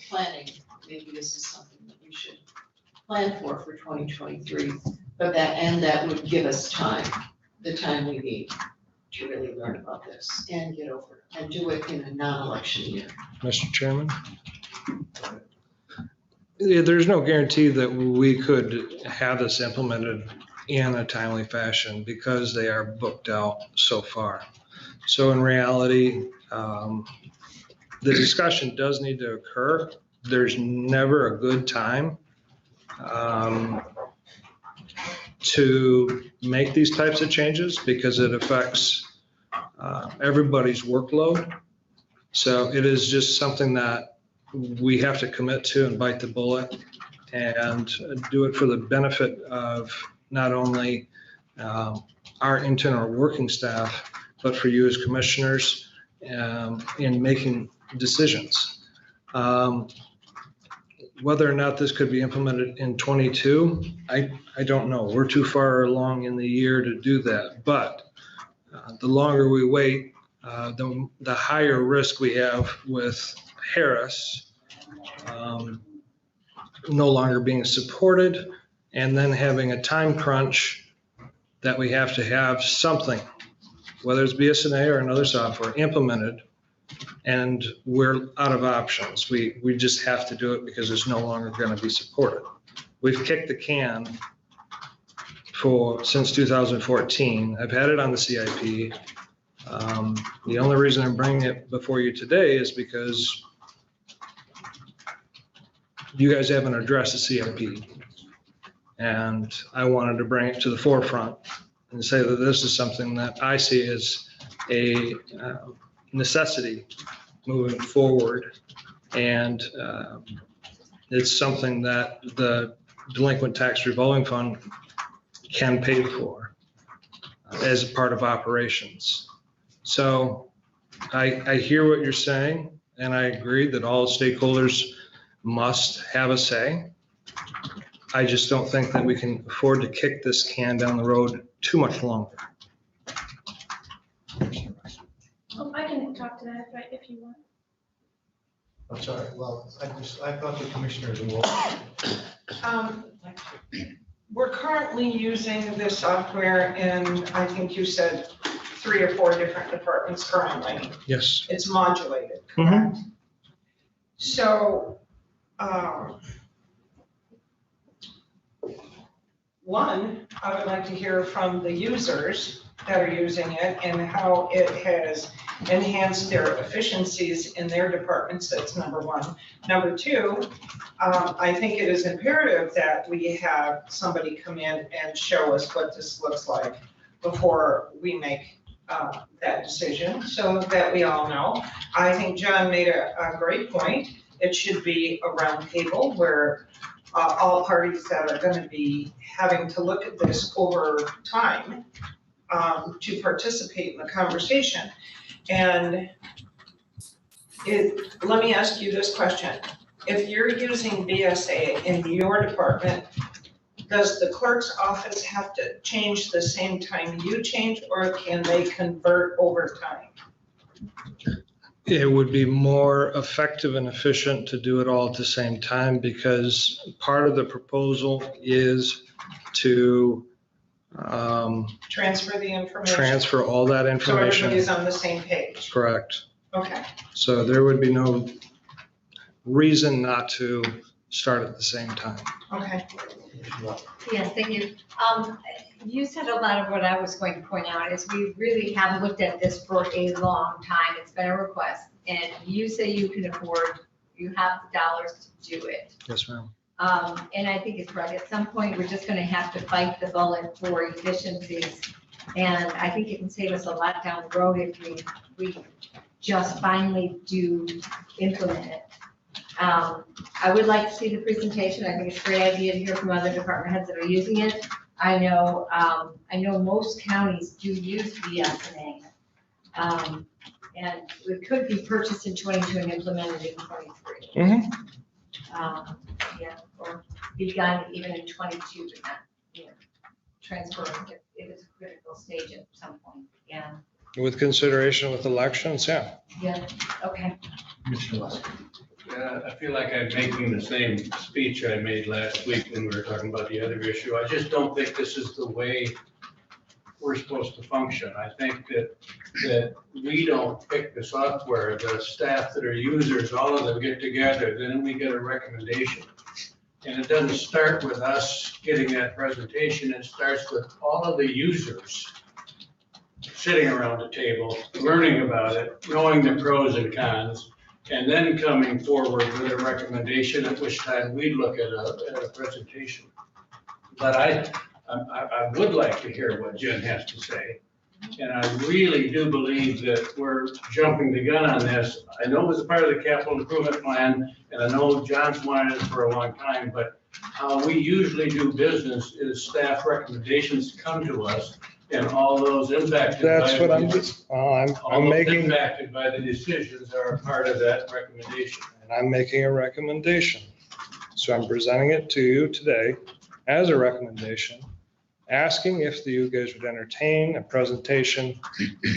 planning. Maybe this is something that we should plan for 2023, but that would give us time, the time we need to really learn about this and get over it and do it in a non-election year. Mr. Chairman? Yeah, there's no guarantee that we could have this implemented in a timely fashion because they are booked out so far. So in reality, the discussion does need to occur. There's never a good time to make these types of changes because it affects everybody's workload. So it is just something that we have to commit to and bite the bullet and do it for the benefit of not only our internal working staff, but for you as commissioners in making decisions. Whether or not this could be implemented in 22, I don't know. We're too far along in the year to do that. But the longer we wait, the higher risk we have with Harris no longer being supported and then having a time crunch that we have to have something, whether it's BSNA or another software, implemented, and we're out of options. We just have to do it because it's no longer going to be supported. We've kicked the can since 2014. I've had it on the CIP. The only reason I'm bringing it before you today is because you guys haven't addressed the CIP. And I wanted to bring it to the forefront and say that this is something that I see as a necessity moving forward. And it's something that the delinquent tax revolving fund can pay for as a part of operations. So I hear what you're saying, and I agree that all stakeholders must have a say. I just don't think that we can afford to kick this can down the road too much longer. I can talk to that. if you want. I'm sorry, well, I thought the commissioners will. We're currently using this software in, I think you said, 3 or 4 different departments currently. Yes. It's modulated, correct? So, one, I would like to hear from the users that are using it and how it has enhanced their efficiencies in their departments. That's number one. Number two, I think it is imperative that we have somebody come in and show us what this looks like before we make that decision, so that we all know. I think John made a great point. It should be a round table where all parties that are going to be having to look at this over time to participate in the conversation. And let me ask you this question. If you're using BSA in your department, does the clerk's office have to change the same time you change, or can they convert over time? It would be more effective and efficient to do it all at the same time, because part of the proposal is to Transfer the information? transfer all that So information. everybody's on the same page? Correct. Okay. So there would be no reason not to start at the same time. Okay. Yes, thank you. You said a lot of what I was going to point out is we really have looked at this for a long time. It's been a request, and you say you can afford, you have the dollars to do it. Yes, ma'am. And I think it's right. At some point, we're just gonna have to fight the bullet for efficiencies. And I think it can save us a lot down the road if we just finally do implement it. I would like to see the presentation. I think it's a great idea to hear from other department heads that are using it. I know most counties do use BSNA. And it could be purchased in 22 and implemented in 23. Yeah, or begun even in 22, but not, transfer if it's a critical stage at some point. Yeah. With consideration with elections, yeah. Yeah, okay. I feel like I'm making the same speech I made last week when we were talking about the other issue. I just don't think this is the way we're supposed to function. I think that we don't pick the software, the staff that are users, all of them get together, then we get a recommendation. And it doesn't start with us getting that presentation, it starts with all of the users sitting around the table, learning about it, knowing the pros and cons, and then coming forward with a recommendation, at which time we look at a presentation. But I would like to hear what Jen has to say. And I really do believe that we're jumping the gun on this. I know it was a part of the capital improvement plan, and I know John's wanted it for a long time, but how we usually do business is staff recommendations come to us, and all those impacted by. That's what I'm making. Impacted by the decisions are a part of that recommendation. And I'm making a recommendation. So I'm presenting it to you today as a recommendation, asking if you guys would entertain a presentation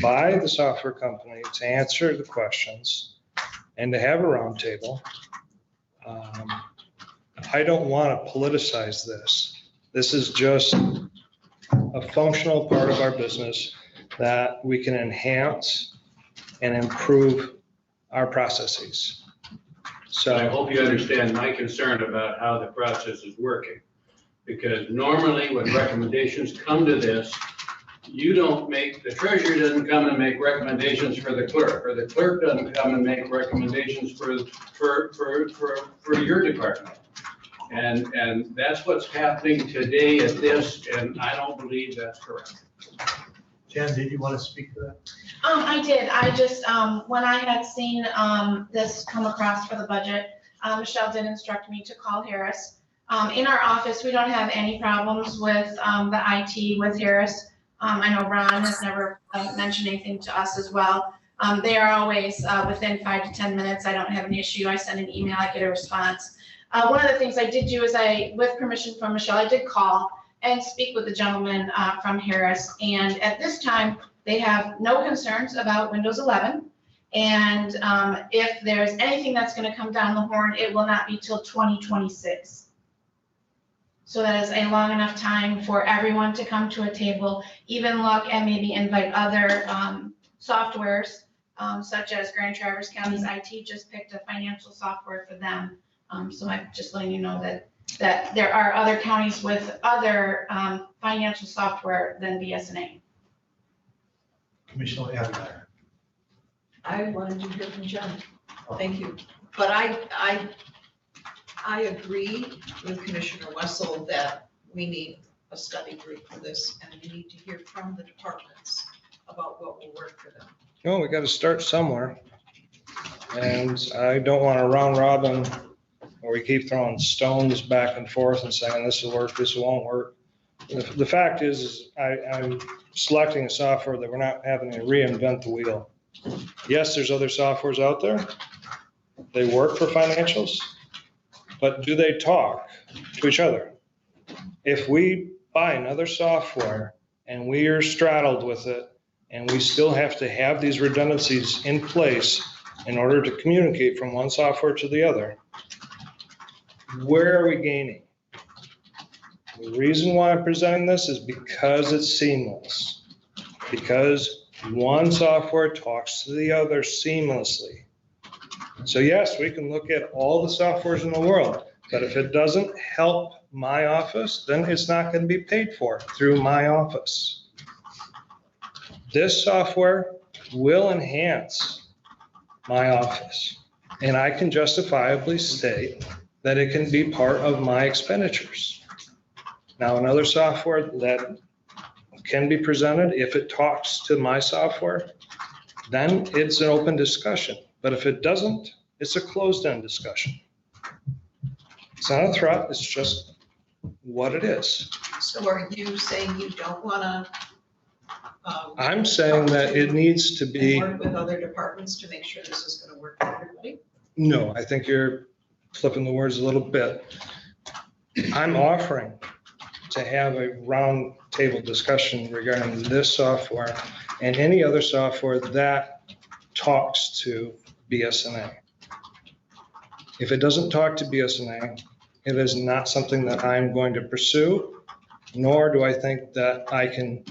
by the software company to answer the questions and to have a roundtable. I don't want to politicize this. This is just a functional part of our business that we can enhance and improve our processes. So I hope you understand my concern about how the process is working. Because normally when recommendations come to this, you don't make, the treasurer doesn't come and make recommendations for the clerk, or the clerk doesn't come and make recommendations for your department. And that's what's happening today at this, and I don't believe that's correct. Jen, did you want to speak to that? I did. I just, when I had seen this come across for the budget, Michelle did instruct me to call Harris. In our office, we don't have any problems with the IT with Harris. I know Ron has never mentioned anything to us as well. They are always within 5 to 10 minutes. I don't have an issue. I send an email, I get a response. One of the things I did do is with permission from Michelle, I did call and speak with the gentleman from Harris. And at this time, they have no concerns about Windows 11. And if there's anything that's gonna come down the horn, it will not be till 2026. So that is a long enough time for everyone to come to a table, even look and maybe invite other softwares, such as Grand Traverse County's IT just picked a financial software for them. So I'm just letting you know that there are other counties with other financial software than BSNA. Commissioner Abdul. I wanted to hear from John. Thank you. But I agree with Commissioner Wessel that we need a study group for this, and we need to hear from the departments about what will work for them. No, we got to start somewhere. And I don't want to round robin where we keep throwing stones back and forth and saying this will work, this won't work. The fact is I'm selecting a software that we're not having to reinvent the wheel. Yes, there's other softwares out there. They work for financials, but do they talk to each other? If we buy another software and we are straddled with it, and we still have to have these redundancies in place in order to communicate from one software to the other, where are we gaining? The reason why I'm presenting this is because it's seamless. Because one software talks to the other seamlessly. So yes, we can look at all the softwares in the world, but if it doesn't help my office, then it's not going to be paid for through my office. This software will enhance my office, and I can justifiably state that it can be part of my expenditures. Now, another software that can be presented, if it talks to my software, then it's an open discussion. But if it doesn't, it's a closed-end discussion. It's not a threat, it's just what it is. So are you saying you don't wanna? I'm saying that it needs to be. And work with other departments to make sure this is gonna work for everybody? No, I think you're flipping the words a little bit. I'm offering to have a round table discussion regarding this software and any other software that talks to BSNA. If it doesn't talk to BSNA, it is not something that I'm going to pursue, nor do I think that I can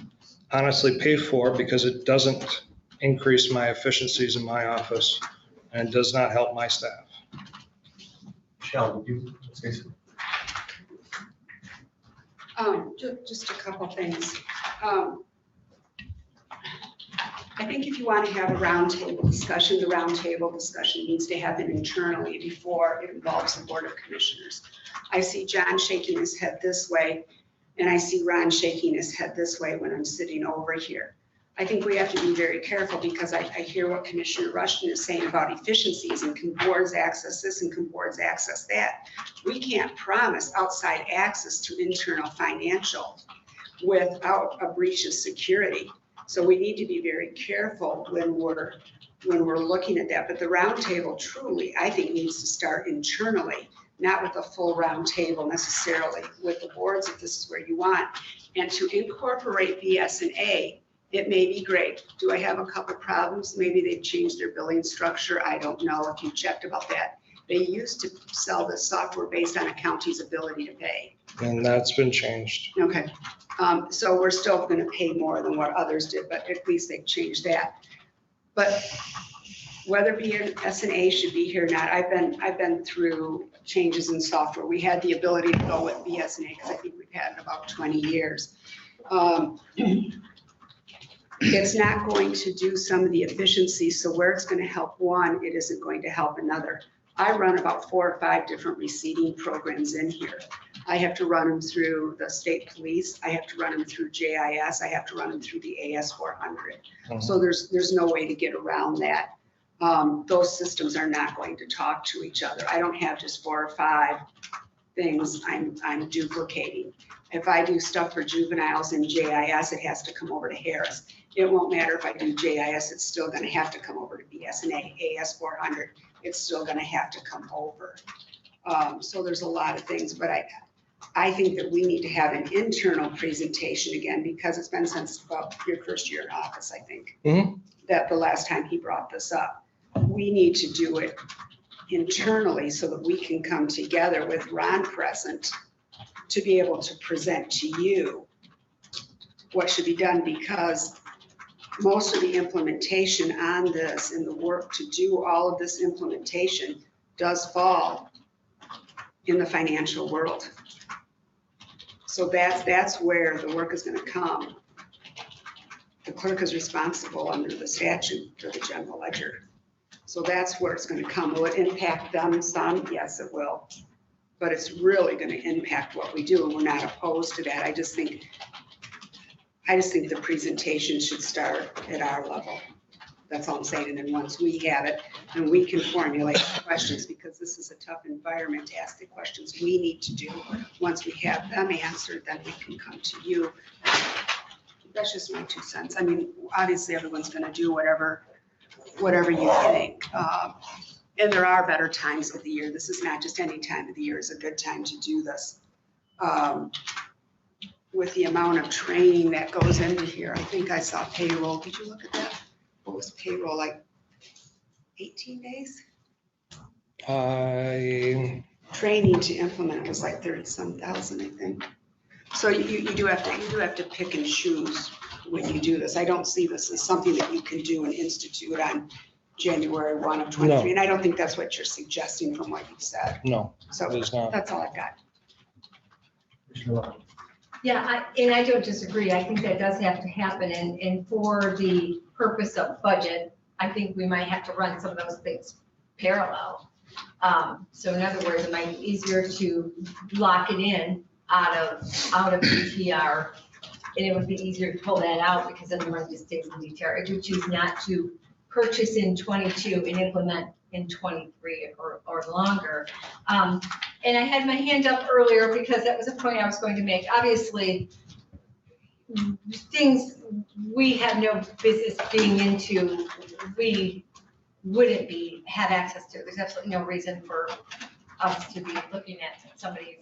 honestly pay for, because it doesn't increase my efficiencies in my office and does not help my staff. Michelle, would you say something? Just a couple things. I think if you want to have a roundtable discussion, the roundtable discussion needs to happen internally before it involves the Board of Commissioners. I see John shaking his head this way, and I see Ron shaking his head this way when I'm sitting over here. I think we have to be very careful, because I hear what Commissioner Rushton is saying about efficiencies and can boards access this and can boards access that. We can't promise outside access to internal financial without a breach of security. So we need to be very careful when we're looking at that. But the roundtable truly, I think, needs to start internally, not with a full roundtable necessarily with the boards, if this is where you want. And to incorporate BSNA, it may be great. Do I have a couple problems? Maybe they've changed their billing structure. I don't know if you checked about that. They used to sell the software based on a county's ability to pay. And that's been changed. Okay, so we're still gonna pay more than what others did, but at least they've changed that. But whether BSNA should be here or not, I've been through changes in software. We had the ability to go with BSNA because I think we've had it about 20 years. It's not going to do some of the efficiencies, so where it's gonna help one, it isn't going to help another. I run about 4 or 5 different receiving programs in here. I have to run them through the state police. I have to run them through JIS. I have to run them through the AS400. So there's no way to get around that. Those systems are not going to talk to each other. I don't have just 4 or 5 things I'm duplicating. If I do stuff for juveniles in JIS, it has to come over to Harris. It won't matter if I do JIS, it's still gonna have to come over to BSNA, AS400, it's still gonna have to come over. So there's a lot of things, but I think that we need to have an internal presentation again, because it's been since about your first year in office, I think, that the last time he brought this up. we need to do it internally so that we can come together with Ron present to be able to present to you what should be done, because most of the implementation on this and the work to do all of this implementation does fall in the financial world. So that's where the work is going to come. The clerk is responsible under the statute for the general ledger. So that's where it's going to come. Will it impact them some? Yes, it will. But it's really going to impact what we do, and we're not opposed to that. I just think the presentation should start at our level. That's all I'm saying. And then once we have it, and we can formulate the questions, because this is a tough environment to ask the questions we need to do. Once we have them answered, then we can come to you. That's just my 2 cents. I mean, obviously everyone's going to do whatever you think. And there are better times of the year. This is not just any time of the year. It's a good time to do this. With the amount of training that goes into here, I think I saw payroll. Did you look at that? What was payroll, like 18 days? Training to implement was like 30-some thousand, I think. So you do have to pick and choose when you do this. I don't see this as something that you can do and institute on January 1 of 23. No. And I don't think that's what you're suggesting from what you've said. No, So it is not. that's all I've got. Yeah, I don't disagree. I think that does have to happen, and for the purpose of budget, I think we might have to run some of those things parallel. So in other words, it might be easier to lock it in out of DTR, and it would be easier to pull that out, because then the money just stays in DTR. If we choose not to purchase in 22 and implement in 23 or longer. And I had my hand up earlier because that was a point I was going to make. Obviously, things we have no business being into, we wouldn't have access to. There's absolutely no reason for us to be looking at somebody's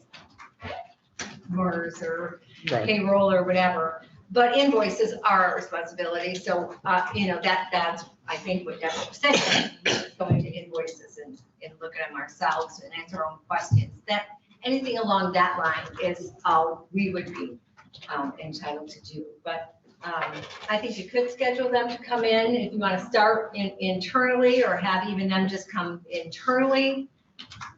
murders or payroll or whatever. But invoices are our responsibility. So, that's, I think, what Deborah was saying, going to invoices and look at them ourselves and answer our own questions. That anything along that line is all we would be entitled to do. But I think you could schedule them to come in if you want to start internally, or have even them just come internally.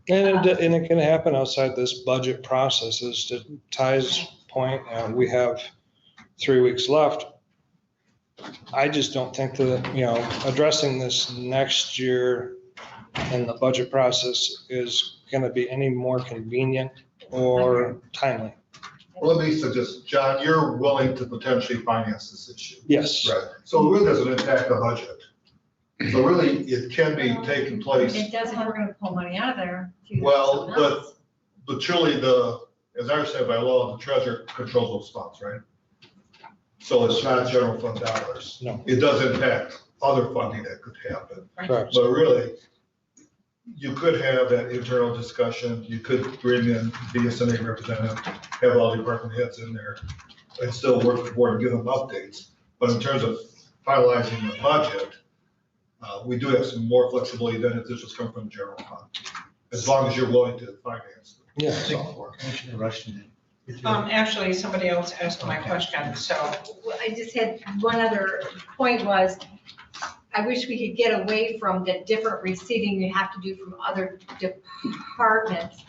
And it can happen outside this budget process. As to Ty's point, we have 3 weeks left. I just don't think that, addressing this next year in the budget process is going to be any more convenient or timely. Well, let me suggest, John, you're willing to potentially finance this issue. Yes. Right. So it really doesn't impact the budget. So really, it can be taking place. It does if we're going to pull money out of there. Well, but truly as I understand by law, the treasurer controls those funds, right? So it's not general fund dollars. No. It does impact other funding that could happen. Correct. But really, you could have that internal discussion. You could bring in BSNA representative, have all the department heads in there, and still work with the board and give them updates. But in terms of finalizing the budget, we do have some more flexibility than if this was coming from the general fund, as long as you're willing to finance the Yeah. software. Commissioner Rushton. Actually, somebody else asked my question, so. I just had one other point was, I wish we could get away from the different receiving you have to do from other departments.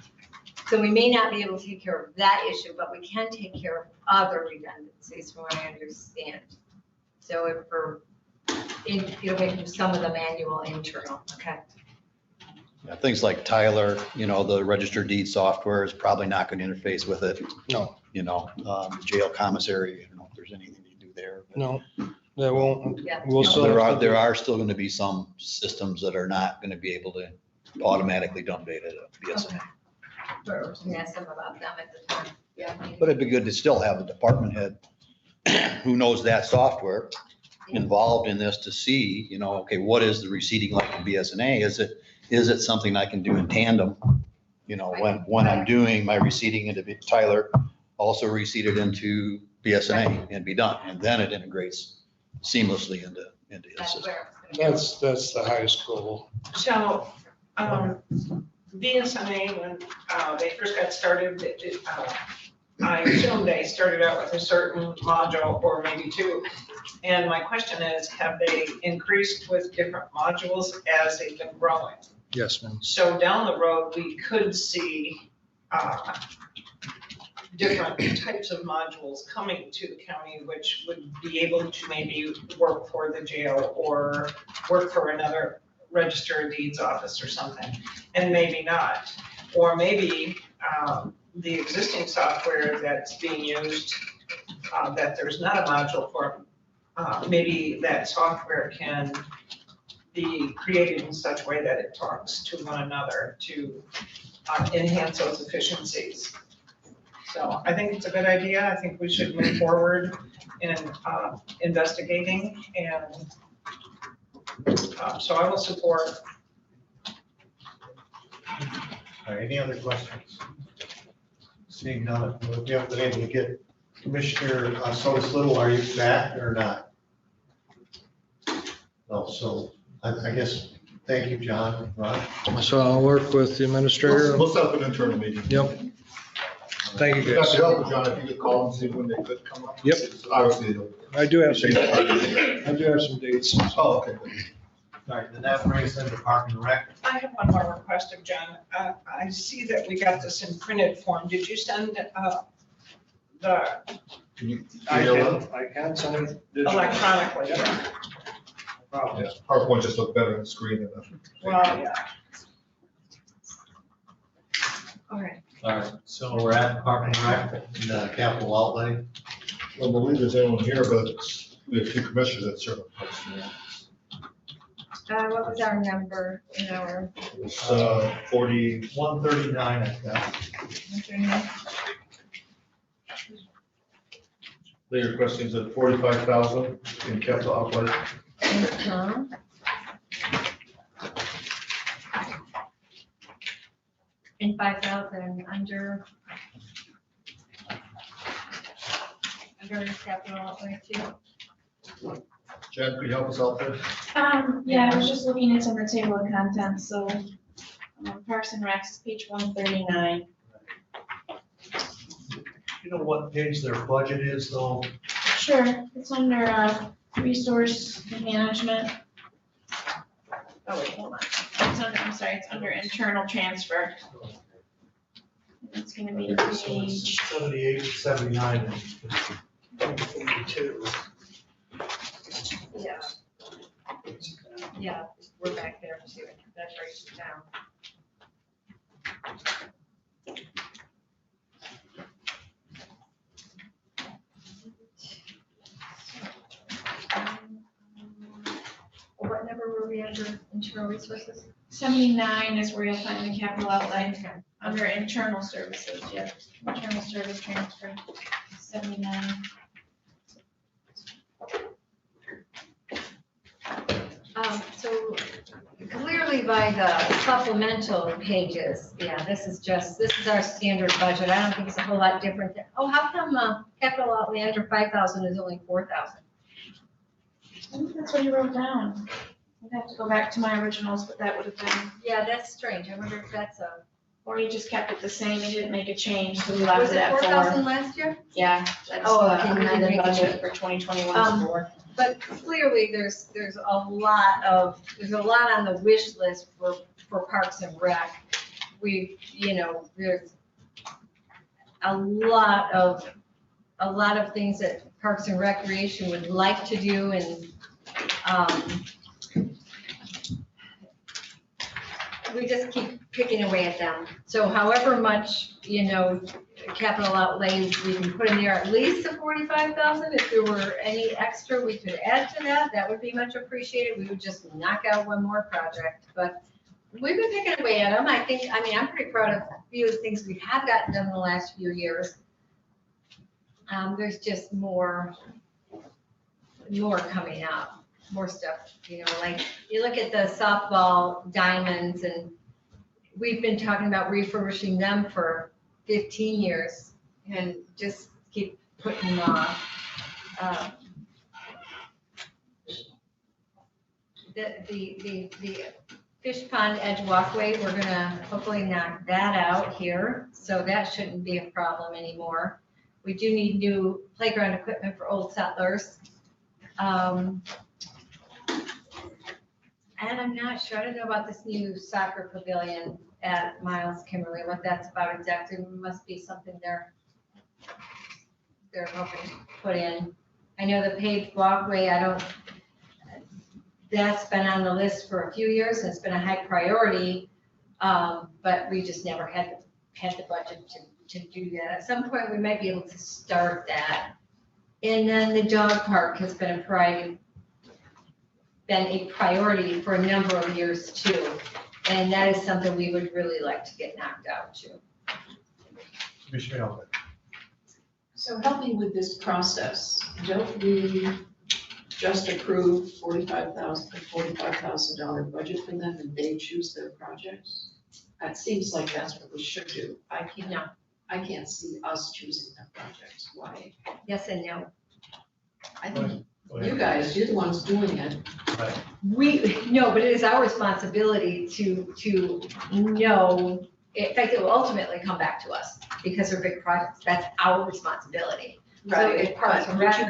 So we may not be able to take care of that issue, but we can take care of other redundancies from what I understand. So if get away from some of the manual internal, okay? Yeah, things like Tyler, the registered deed software is probably not going to interface with it. No. Jail commissary, I don't know if there's anything you do there. But, No, that won't. Yeah. We'll still have to there are still going to be some systems that are not going to be able to automatically dump data to BSNA. Or ask them about them at the time. Yeah. But it'd be good to still have a department head who knows that software involved in this to see, okay, what is the receipting like in BSNA? Is it something I can do in tandem? When I'm doing my receipting into Tyler, also receipt it into BSNA and be done. And then it integrates seamlessly into the That's system. where I was That's the highest goal. So, BSNA, when they first got started, I assume they started out with a certain module or maybe two. And my question is, have they increased with different modules as they've been growing? Yes, ma'am. So down the road, we could see different types of modules coming to the county, which would be able to maybe work for the jail or work for another register of deeds office or something, and maybe not. Or maybe the existing software that's being used, that there's not a module for, maybe that software can be created in such a way that it talks to one another to enhance those efficiencies. So I think it's a good idea. I think we should move forward in investigating, and so I will support. All right, any other questions? Seeing none, we haven't been able to get Commissioner Solis Little, are you back or not? No, so I guess, thank you, John, Ron. So I'll work with the administrator. We'll set up an internal meeting. Yep. Thank you, If guys. that's helpful, John, if you could call and see when they could come up. Yep. Obviously, I do have some dates. Oh, okay. All right, then that brings them to Park and Rec. I have one more request of John. I see that we got this in printed form. Did you send the Can you I email them? can send it digitally. electronically? No problem. Yeah, PowerPoint just look better on the screen than that. Well, yeah. All right. All right, so we're at Park and Rec, in the capital outlay. I don't believe there's anyone here, but we have two commissioners that serve. on Parks and Rec. What was our number in our? It's 40. 139, I think. They're requesting at 45,000 in capital outlay. Uh-huh. And 5,000 under capital outlay too. Jen, could you help us out there? Yeah, I was just looking into the table of contents, so Parks and Recs, page 139. You know what page their budget is, though? Sure, it's under resource management. Oh, wait, hold on. It's under, I'm sorry, it's under internal transfer. It's gonna be So page, it's 78, 79, and 82. Yeah. Yeah, we're back there too. That breaks it down. What number were we under internal resources? 79 is where you'll find the capital outlay, under internal services, yep. Internal service transfer, 79. So clearly by the supplemental pages, yeah, this is our standard budget. I don't think it's a whole lot different. Oh, how come capital outlay under 5,000 is only 4,000? I think that's what you wrote down. I'd have to go back to my originals, but that would have been, Yeah, that's strange. I wonder if that's a. or you just kept it the same, you didn't make a change, so we left Was it it at 4,000 4. last year? Yeah, that's Oh, the okay, we didn't amended make a budget change. for 2021 4. But clearly, there's a lot on the wish list for Parks and Rec. There's a lot of things that Parks and Recreation would like to do, and we just keep picking away at them. So however much, capital outlays we can put in there, at least the 45,000. If there were any extra we could add to that, that would be much appreciated. We would just knock out one more project, but we've been picking away at them. I'm pretty proud of a few of the things we have gotten done in the last few years. There's just more coming up, more stuff, like you look at the softball diamonds, and we've been talking about refurbishing them for 15 years and just keep putting them off. the fish pond edge walkway, we're gonna hopefully knock that out here, so that shouldn't be a problem anymore. We do need new playground equipment for Old Settlers. And I'm not sure, I don't know about this new soccer pavilion at Miles Kimberly, what that's about exactly. There must be something they're hoping to put in. I know the paved walkway, that's been on the list for a few years, and it's been a high priority, but we just never had the budget to do that. At some point, we might be able to start that. And then the dog park has been a priority for a number of years too. And that is something we would really like to get knocked out too. Commissioner Elder. So help me with this process. Don't we just approve $45,000 budget for them and they choose their projects? It seems like that's what we should do. I can't see us choosing their projects. Why? Yes and no. I think you guys, you're the ones doing it. No, but it is our responsibility to know. In fact, it will ultimately come back to us because they're big projects. That's our responsibility. So if Parks and Rec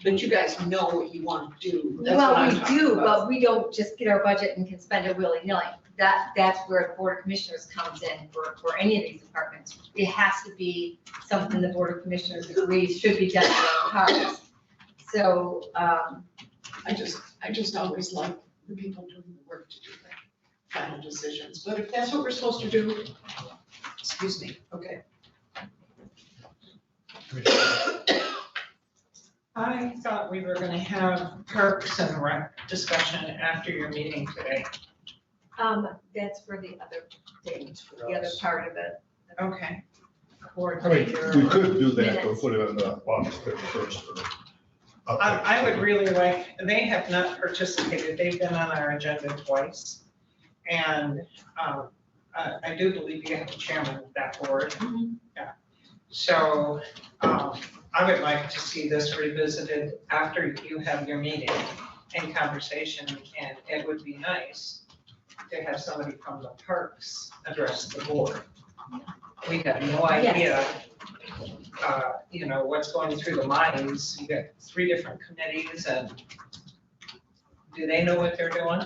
but you guys know what you want to do. That's well, what I'm we talking do, about. but we don't just get our budget and can spend it willy-nilly. That's where the Board of Commissioners comes in for any of these departments. It has to be something the Board of Commissioners agrees should be done in parks. So, I just always like the people doing the work to do that final decisions. But if that's what we're supposed to do, excuse me, okay. I thought we were gonna have Parks and Rec discussion after your meeting today. that's for the other thing, the other part of it. Okay. I mean, we could do that, but put it on the August 31st. I would really like, they have not participated, they've been on our agenda twice. And I do believe you have the chairman of that board. Yeah. So I would like to see this revisited after you have your meeting and conversation, and it would be nice to have somebody from the parks address the board. We have no idea, what's going through the minds. You got 3 different committees, and do they know what they're doing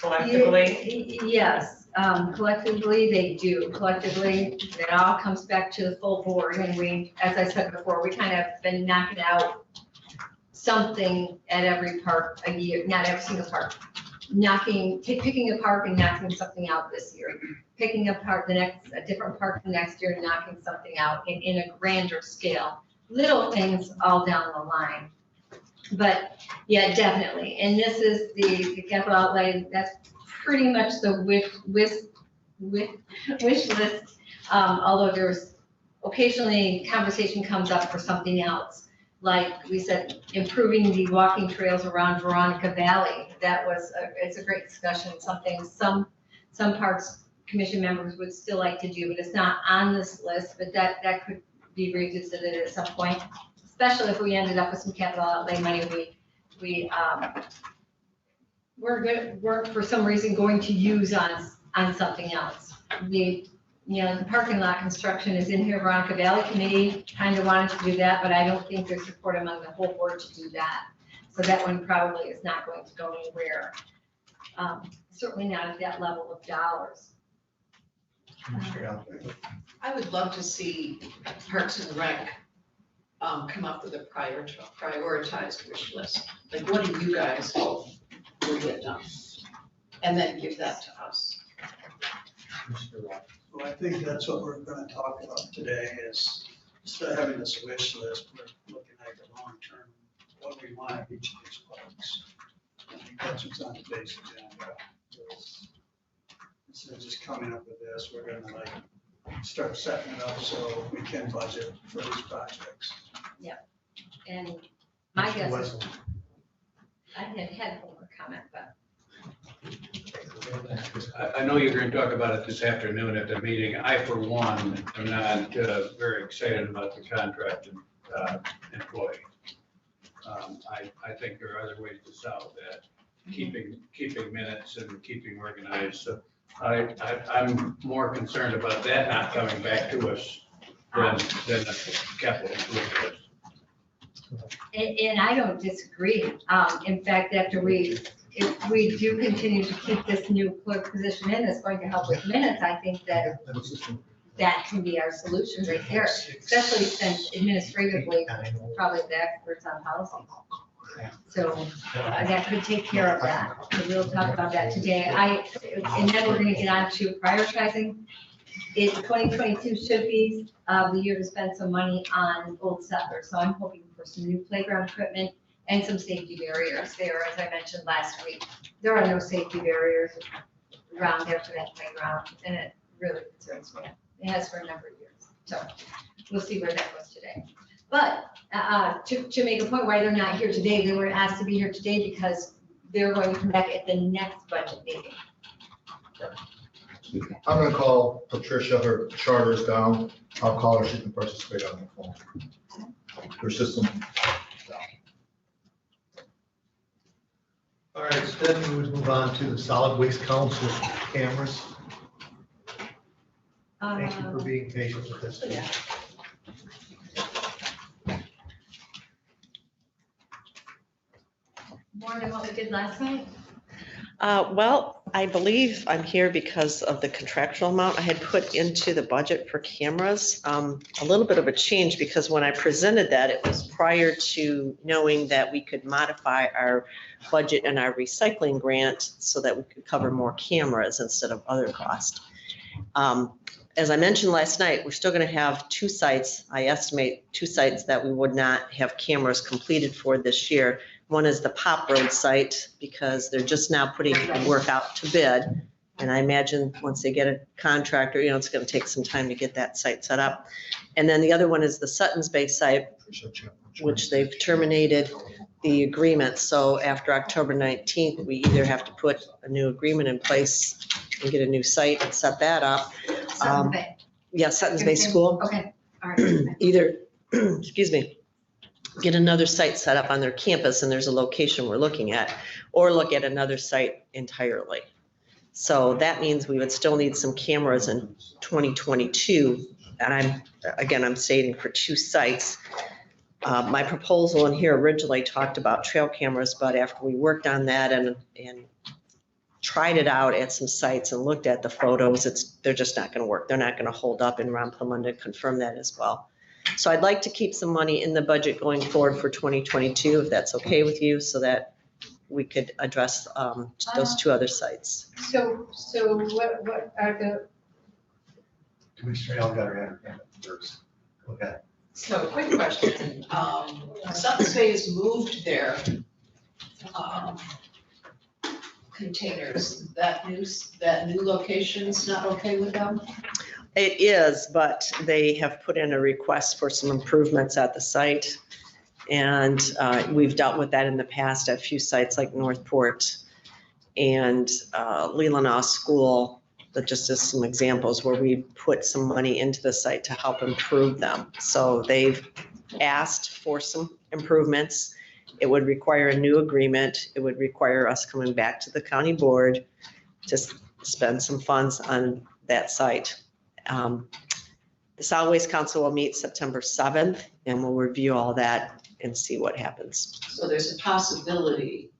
collectively? Yes, collectively they do. Collectively, it all comes back to the full board, and we, as I said before, we kind of been knocking out something at every park a year, not every single park. Picking a park and knocking something out this year, picking a different park the next year and knocking something out in a grander scale. Little things all down the line. But yeah, definitely. And this is the capital outlay, that's pretty much the wish list. Although there's occasionally conversation comes up for something else. Like we said, improving the walking trails around Veronica Valley. It's a great discussion, something some parks commission members would still like to do, but it's not on this list, but that could be revisited at some point, especially if we ended up with some capital outlay money we're for some reason going to use on something else. The parking lot construction is in here. Veronica Valley Committee kind of wanted to do that, but I don't think there's support among the whole board to do that. So that one probably is not going to go anywhere. Certainly not at that level of dollars. I would love to see Parks and Rec come up with a prioritized wish list. Like, what do you guys hope will get done? And then give that to us. Well, I think that's what we're gonna talk about today is instead of having this wish list, we're looking at the long term, what we want at each of these parks. I think that's what's on today's agenda. Instead of just coming up with this, we're gonna start setting it up so we can budget for these projects. Yeah, and my guess is, I had one more comment, but. I know you're going to talk about it this afternoon at the meeting. I, for one, am not very excited about the contracted employee. I think there are other ways to solve that. keeping minutes and keeping organized. So I'm more concerned about that not coming back to us than the capital improvement list. And I don't disagree. In fact, if we do continue to keep this new clerk position in, that's going to help with minutes, I think that can be our solution right there, especially since administratively, probably the experts on policy. So that could take care of that. So we'll talk about that today. And then we're gonna get on to prioritizing. 2022 should be the year to spend some money on Old Settlers. So I'm hoping for some new playground equipment and some safety barriers there, as I mentioned last week. There are no safety barriers around there for that playground, and it really concerns me. It has for a number of years. So we'll see where that goes today. But to make a point why they're not here today, they were asked to be here today because they're going to come back at the next budget meeting. I'm gonna call Patricia, her charter's down. I'll call her, she can participate on the phone. Her system. All right, so then we would move on to the Solid Waste Council cameras. Thank you for being patient with us. More than what we did last night? Well, I believe I'm here because of the contractual amount I had put into the budget for cameras. A little bit of a change because when I presented that, it was prior to knowing that we could modify our budget and our recycling grant so that we could cover more cameras instead of other costs. As I mentioned last night, we're still going to have 2 sites. I estimate 2 sites that we would not have cameras completed for this year. One is the Pop Road site because they're just now putting the work out to bid. And I imagine once they get a contractor, it's going to take some time to get that site set up. And then the other one is the Sutton's Bay site, which they've terminated the agreement. So after October 19th, we either have to put a new agreement in place and get a new site and set that up. Sutton's Bay. Yeah, Sutton's Bay School. Okay, all right. Either, excuse me, get another site set up on their campus and there's a location we're looking at, or look at another site entirely. So that means we would still need some cameras in 2022. And I'm stating for 2 sites. My proposal in here originally talked about trail cameras, but after we worked on that and tried it out at some sites and looked at the photos, they're just not going to work. They're not going to hold up, and Ron Plumunda confirmed that as well. So I'd like to keep some money in the budget going forward for 2022, if that's okay with you, so that we could address those 2 other sites. So what are the? Commissioner Al got her hand up first. Okay. So quick question, Sutton's Bay has moved their containers, that new location's not okay with them? It is, but they have put in a request for some improvements at the site. And we've dealt with that in the past at a few sites like Northport and Leelanau School, but just as some examples where we put some money into the site to help improve them. So they've asked for some improvements. It would require a new agreement. It would require us coming back to the county board to spend some funds on that site. The Solid Waste Council will meet September 7th and we'll review all that and see what happens. So there's a possibility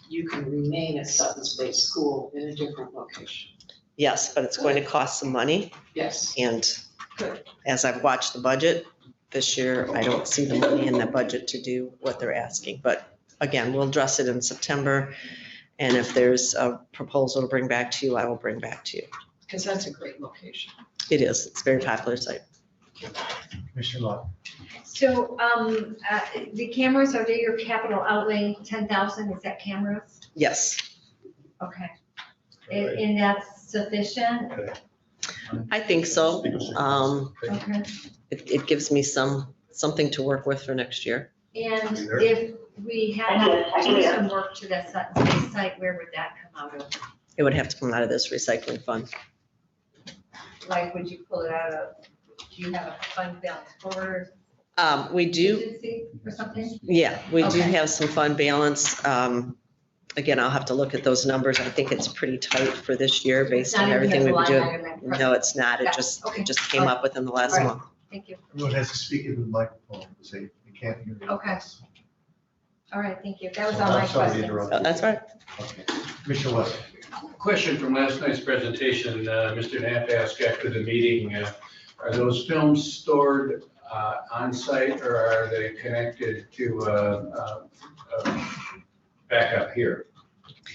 you can remain at Sutton's Bay School in a different location? Yes, but it's going to cost some money. Yes. And Good. as I've watched the budget this year, I don't see the money in the budget to do what they're asking. But again, we'll address it in September. And if there's a proposal to bring back to you, I will bring back to you. Because that's a great location. It is. It's a very popular site. Commissioner Lott. So the cameras, are they your capital outlay, 10,000, is that cameras? Yes. Okay. And that's sufficient? I think so. Okay. It gives me something to work with for next year. And if we had to do some work to that Sutton's Bay site, where would that come out of? It would have to come out of this recycling fund. Like, would you pull it out of, do you have a fund balance forward? We do. Agency or something? Yeah, we do Okay. have some fund balance. Again, I'll have to look at those numbers. I think it's pretty tight for this year based Not on even everything the we've been line doing. item at No, it's not. It present. just, Okay. it just came up within the last All right. month. Thank you. Everyone has to speak into the microphone, so you can't hear you. Okay. All right, thank you. That was So all my I'm sorry to questions. interrupt Oh, you. that's right. Okay. Commissioner West. Question from last night's presentation, Mr. Knapp asked after the meeting, are those films stored on site or are they connected to backup here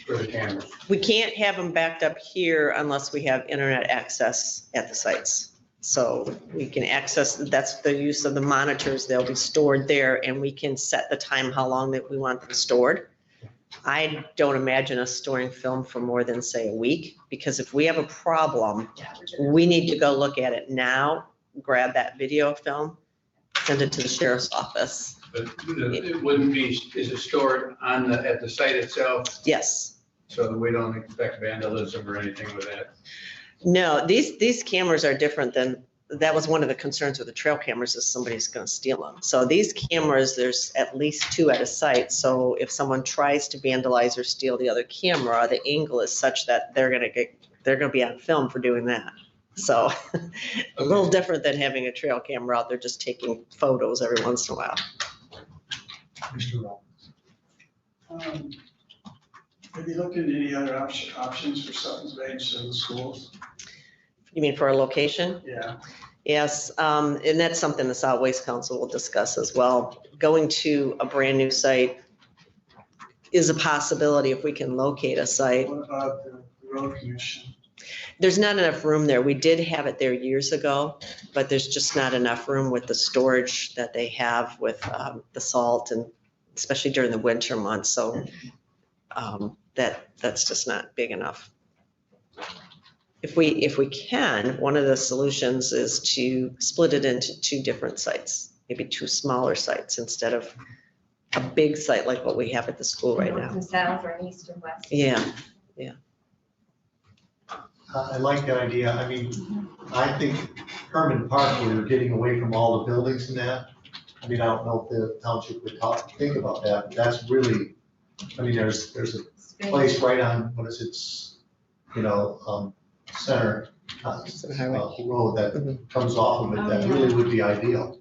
for the cameras? We can't have them backed up here unless we have internet access at the sites. So we can access, that's the use of the monitors. They'll be stored there and we can set the time how long that we want them stored. I don't imagine us storing film for more than, say, a week, because if we have a problem, we need to go look at it now, grab that video film, send it to the sheriff's office. But it wouldn't be, is it stored on at the site itself? Yes. So that we don't expect vandalism or anything with that? No, these cameras are different than, that was one of the concerns with the trail cameras, is somebody's going to steal them. So these cameras, there's at least 2 at a site. So if someone tries to vandalize or steal the other camera, the angle is such that they're going to be on film for doing that. So a little different than having a trail camera out there just taking photos every once in a while. Mr. Rollins. Have you looked into any other options for Sutton's Bay instead of the schools? You mean for a location? Yeah. Yes, and that's something the Solid Waste Council will discuss as well. Going to a brand new site is a possibility if we can locate a site. What about the road commission? There's not enough room there. We did have it there years ago, but there's just not enough room with the storage that they have with the salt, and especially during the winter months. So that's just not big enough. If we can, one of the solutions is to split it into 2 different sites, maybe 2 smaller sites instead of a big site like what we have at the school right North now. and south or east and west. Yeah. I like that idea. I mean, I think Herman Park, where you're getting away from all the buildings and that, I mean, I don't know if the township would think about that, but that's really, I mean, there's a place right on, what is it, Center road that comes off of it, that really would be ideal.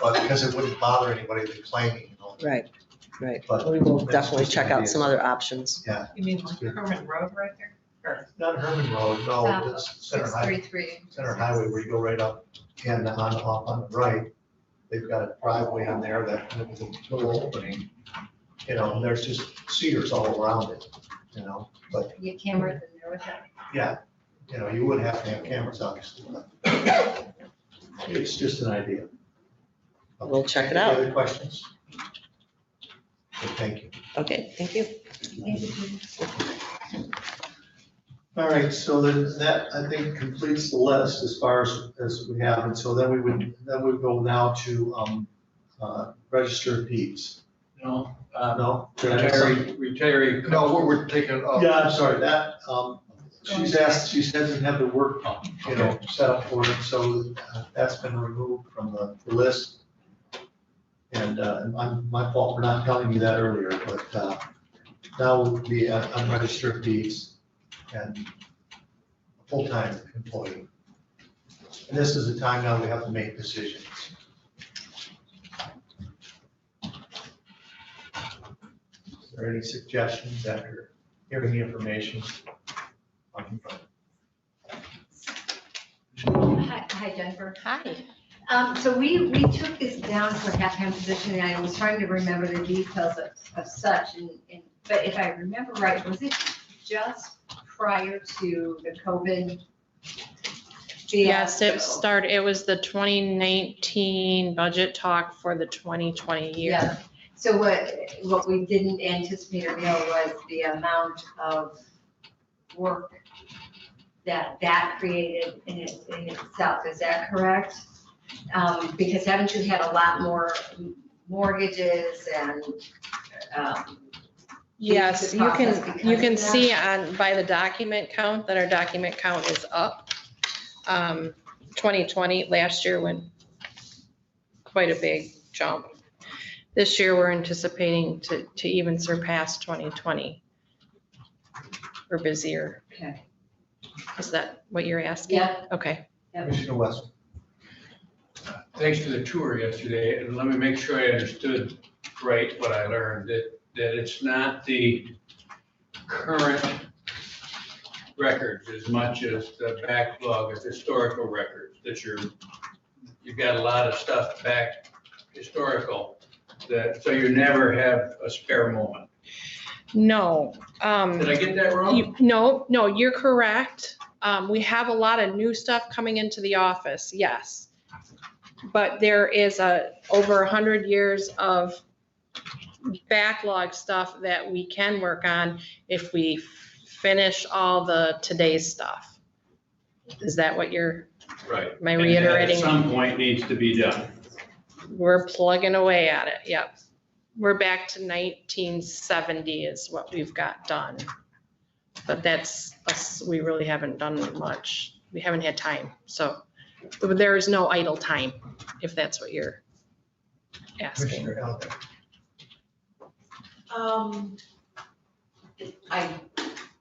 But because it wouldn't bother anybody to claiming, Right, right. But We will that's definitely just check an out idea. some other options. Yeah. You mean like Herman Road right there? Or Not Herman Road, no, South it's Center Highway, 633. Center Highway, where you go right up and off on the right. They've got a driveway on there that with a little opening, and there's just cedars all around it, but Get cameras in there with that. yeah, you would have to have cameras, obviously. But it's just an idea. We'll check it Any out. other questions? Okay, thank you. Okay, thank you. Thank you. All right, so then that, I think, completes the list as far as we have, and so then we would go now to register of deeds. No. No? Retiree. No, we're taking, Yeah, I'm sorry, that, she's asked, she doesn't have the work, set up for it, so that's been removed from the list. And my fault for not telling you that earlier, but now would be unregistered deeds and a full-time employee. And this is the time now we have to make decisions. Is there any suggestions after hearing the information? Hi, Jennifer. Hi. So we took this down for half-time position, and I was trying to remember the details of such, but if I remember right, was it just prior to the COVID? Yes, it was the 2019 budget talk for the 2020 year. Yeah. So what we didn't anticipate or know was the amount of work that created in itself. Is that correct? Because haven't you had a lot more mortgages and Yes, you can see by the document count that our document count is up. 2020 last year went quite a big jump. This year we're anticipating to even surpass 2020. or busier. Okay. Is that what you're asking? Yeah. Okay. Commissioner West. Thanks for the tour yesterday, and let me make sure I understood right what I learned, that it's not the current records as much as the backlog of historical records, that you've got a lot of stuff back historical, so you never have a spare moment. No. Did I get that wrong? No, you're correct. We have a lot of new stuff coming into the office, yes. But there is over 100 years of backlog stuff that we can work on if we finish all the today's stuff. Is that what you're? Right. Am I reiterating? And that at some point needs to be done. We're plugging away at it, yep. We're back to 1970 is what we've got done. But that's us, we really haven't done much. We haven't had time, so there is no idle time, if that's what you're asking. Commissioner Elder.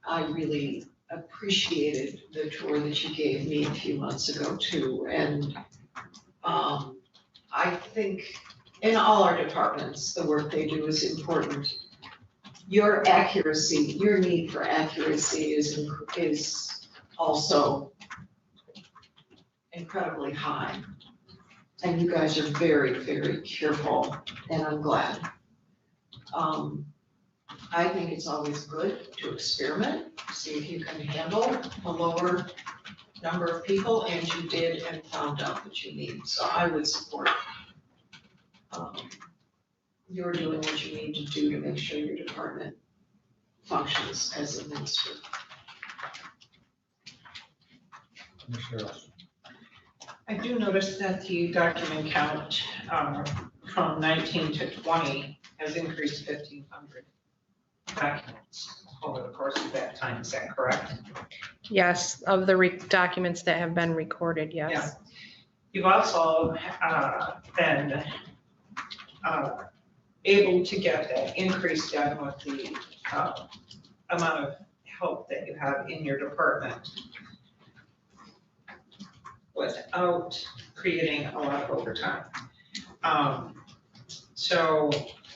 I really appreciated the tour that you gave me a few months ago too, and I think in all our departments, the work they do is important. Your accuracy, your need for accuracy is also incredibly high. And you guys are very, very careful, and I'm glad. I think it's always good to experiment, see if you can handle a lower number of people, and you did and found out what you need. So I would support you're doing what you need to do to make sure your department functions as a minister. Commissioner West. I do notice that the document count from 19 to 20 has increased 1,500 documents over the course of that time. Is that correct? Yes, of the documents that have been recorded, yes. Yeah. You've also been able to get that increase done with the amount of help that you have in your department without creating a lot of overtime. So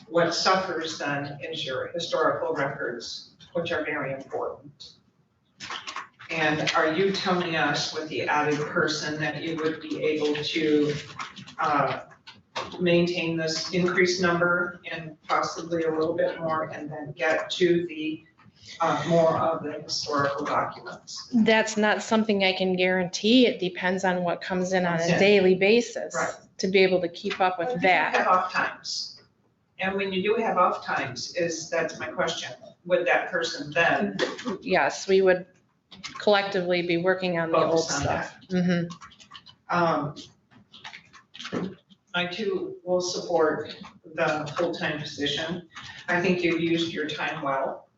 what suffers then is your historical records, which are very important. And are you telling us with the added person that you would be able to maintain this increased number and possibly a little bit more and then get to the more of the historical documents? That's not something I can guarantee. It depends on what comes in on a daily basis. Right. To be able to keep up with But that. you have off times. And when you do have off times, that's my question, would that person then Yes, we would collectively be working on the old focus on stuff. that? Mhm. I too will support the full-time position. I think you've used your time well.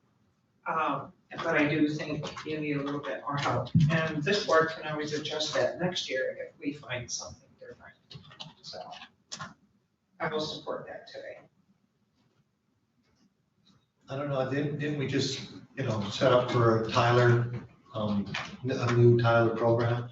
But I do think you need a little bit more help. And this board can always adjust that next year if we find something different. So I will support that today. I don't know, didn't we just, set up for a Tyler, a new Tyler program?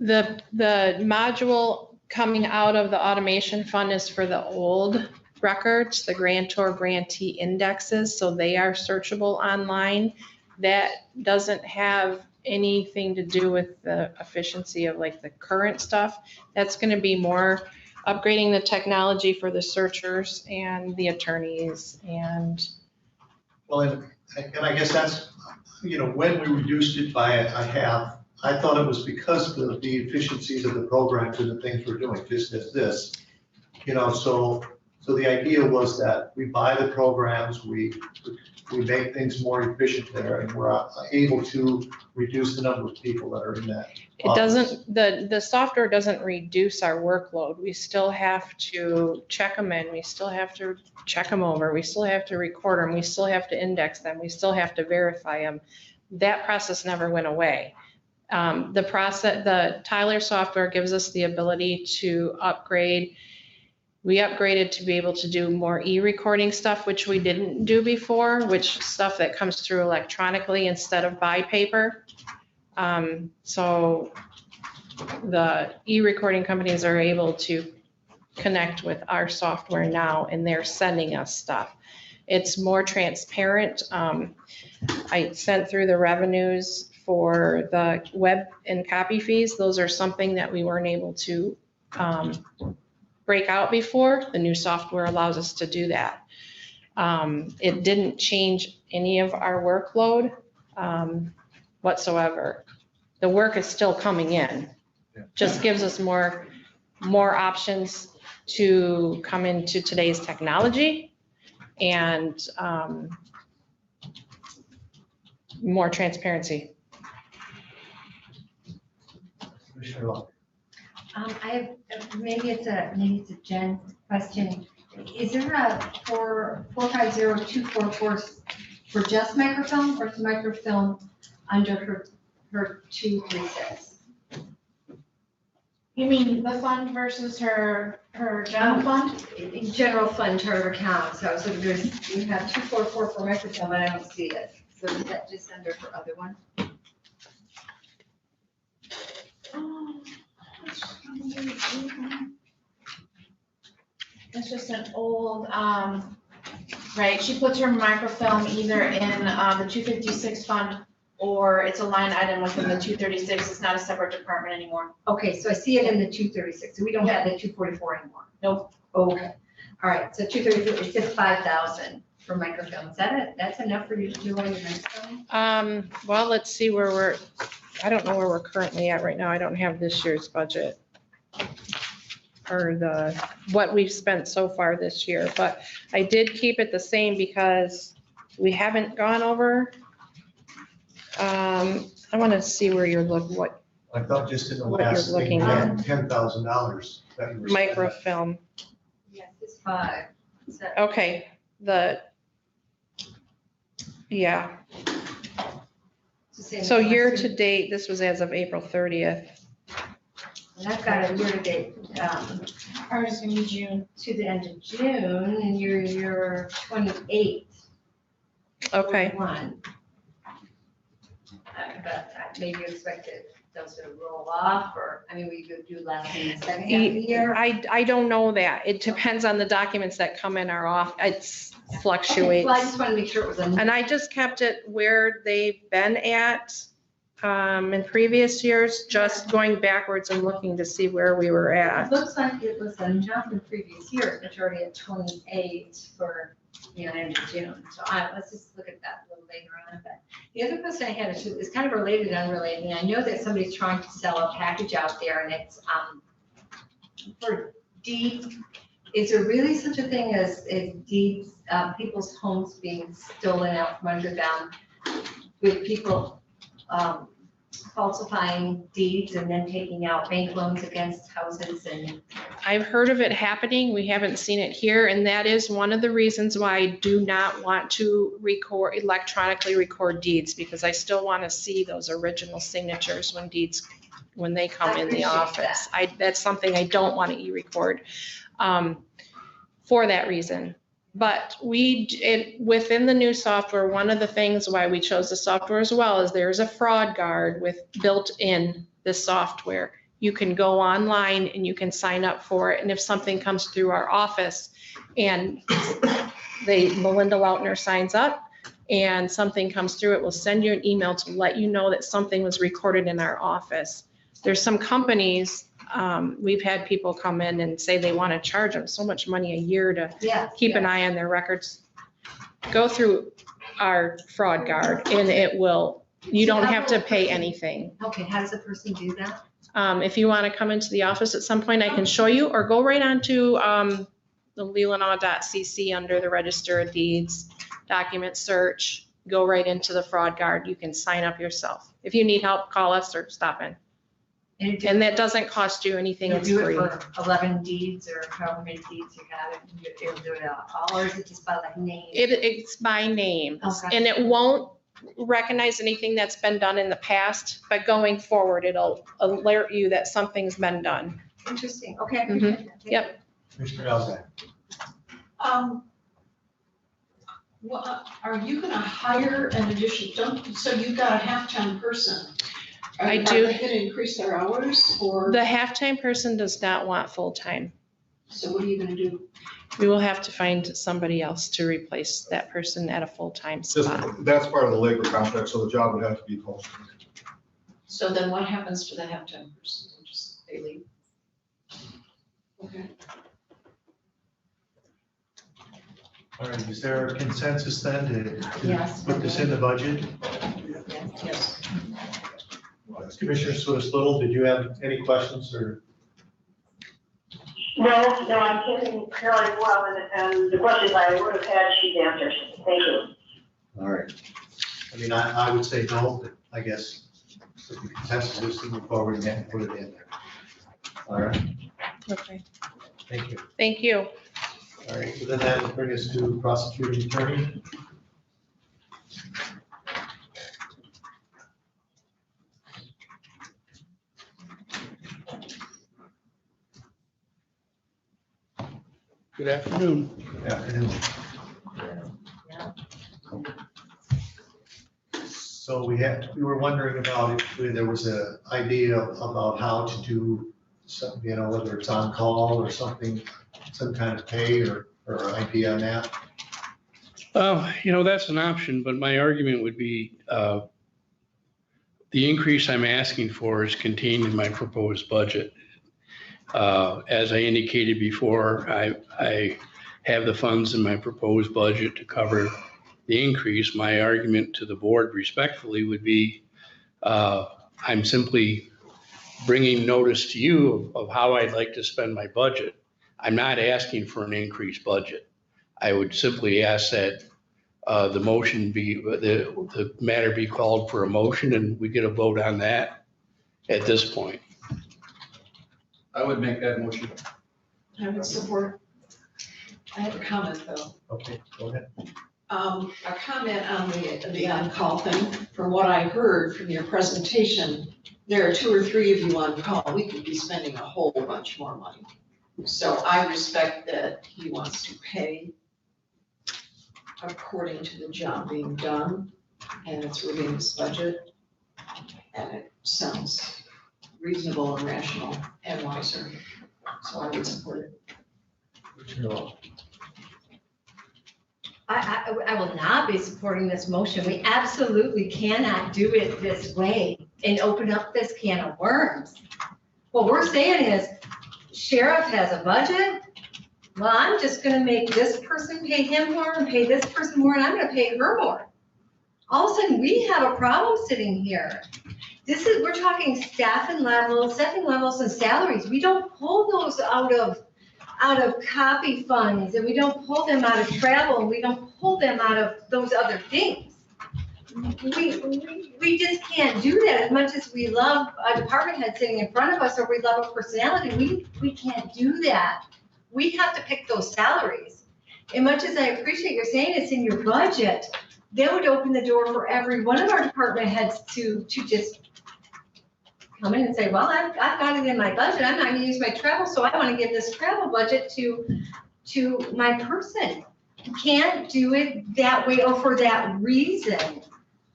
The module coming out of the automation fund is for the old records, the grantor grantee indexes, so they are searchable online. That doesn't have anything to do with the efficiency of like the current stuff. That's gonna be more upgrading the technology for the searchers and the attorneys and. Well, and I guess that's, when we reduced it by a half, I thought it was because of the efficiencies of the programs and the things we're doing, just as this. So the idea was that we buy the programs, we make things more efficient there, and we're able to reduce the number of people that are in that. It doesn't, the software doesn't reduce our workload. We still have to check them in. We still have to check them over. We still have to record them. We still have to index them. We still have to verify them. That process never went away. The Tyler software gives us the ability to upgrade We upgraded to be able to do more e-recording stuff, which we didn't do before, which stuff that comes through electronically instead of by paper. So the e-recording companies are able to connect with our software now, and they're sending us stuff. It's more transparent. I sent through the revenues for the web and copy fees. Those are something that we weren't able to break out before. The new software allows us to do that. It didn't change any of our workload whatsoever. The work is still coming in. Just gives us more options to come into today's technology and more transparency. Commissioner Locke. I have, maybe it's a Jen question. Is there a 450244 for just microfilm, or is microfilm under her 236? You mean the fund versus her general fund? General fund chart of account. So you have 244 for microfilm, but I don't see it. So is that just under her other one? It's just an old, right, she puts her microfilm either in the 256 fund, or it's a line item within the 236. It's not a separate department anymore. Okay, so I see it in the 236. So we don't have the 244 anymore. Nope. Okay. All right. So 234, it says 5,000 for microfilm. Is that it? That's enough for you to do on your microfilm? Well, let's see where I don't know where we're currently at right now. I don't have this year's budget or what we've spent so far this year, but I did keep it the same because we haven't gone over. I want to see where you're looking, I thought just in the what you're last thing, looking you had at. $10,000 that you were. Microfilm. Yes, it's 5. Is that- Okay, yeah. it's the same So as last year to date, this was as of April 30th. And I've got a year-to-date, Ours is gonna be June. to the end of June, and you're 28. Okay. One. But maybe you expected those to roll off, or, I mean, we could do less in the second half of the year. I don't know that. It depends on the documents that come in our office. It Okay, fluctuates. well, I just want to make sure it was a. And I just kept it where they've been at in previous years, just going backwards and looking to see where we were It at. looks like it was a jump in previous years, but you're already at 28 for, end of June. So let's just look at that a little later on. But the other question I had is kind of related and unrelated. And I know that somebody's trying to sell a package out there, and it's for deed. Is there really such a thing as deeds, people's homes being stolen out from under them, with people falsifying deeds and then taking out bank loans against houses? And I've heard of it happening. We haven't seen it here. And that is one of the reasons why I do not want to electronically record deeds, because I still want to see those original signatures when they come in the office. That's something I don't want to e-record for that reason. But within the new software, one of the things why we chose the software as well is there's a fraud guard built in the software. You can go online and you can sign up for it. And if something comes through our office and Melinda Lautner signs up and something comes through, it will send you an email to let you know that something was recorded in our office. There's some companies, we've had people come in and say they want to charge them so much money a year to keep an eye on their records. Go through our fraud guard and you don't have to pay anything. Okay, how does a person do that? If you want to come into the office at some point, I can show you, or go right onto the leelanau.cc under the Register of Deeds, document search, go right into the fraud guard. You can sign up yourself. If you need help, call us or stop in. And that doesn't cost you anything, it's free. Do it for 11 deeds or however many deeds you have, it'll do it all, or is it just by like name? It's by name, Okay. and it won't recognize anything that's been done in the past, but going forward, it'll alert you that something's been done. Interesting, okay. I Mhm. appreciate that. Yep. Commissioner Elzak. Well, are you gonna hire an additional, so you've got a half-time person? I Are do. they gonna increase their hours or, The halftime person does not want full-time. so what are you gonna do? We will have to find somebody else to replace that person at a full-time Just, spot. that's part of the labor contract, so the job would have to be posted. So then what happens to the half-time person? They leave? Okay. All right, is there a consensus then to Yes. put this in the budget? Yes. Commissioner Swiss Little, did you have any questions or? No, I'm hearing fairly well, and the questions I would have had, she's answered. Thank you. All right. I mean, I would say no, but I guess if the consensus is to move forward and put it in there. All right, Okay, thank you. thank you. All right, so then that will bring us to prosecuting attorney. Good afternoon. Good afternoon. So we were wondering about if there was an idea about how to do some, whether it's on call or something, some kind of pay or idea on that. That's an option, but my argument would be the increase I'm asking for is contained in my proposed budget. As I indicated before, I have the funds in my proposed budget to cover the increase. My argument to the board respectfully would be, I'm simply bringing notice to you of how I'd like to spend my budget. I'm not asking for an increased budget. I would simply ask that the motion be, the matter be called for a motion and we get a vote on that at this point. I would make that motion. I would support. I have a comment though. Okay, go ahead. A comment on the on-call thing. From what I heard from your presentation, there are 2 or 3 of you on call. We could be spending a whole bunch more money. So I respect that he wants to pay according to the job being done, and it's within his budget. And it sounds reasonable and rational and wiser. So I would support it. I will not be supporting this motion. We absolutely cannot do it this way and open up this can of worms. What we're saying is, sheriff has a budget. Well, I'm just gonna make this person pay him more and pay this person more, and I'm gonna pay her more. All of a sudden, we have a problem sitting here. We're talking staffing levels and salaries. We don't pull those out of copy funds, and we don't pull them out of travel, and we don't pull them out of those other things. We just can't do that. As much as we love a department head sitting in front of us, or we love a personality, we can't do that. We have to pick those salaries. And much as I appreciate you're saying it's in your budget, that would open the door for every one of our department heads to just come in and say, well, I've got it in my budget. I'm not gonna use my travel, so I wanna give this travel budget to my person. You can't do it that way or for that reason.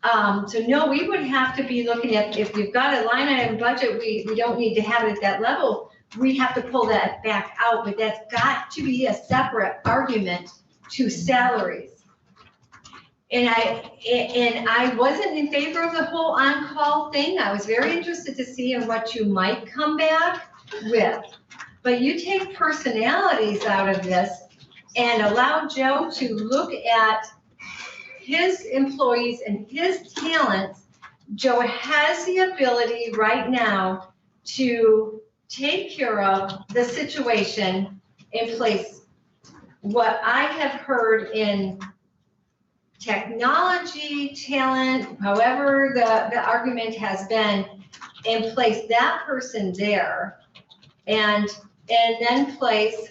So no, we would have to be looking at, if we've got a line item budget, we don't need to have it at that level. We have to pull that back out, but that's got to be a separate argument to salaries. And I wasn't in favor of the whole on-call thing. I was very interested to see in what you might come back with. But you take personalities out of this and allow Joe to look at his employees and his talents. Joe has the ability right now to take care of the situation and place what I have heard in technology, talent, however the argument has been, and place that person there, and then place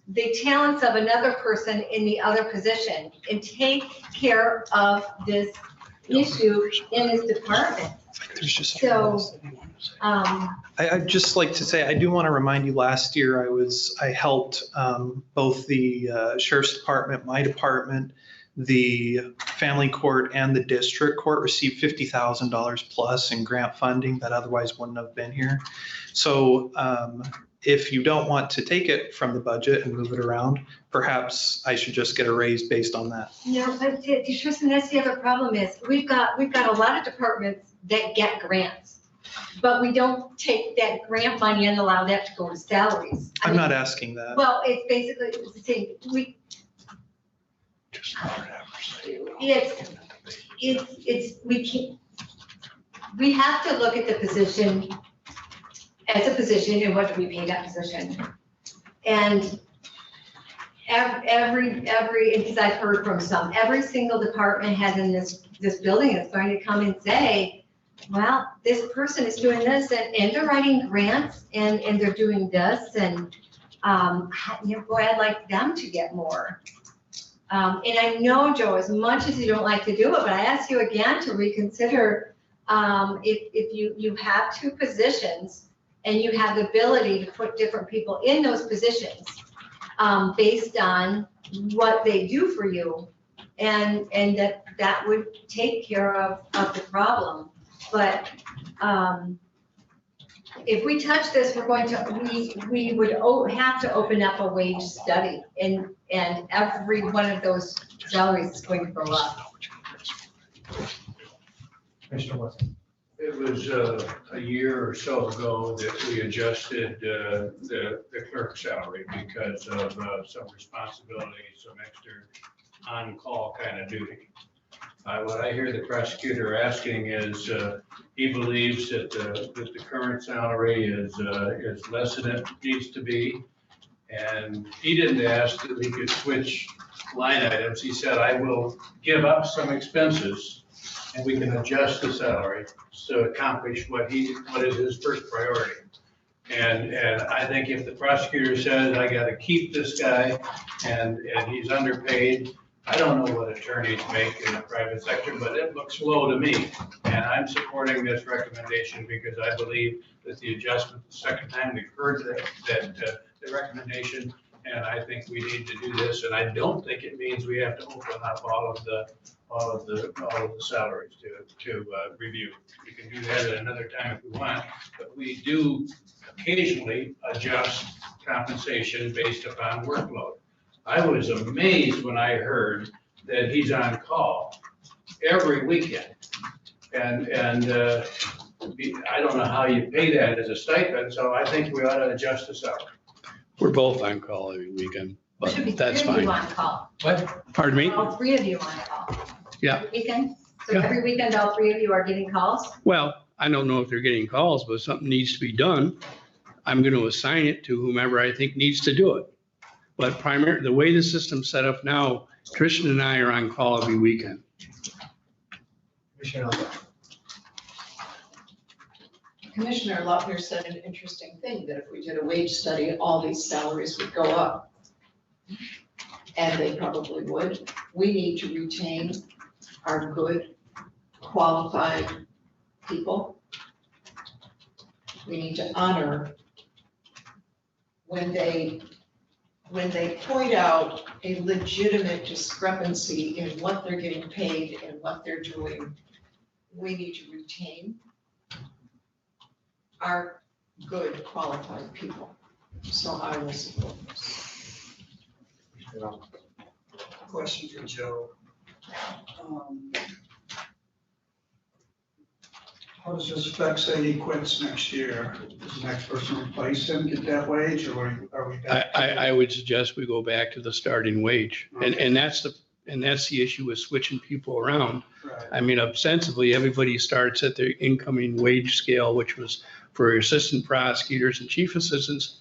the talents of another person in the other position and take care of this issue in his department. So I'd just like to say, I do want to remind you, last year I helped both the sheriff's department, my department, the family court and the district court receive $50,000 plus in grant funding that otherwise wouldn't have been here. So if you don't want to take it from the budget and move it around, perhaps I should just get a raise based on that. No, but Tristan, that's the other problem is we've got a lot of departments that get grants, but we don't take that grant money and allow that to go to salaries. I'm not asking that. Well, it's basically it's the same. We have to look at the position as a position and what do we pay that position. And every, because I've heard from some, every single department has in this building is going to come and say, well, this person is doing this and they're writing grants and they're doing this and, boy, I'd like them to get more. And I know, Joe, as much as you don't like to do it, but I ask you again to reconsider, if you have two positions and you have the ability to put different people in those positions, based on what they do for you, and that would take care of the problem. But if we touch this, we would have to open up a wage study, and every one of those salaries is going to go up. Commissioner Wesson. It was a year or so ago that we adjusted the clerk salary because of some responsibility, some extra on-call kind of duty. What I hear the prosecutor asking is he believes that the current salary is less than it needs to be. And he didn't ask that we could switch line items. He said, I will give up some expenses and we can adjust the salary to accomplish what is his first priority. And I think if the prosecutor says, I gotta keep this guy and he's underpaid, I don't know what attorneys make in the private sector, but it looks low to me. And I'm supporting this recommendation because I believe that the adjustment, the second time we've heard the recommendation, and I think we need to do this. And I don't think it means we have to open up all of the salaries to review. We can do that at another time if we want, but we do occasionally adjust compensation based upon workload. I was amazed when I heard that he's on call every weekend. And I don't know how you pay that as a stipend, so I think we ought to adjust the salary. We're both on call every weekend, but Should be that's three of you fine. on call. What? Pardon me? All three of you on call. Yeah. Every weekend? So Yeah. every weekend, all three of you are getting calls? Well, I don't know if they're getting calls, but something needs to be done. I'm going to assign it to whomever I think needs to do it. But the way the system's set up now, Tristan and I are on call every weekend. Commissioner Elder. Commissioner Lautner said an interesting thing, that if we did a wage study, all these salaries would go up. And they probably would. We need to retain our good, qualified people. We need to honor when they point out a legitimate discrepancy in what they're getting paid and what they're doing, we need to retain our good qualified people. So I will support this. Question for Joe. How does this affect, say he quits next year? Does the next person replace him get that wage, or are we back? I would suggest we go back to the starting wage. And that's the issue with switching people around. Right. I mean, ostensibly, everybody starts at their incoming wage scale, which was for assistant prosecutors and chief assistants.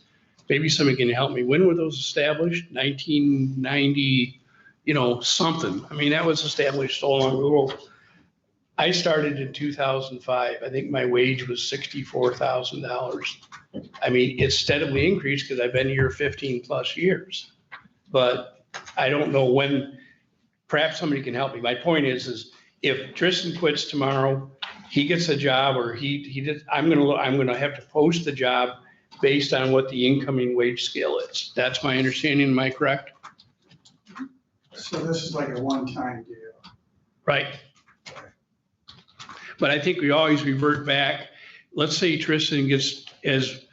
Maybe somebody can help me. When were those established? 1990, something. I mean, that was established so long ago. I started in 2005. I think my wage was $64,000. I mean, it's steadily increased because I've been here 15 plus years. But I don't know when, perhaps somebody can help me. My point is if Tristan quits tomorrow he gets a job or he did, I'm gonna have to post the job based on what the incoming wage scale is. That's my understanding. Am I correct? So this is like a one-time deal. Right. But I think we always revert back. Let's say Tristan gets, as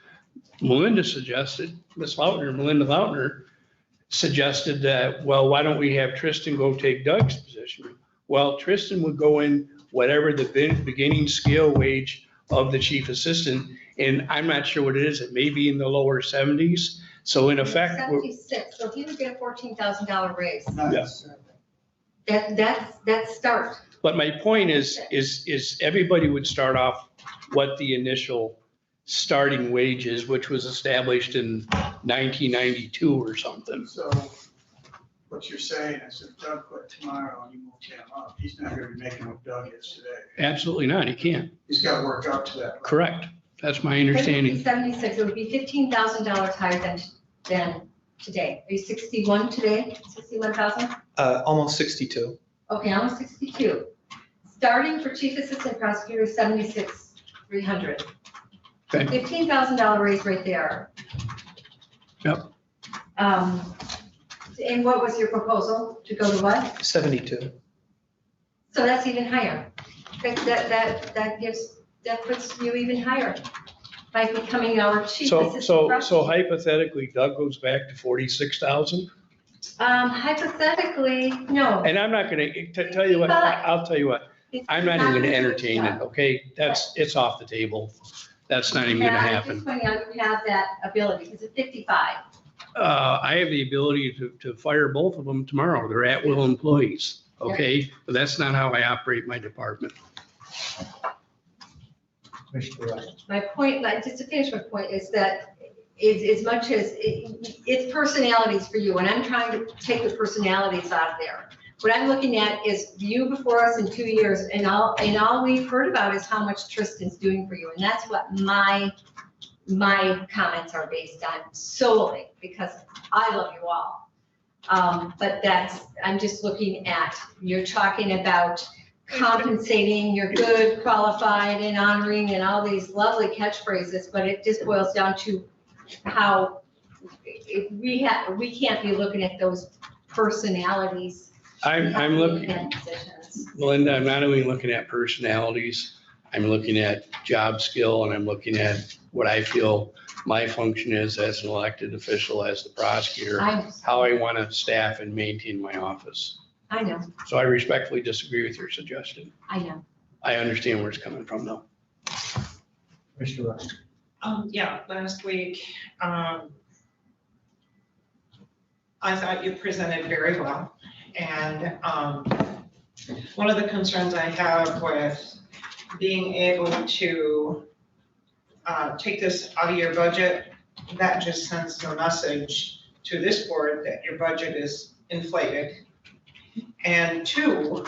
Melinda suggested, Melinda Lautner suggested that, well, why don't we have Tristan go take Doug's position? Well, Tristan would go in whatever the beginning scale wage of the chief assistant, and I'm not sure what it is. It may be in the lower 70s. So in effect, 76, so he would get a $14,000 raise. Yes. That's start. But my point is everybody would start off what the initial starting wage is, which was established in 1992 or something. So what you're saying is if Doug quit tomorrow and you moved him up, he's not gonna be making what Doug is today. Absolutely not. He can't. He's got to work up to that. Correct. That's my It would be understanding. 76, it would be $15,000 higher than today. Are you 61 today? 61,000? Almost 62. Okay, almost 62. Starting for chief assistant prosecutor, 76,300. Okay. $15,000 raise right there. Yep. And what was your proposal? To go to what? 72. So that's even higher. That puts you even higher by becoming our chief assistant So prosecutor. hypothetically, Doug goes back to 46,000? Hypothetically, no. And I'm not gonna, tell you what, I'll tell you what, I'm not even gonna entertain it, okay? It's off the table. That's not even gonna And I'm happen. just pointing out you have that ability, because it's 55. I have the ability to fire both of them tomorrow. They're at-will employees, okay? But that's not how I operate my department. My point, just to finish my point, is that as much as it's personalities for you, and I'm trying to take the personalities out of there. What I'm looking at is you before us in 2 years, and all we've heard about is how much Tristan's doing for you, and that's what my comments are based on solely, because I love you all. But I'm just looking at, you're talking about compensating, you're good, qualified, and honoring, and all these lovely catchphrases, but it just boils down to how we can't be looking at those personalities. I'm looking, at positions. Melinda, I'm not only looking at personalities, I'm looking at job skill, and I'm looking at what I feel my function is as an elected official, as the prosecutor, how I want to staff and maintain my office. I know, So I respectfully disagree with your suggestion. I know. I understand where it's coming from, though. Mr. Rush. Yeah, last week, I thought you presented very well. And one of the concerns I have with being able to take this out of your budget, that just sends the message to this board that your budget is inflated. And two,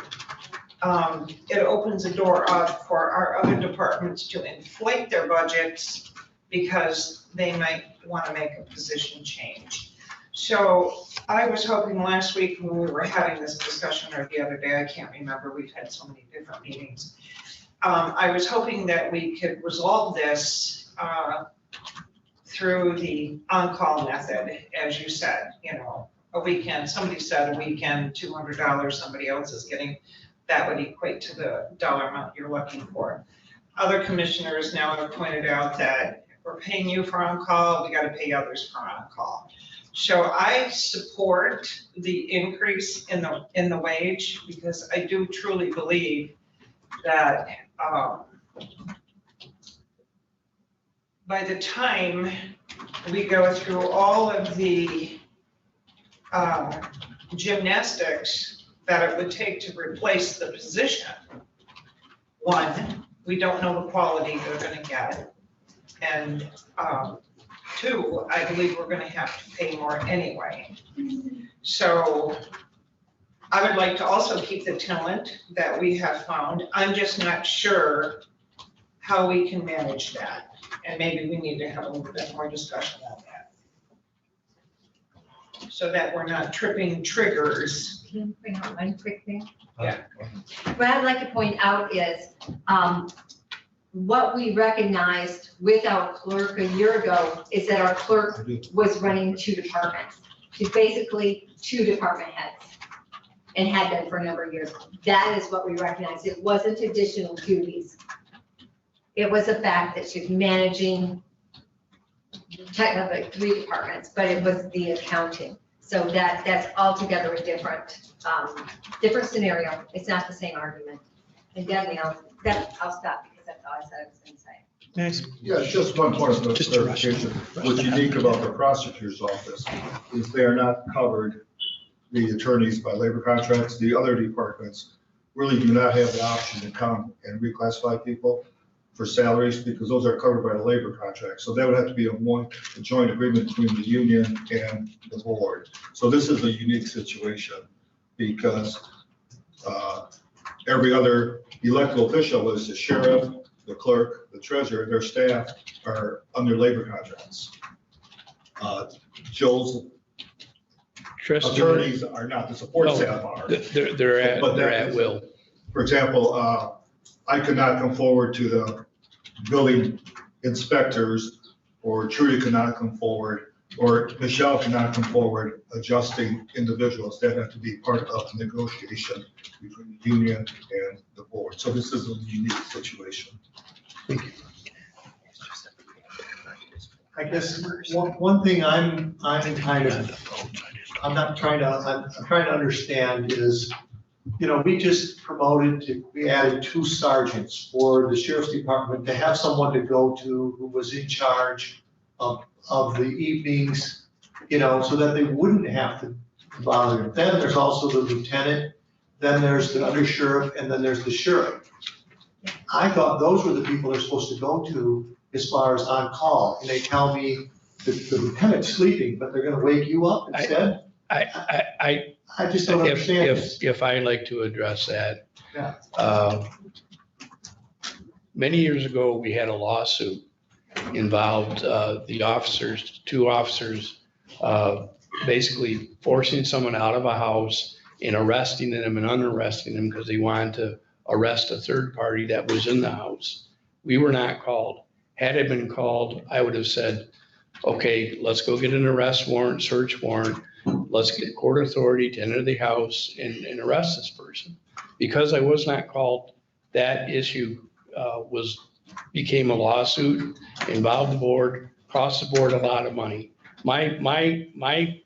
it opens the door up for our other departments to inflate their budgets because they might want to make a position change. So I was hoping last week when we were having this discussion, or the other day, I can't remember, we've had so many different meetings. I was hoping that we could resolve this through the on-call method, as you said, a weekend, somebody said a weekend, $200, somebody else is getting, that would equate to the dollar amount you're looking for. Other commissioners now have pointed out that if we're paying you for on-call, we gotta pay others for on-call. So I support the increase in the wage, because I do truly believe that by the time we go through all of the gymnastics that it would take to replace the position, one, we don't know the quality they're gonna get. And two, I believe we're gonna have to pay more anyway. So I would like to also keep the talent that we have found. I'm just not sure how we can manage that. And maybe we need to have a little bit more discussion on that, so that we're not tripping triggers. Can you bring out one quick thing? What I'd like to point out is, what we recognized with our clerk a year ago is that our clerk was running 2 departments. She's basically 2 department heads and had been for a number of years. That is what we recognized. It wasn't additional duties. It was a fact that she's managing technically 3 departments, but it was the accounting. So that's altogether a different scenario. It's not the same argument. And Debbie, I'll stop because that's all I said I was going to say. Nice. Yeah, just one point of clarification. What's unique about the prosecutor's office is they are not covered, the attorneys, by labor contracts. The other departments really do not have the option to come and reclassify people for salaries because those are covered by the labor contract. So that would have to be a joint agreement between the union and the board. So this is a unique situation because every other elected official is the sheriff, the clerk, the treasurer, their staff are under labor contracts. Joel's attorneys are not, the support staff are. They're at will. For example, I could not come forward to the building inspectors, or Trudy could not come forward, or Michelle could not come forward adjusting individuals. That have to be part of the negotiation between the union and the board. So this is a unique situation. I guess one thing I'm trying to understand is, we just we added 2 sergeants for the sheriff's department to have someone to go to who was in charge of the evenings, so that they wouldn't have to bother. Then there's also the lieutenant, then there's the undersheriff, and then there's the sheriff. I thought those were the people they're supposed to go to as far as on call, and they tell me the lieutenant's sleeping, but they're gonna wake you up instead? I just don't understand this. If I'd like to address that. Yeah. Many years ago, we had a lawsuit involved the officers, 2 officers, basically forcing someone out of a house and arresting them and unarresting them because they wanted to arrest a third party that was in the house. We were not called. Had it been called, I would have said, okay, let's go get an arrest warrant, search warrant. Let's get court authority to enter the house and arrest this person. Because I was not called, that issue became a lawsuit, involved the board, cost the board a lot of money. When I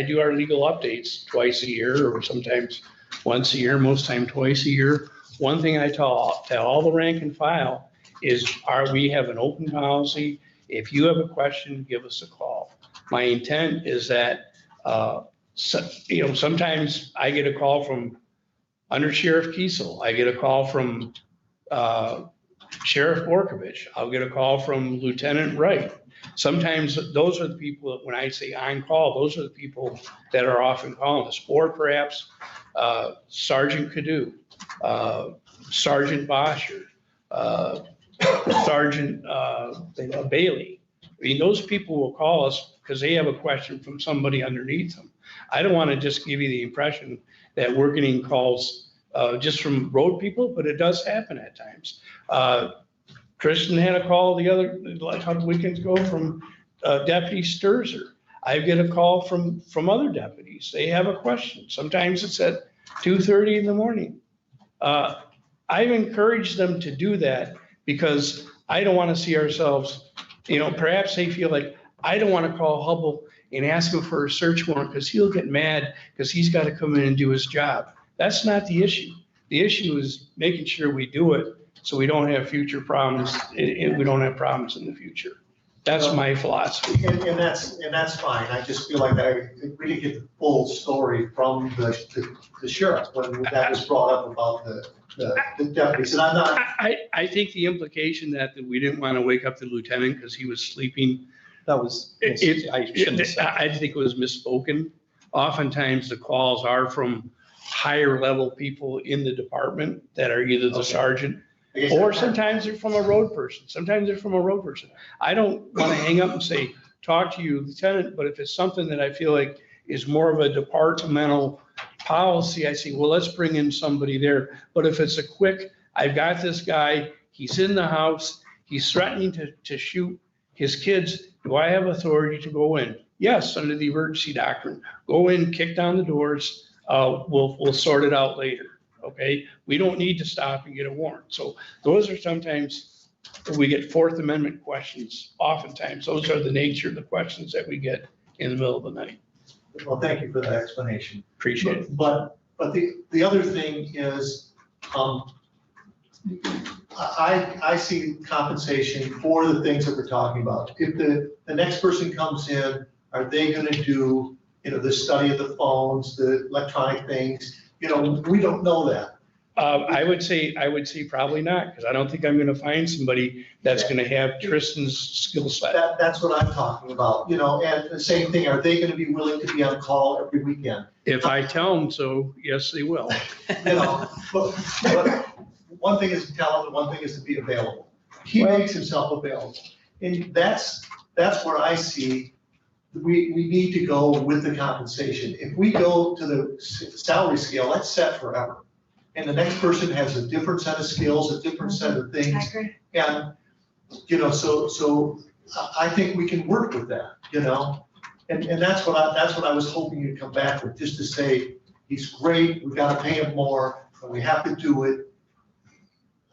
do our legal updates twice a year, or sometimes once a year, most time twice a year, one thing I tell all the rank and file is, we have an open policy. If you have a question, give us a call. My intent is that, sometimes I get a call from Under Sheriff Kiesel. I get a call from Sheriff Borkovich. I'll get a call from Lieutenant Wright. Sometimes those are the people, when I say on call, those are the people that are often calling us. Or perhaps Sergeant Cadu, Sergeant Bosher, Sergeant Bailey. I mean, those people will call us because they have a question from somebody underneath them. I don't want to just give you the impression that we're getting calls just from road people, but it does happen at times. Kristen had a call a couple weekends ago from Deputy Sturzer. I get a call from other deputies. They have a question. Sometimes it's at 2:30 in the morning. I've encouraged them to do that because I don't want to see ourselves, perhaps they feel like, I don't want to call Hubble and ask him for a search warrant because he'll get mad because he's got to come in and do his job. That's not the issue. The issue is making sure we do it so we don't have future problems, and we don't have problems in the future. That's my philosophy. And that's fine. I just feel like we didn't get the full story from the sheriff when that was brought up about the deputies. And I'm not. I think the implication that we didn't want to wake up the lieutenant because he was sleeping. That was, I think it was misspoken. Oftentimes the calls are from higher level people in the department that are either the sergeant, or sometimes they're from a road person. I don't want to hang up and say, talk to you, Lieutenant, but if it's something that I feel like is more of a departmental policy, I say, well, let's bring in somebody there. But if it's a quick, I've got this guy, he's in the house, he's threatening to shoot his kids, do I have authority to go in? Yes, under the emergency doctrine. Go in, kick down the doors, we'll sort it out later, okay? We don't need to stop and get a warrant. So those are sometimes, we get Fourth Amendment questions. Oftentimes, those are the nature of the questions that we get in the middle of the night. Well, thank you for that explanation. Appreciate it. But the other thing is, I see compensation for the things that we're talking about. If the next person comes in, are they gonna do, the study of the phones, the electronic things? We don't know that. I would say probably not, because I don't think I'm gonna find somebody that's gonna have Tristan's skill set. That's what I'm talking about, and the same thing, are they gonna be willing to be on call every weekend? If I tell them so, yes, they will. But one thing is to tell them, and one thing is to be available. He makes himself available. And that's where I see we need to go with the compensation. If we go to the salary scale, that's set forever. And the next person has a different set of skills, a different set of things. I agree. And, so I think we can work with that, and that's what I was hoping you'd come back with, just to say, he's great, we gotta pay him more, and we have to do it.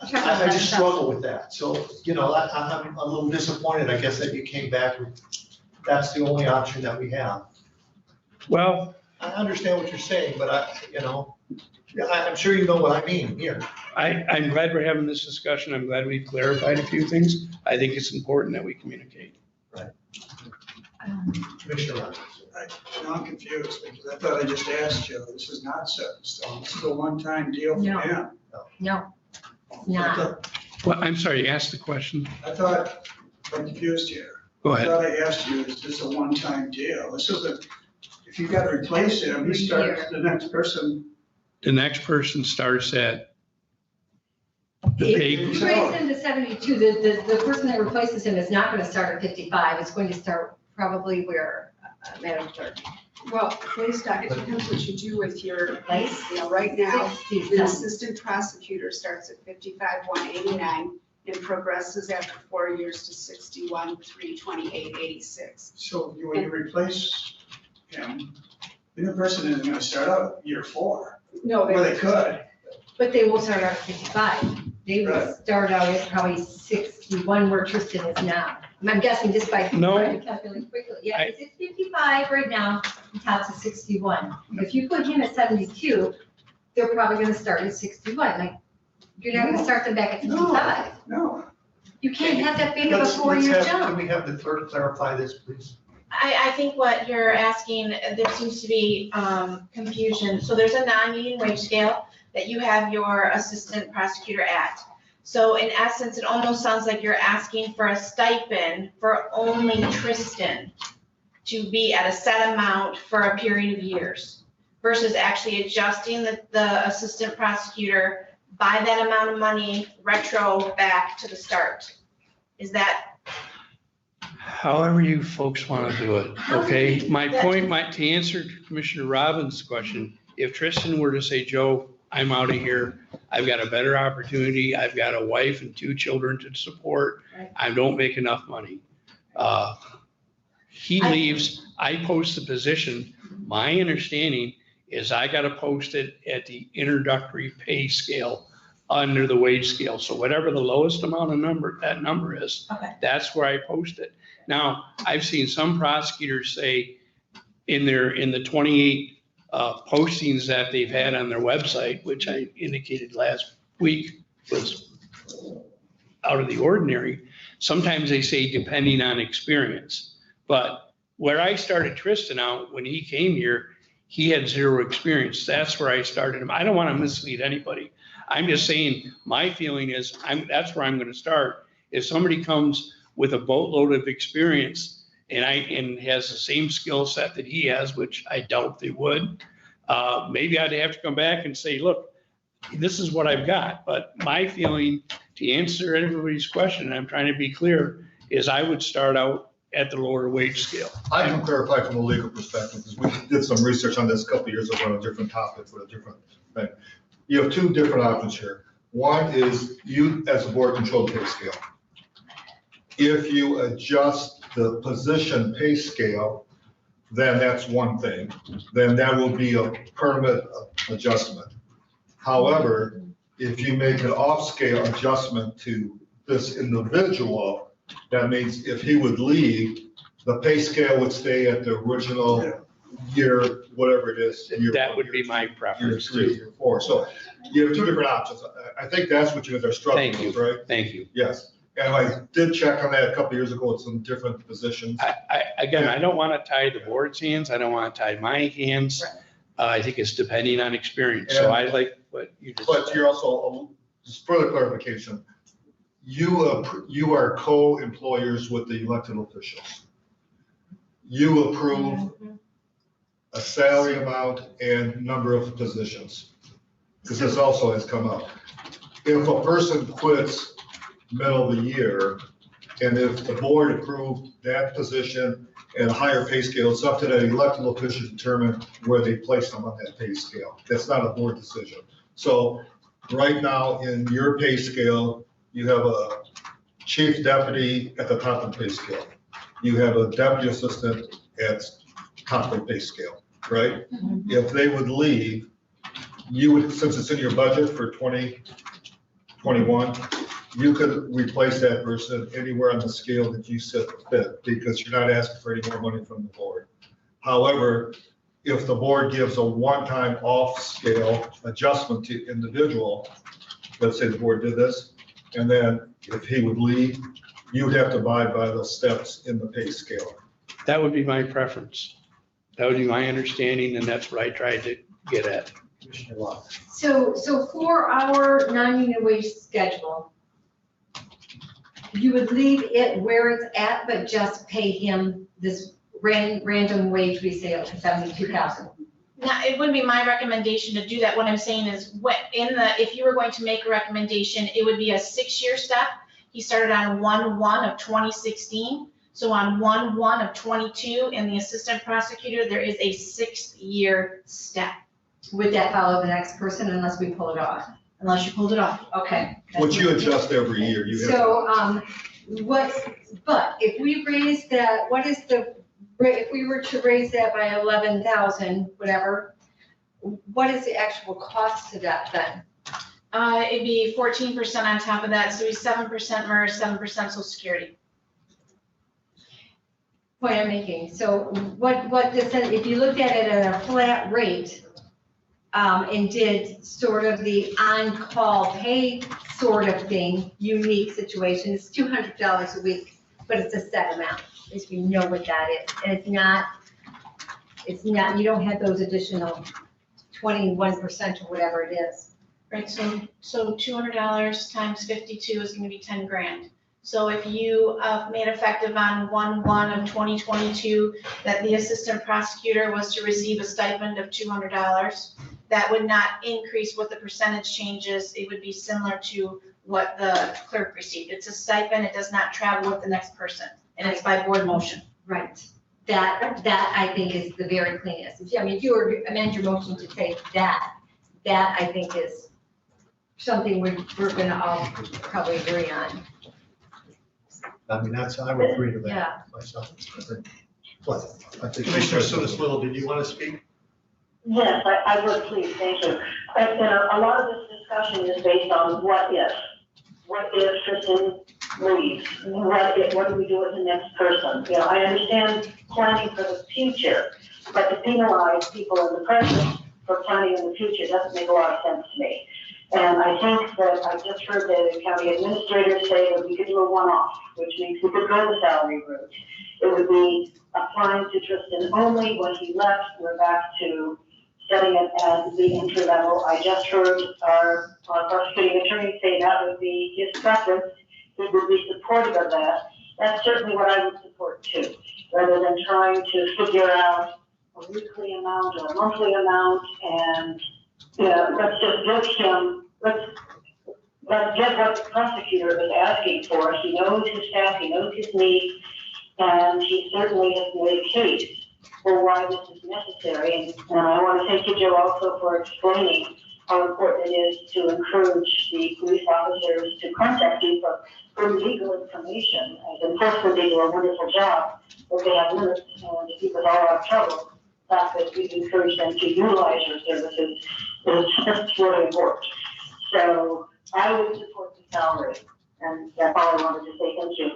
I just struggle with that. So, I'm a little disappointed, I guess, that you came back with, that's the only option that we have. Well, I understand what you're saying, but I'm sure you know what I mean here. I'm glad we're having this discussion. I'm glad we've clarified a few things. I think it's important that we communicate. Right. Commissioner Rogers. Now I'm confused because I thought I just asked you, this is not set in stone. This is a one-time deal for him. No, not. Well, I'm sorry, ask the question. I thought, I'm confused here. Go ahead. I thought I asked you, is this a one-time deal? This isn't, if you got to replace him, he starts, the next person. The next person starts at the If pay. you raise him to 72, the person that replaces him is not going to start at 55. It's going to start probably where, Madam Clerk. Well, please, Doc, it depends what you do with your place. Right now, the assistant prosecutor starts at 55,189 and progresses after 4 years to 61,328.86. So when you replace him, the new person isn't going to start out year 4. No, Well, they could. But they won't start out at 55. They will start out at probably 61 where Tristan is now. I'm guessing just by trying to calculate quickly. Yeah, it's at 55 right now, he tops at 61. If you put him at 72, they're probably gonna start at 61. Like, you're not gonna start them back at 55. No. You can't have that big of a Let's 4-year have- jump. Can we have the clerk clarify this, please? I think what you're asking, there seems to be confusion. So there's a non-union wage scale that you have your assistant prosecutor at. So in essence, it almost sounds like you're asking for a stipend for only Tristan to be at a set amount for a period of years versus actually adjusting the assistant prosecutor by that amount of money retro back to the start. Is that? However you folks want to do it, okay? My point, to answer Commissioner Robbins' question, if Tristan were to say, Joe, I'm out of here, I've got a better opportunity, I've got a wife and 2 children to support, I don't make enough money. He leaves, I post the position, my understanding is I gotta post it at the introductory pay scale under the wage scale. So whatever the lowest amount of that number is, that's where I post it. Now, I've seen some prosecutors say in the 28 postings that they've had on their website, which I indicated last week was out of the ordinary. Sometimes they say depending on experience, but where I started Tristan out when he came here, he had 0 experience. That's where I started him. I don't want to mislead anybody. I'm just saying, my feeling is that's where I'm going to start. If somebody comes with a boatload of experience and has the same skill set that he has, which I doubt they would, maybe I'd have to come back and say, look, this is what I've got. But my feeling, to answer everybody's question, and I'm trying to be clear, is I would start out at the lower wage scale. I can clarify from a legal perspective, because we did some research on this a couple of years ago on a different topic with a different thing. You have two different options here. One is you as a board control the pay scale. If you adjust the position pay scale, then that's one thing. Then that will be a permanent adjustment. However, if you make an off-scale adjustment to this individual, that means if he would leave, the pay scale would stay at the original year, whatever it is. That would be my preference Year 3, too. year 4. So you have two different options. I think that's what you guys are struggling Thank you. with, right? Thank you. Yes. And I did check on that a couple of years ago with some different positions. Again, I don't want to tie the board's hands. I don't want to tie my hands. I think it's depending on experience. So I like what you just But said. you're also, just further clarification, you are co-employers with the elected officials. You approve a salary amount and number of positions, because this also has come up. If a person quits middle of the year, and if the board approved that position and a higher pay scale, it's up to the elected official to determine where they place them on that pay scale. That's not a board decision. So right now in your pay scale, you have a chief deputy at the top of the pay scale. You have a deputy assistant at top of the pay scale, right? If they would leave, you would, since it's in your budget for 2021, you could replace that person anywhere on the scale that you see fit, because you're not asking for any more money from the board. However, if the board gives a one-time off-scale adjustment to individual, let's say the board did this, and then if he would leave, you would have to abide by the steps in the pay scale. That would be my preference. That would be my understanding, and that's what I tried to get at. So for our non-union wage schedule, you would leave it where it's at, but just pay him this random wage resale of 72,000. Now, it wouldn't be my recommendation to do that. What I'm saying is, if you were going to make a recommendation, it would be a 6-year step. He started on 1/1 of 2016. So on 1/1 of 22, and the assistant prosecutor, there is a 6-year step. Would that follow the next person unless we pull it off? Unless you pulled it off. Okay. Which you adjust every year. You have So, but if we raise that, if we were to raise that by 11,000, whatever, what is the actual cost to that then? It'd be 14% on top of that, so it'd be 7% MERS, 7% Social Security. Point I'm making, so what this, if you looked at it at a flat rate, and did sort of the on-call pay sort of thing, unique situation, it's $200 a week, but it's a set amount, at least we know what that is, and it's not, you don't have those additional 21% or whatever it is. Right, so $200 times 52 is gonna be 10 grand. So if you made effective on 1/1 of 2022, that the assistant prosecutor was to receive a stipend of $200, that would not increase what the percentage changes. It would be similar to what the clerk received. It's a stipend, it does not travel with the next person, and it's by board motion. Right. That I think is the very cleanest. I mean, if you were to amend your motion to say that I think is something we're gonna all probably agree on. I mean, I would agree to Yeah. that myself. Commissioner Sutis-Little, did you want to speak? Yes, I would, please, thank you. And a lot of this discussion is based on what if. What if Tristan leaves? What do we do with the next person? You know, I understand planning for the future, but to penalize people in the present for planning in the future doesn't make a lot of sense to me. And I think that I just heard the county administrator say that we could do a one-off, which means we could go the salary route. It would be applying to Tristan only. When he left, we're back to setting it as the entry level. I just heard our prosecuting attorney say that would be his preference. He would be supportive of that. That's certainly what I would support too, rather than trying to figure out a weekly amount or a monthly amount and, you know, let's just give him, let's get what the prosecutor is asking for. He knows his staff, he knows his needs, And he certainly has made a case for why this is necessary. And I want to thank you, Joe, also for explaining how important it is to encourage the police officers to contact you for legal information. As enforcement, they do a wonderful job, but they have limits, and to keep us all out of trouble, the fact that we encourage them to utilize your services is just really important. So I would support the salary, and that's all I wanted to say. Thank you.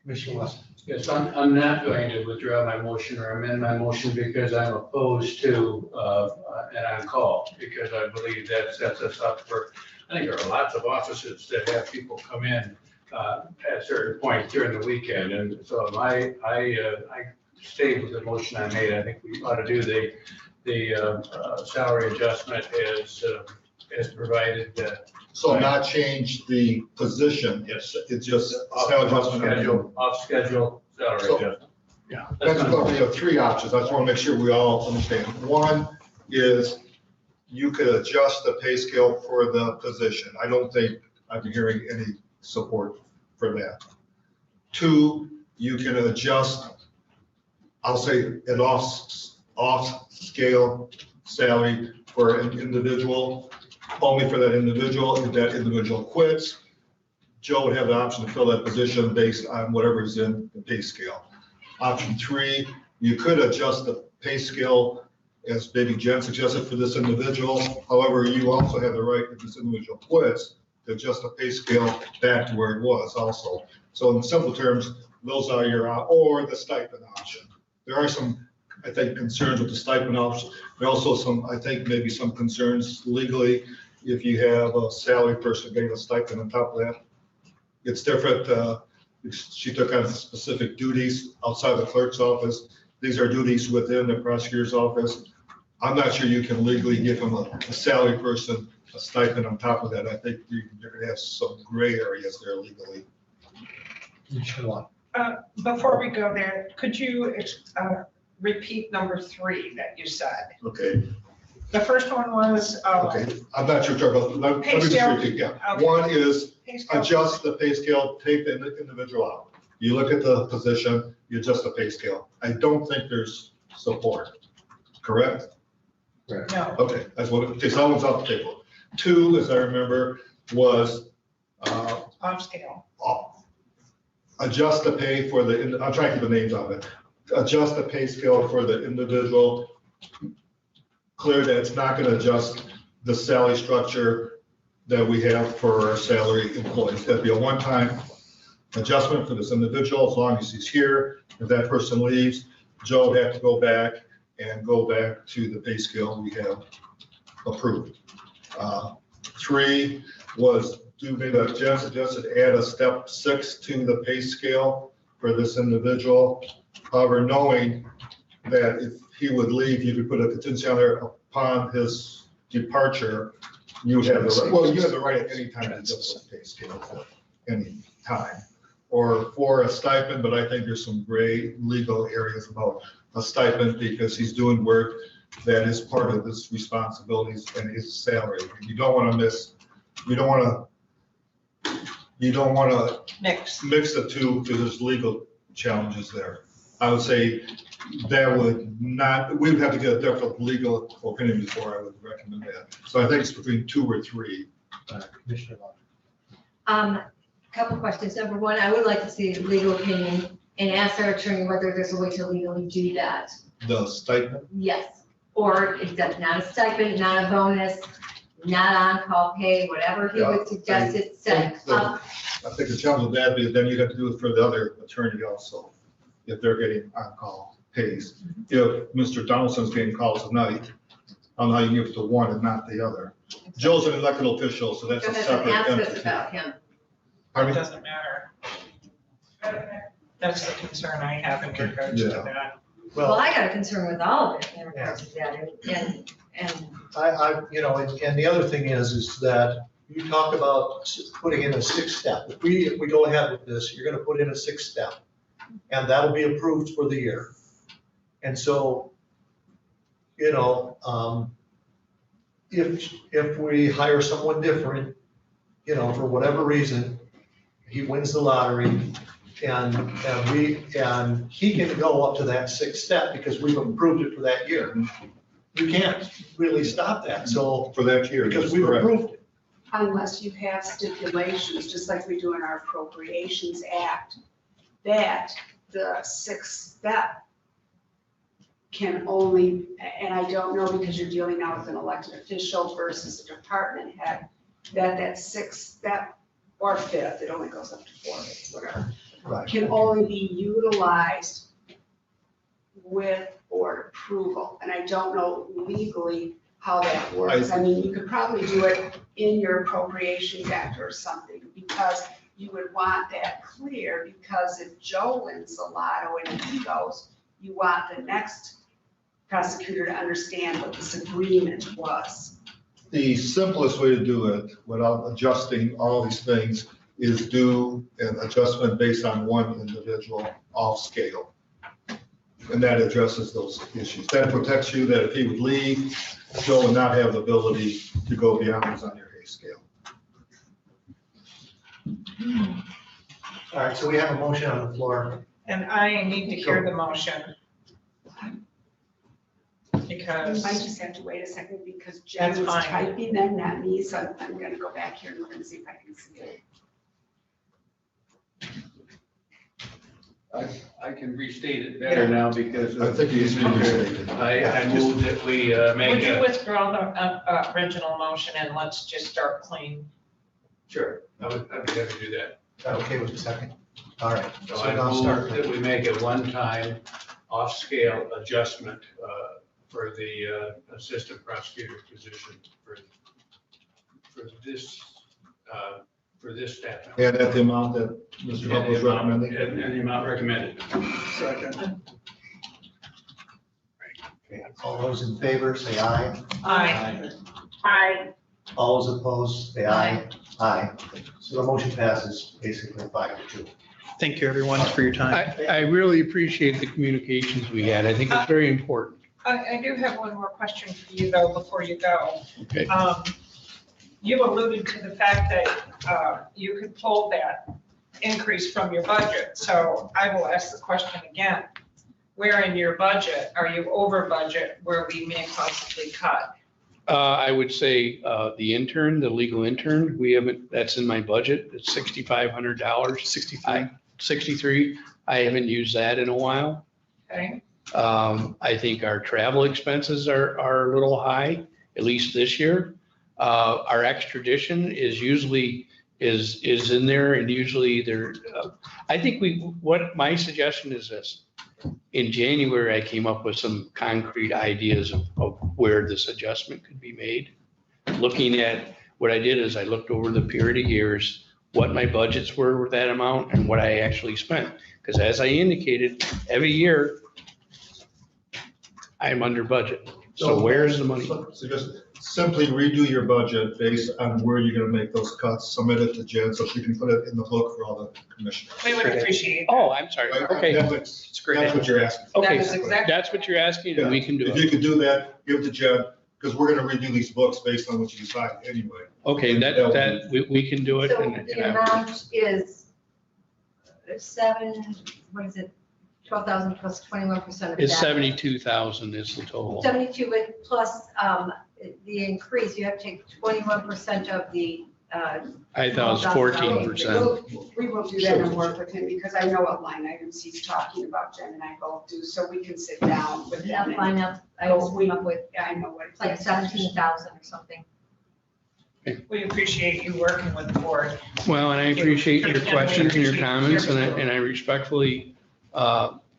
Commissioner West. Yes, I'm not going to withdraw my motion or amend my motion because I'm opposed to an on-call, because I believe that sets us up for, I think there are lots of offices that have people come in at certain points during the weekend. And so I stayed with the motion I made. I think we ought to do the salary adjustment as provided. So not change the position, it's just salary adjustment. Off schedule salary So- adjustment. Yeah. That's what we have three options. I just want to make sure we all understand. One is you could adjust the pay scale for the position. I don't think I'm hearing any support for that. Two, you can adjust, I'll say an off-scale salary for an individual, only for that individual. If that individual quits, Joe would have the option to fill that position based on whatever is in the pay scale. Option three, you could adjust the pay scale as maybe Jen suggested for this individual. However, you also have the right, if this individual quits, to adjust the pay scale back to where it was also. So in simple terms, those are your, or the stipend option. There are some, I think, concerns with the stipend option. There are also some, I think, maybe some concerns legally if you have a salary person getting a stipend on top of that. It's different. She took on specific duties outside the clerk's office. These are duties within the prosecutor's office. I'm not sure you can legally give him a salary person a stipend on top of that. I think you're gonna have some gray areas there legally. Before we go there, could you repeat number 3 that you said? Okay, The first one was. okay. I'm not sure, let me Pay just scale. repeat, yeah. Okay. One is Pay scale. adjust the pay scale, take the individual out. You look at the position, you adjust the pay scale. I don't think there's support, correct? No. Okay, that's what, okay, so that one's off the table. Two, as I remember, was Off scale. adjust the pay for the, I'm trying to keep the names of it. Adjust the pay scale for the individual. Clear that it's not gonna adjust the salary structure that we have for our salary employees. That'd be a one-time adjustment for this individual, as long as he's here. If that person leaves, Joe would have to go back to the pay scale we have approved. Three was do maybe Jen suggested add a step 6 to the pay scale for this individual. However, knowing that if he would leave, you could put a contingency on there upon his departure, you have the right, well, you have the right at any time to adjust the pay scale at any time. Or for a stipend, but I think there's some gray legal areas about a stipend because he's doing work that is part of his responsibilities and his salary. And you don't want to miss, you don't want to mix the two because there's legal challenges there. I would say that would not, we would have to get a different legal opinion before I would recommend that. So I think it's between 2 or 3. Commissioner Couple questions. Number one, I would like to see a legal opinion and ask our attorney whether there's a way to legally do that. The stipend? Yes, or if that's not a stipend, not a bonus, not on-call pay, whatever he would suggest it set up. I think the challenge with that is then you have to do it for the other attorney also, if they're getting on-call pays. If Mr. Donaldson's getting calls at night, I don't know how you give it to one and not the other. Joe's an elected official, so that's a separate Ask us entity. about him. It doesn't matter. That's the concern I have in regards to that. Well, I got a concern with all of it in regards to that, and. And the other thing is that you talk about putting in a 6-step. If we go ahead with this, you're gonna put in a 6-step, and that'll be approved for the year. And so, if we hire someone different, for whatever reason, he wins the lottery, and he can go up to that sixth step because we've approved it for that year. You can't really stop that, so. For that year. Because that's we've correct. approved it. Unless you have stipulations, just like we do in our Appropriations Act, that the sixth step can only, and I don't know because you're dealing now with an elected official versus a department head, that sixth step or fifth, it only goes up to fourth, whatever, Right. can only be utilized with board approval. And I don't know legally how that works. I mean, you could probably do it in your Appropriations Act or something, because you would want that clear, because if Joe wins the lotto and he goes, you want the next prosecutor to understand what this agreement was. The simplest way to do it without adjusting all these things is do an adjustment based on one individual off scale. And that addresses those issues. That protects you that if he would leave, Joe would not have the ability to go beyond what's on your pay scale. All right, so we have a motion on the floor. And I need to hear the motion. Because. I just have to wait a second because Jen was That's fine. typing them, not me, so I'm gonna go back here and we're gonna see if I can see it. I can restate it better now because. I think he's been restated. I move that we make Would you a, withdraw the original motion and let's just start clean? sure, I would have to do that. Okay with the second? All right. So So I now move start. that we make a one-time off-scale adjustment for the assistant prosecutor position for this staff. member. And at the amount that Mr. Hubb was recommending. And the amount recommended. Second. Okay, all those in favor, say aye. Aye. Aye. All those opposed, say aye. Aye. So the motion passes basically 5-2. Thank you, everyone, for your time. I really appreciate the communications we had. I think it's very important. I do have one more question for you though, before you go. Okay. You alluded to the fact that you could pull that increase from your budget. So I will ask the question again. Where in your budget are you over budget where we may possibly cut? I would say the legal intern, we haven't, that's in my budget. It's $6,500. 63. I haven't used that in a while. Okay, I think our travel expenses are a little high, at least this year. Our extradition is usually is in there, and usually there, I think what my suggestion is this. In January, I came up with some concrete ideas of where this adjustment could be made. Looking at, what I did is I looked over the period of years, what my budgets were with that amount and what I actually spent. Because as I indicated, every year, I'm under budget. So where's the money? So just simply redo your budget based on where you're gonna make those cuts, submit it to Jen so she can put it in the book for all the commissioners. we would appreciate. Oh, I'm sorry. Okay. That's what you're asking. Okay, That is exactly- that's what you're asking, and we can do If you it. could do that, give it to Jen, because we're gonna redo these books based on what you decide anyway. Okay, we can do it. So and the amount is 12,000 plus 21% of that. It's 72,000 is the total. 72 with plus the increase, you have to take 21% of the. I thought it was 14%. We will do that and work with him because I know what line items he's talking about, Jen and I both do, so we can sit down with Yeah, him. find out, I just came up with, I know what it's like 17,000 or something. We appreciate you working with the board. Well, and I appreciate your questions and your comments, and I respectfully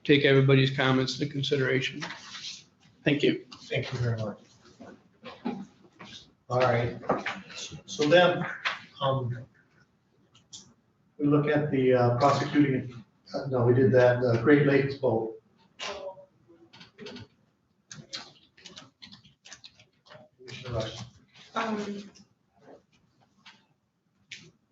take everybody's comments into consideration. Thank you. Thank you very much. All right, so then, we look at the prosecuting, no, we did that, the Great Lakes boat. Commissioner Rush.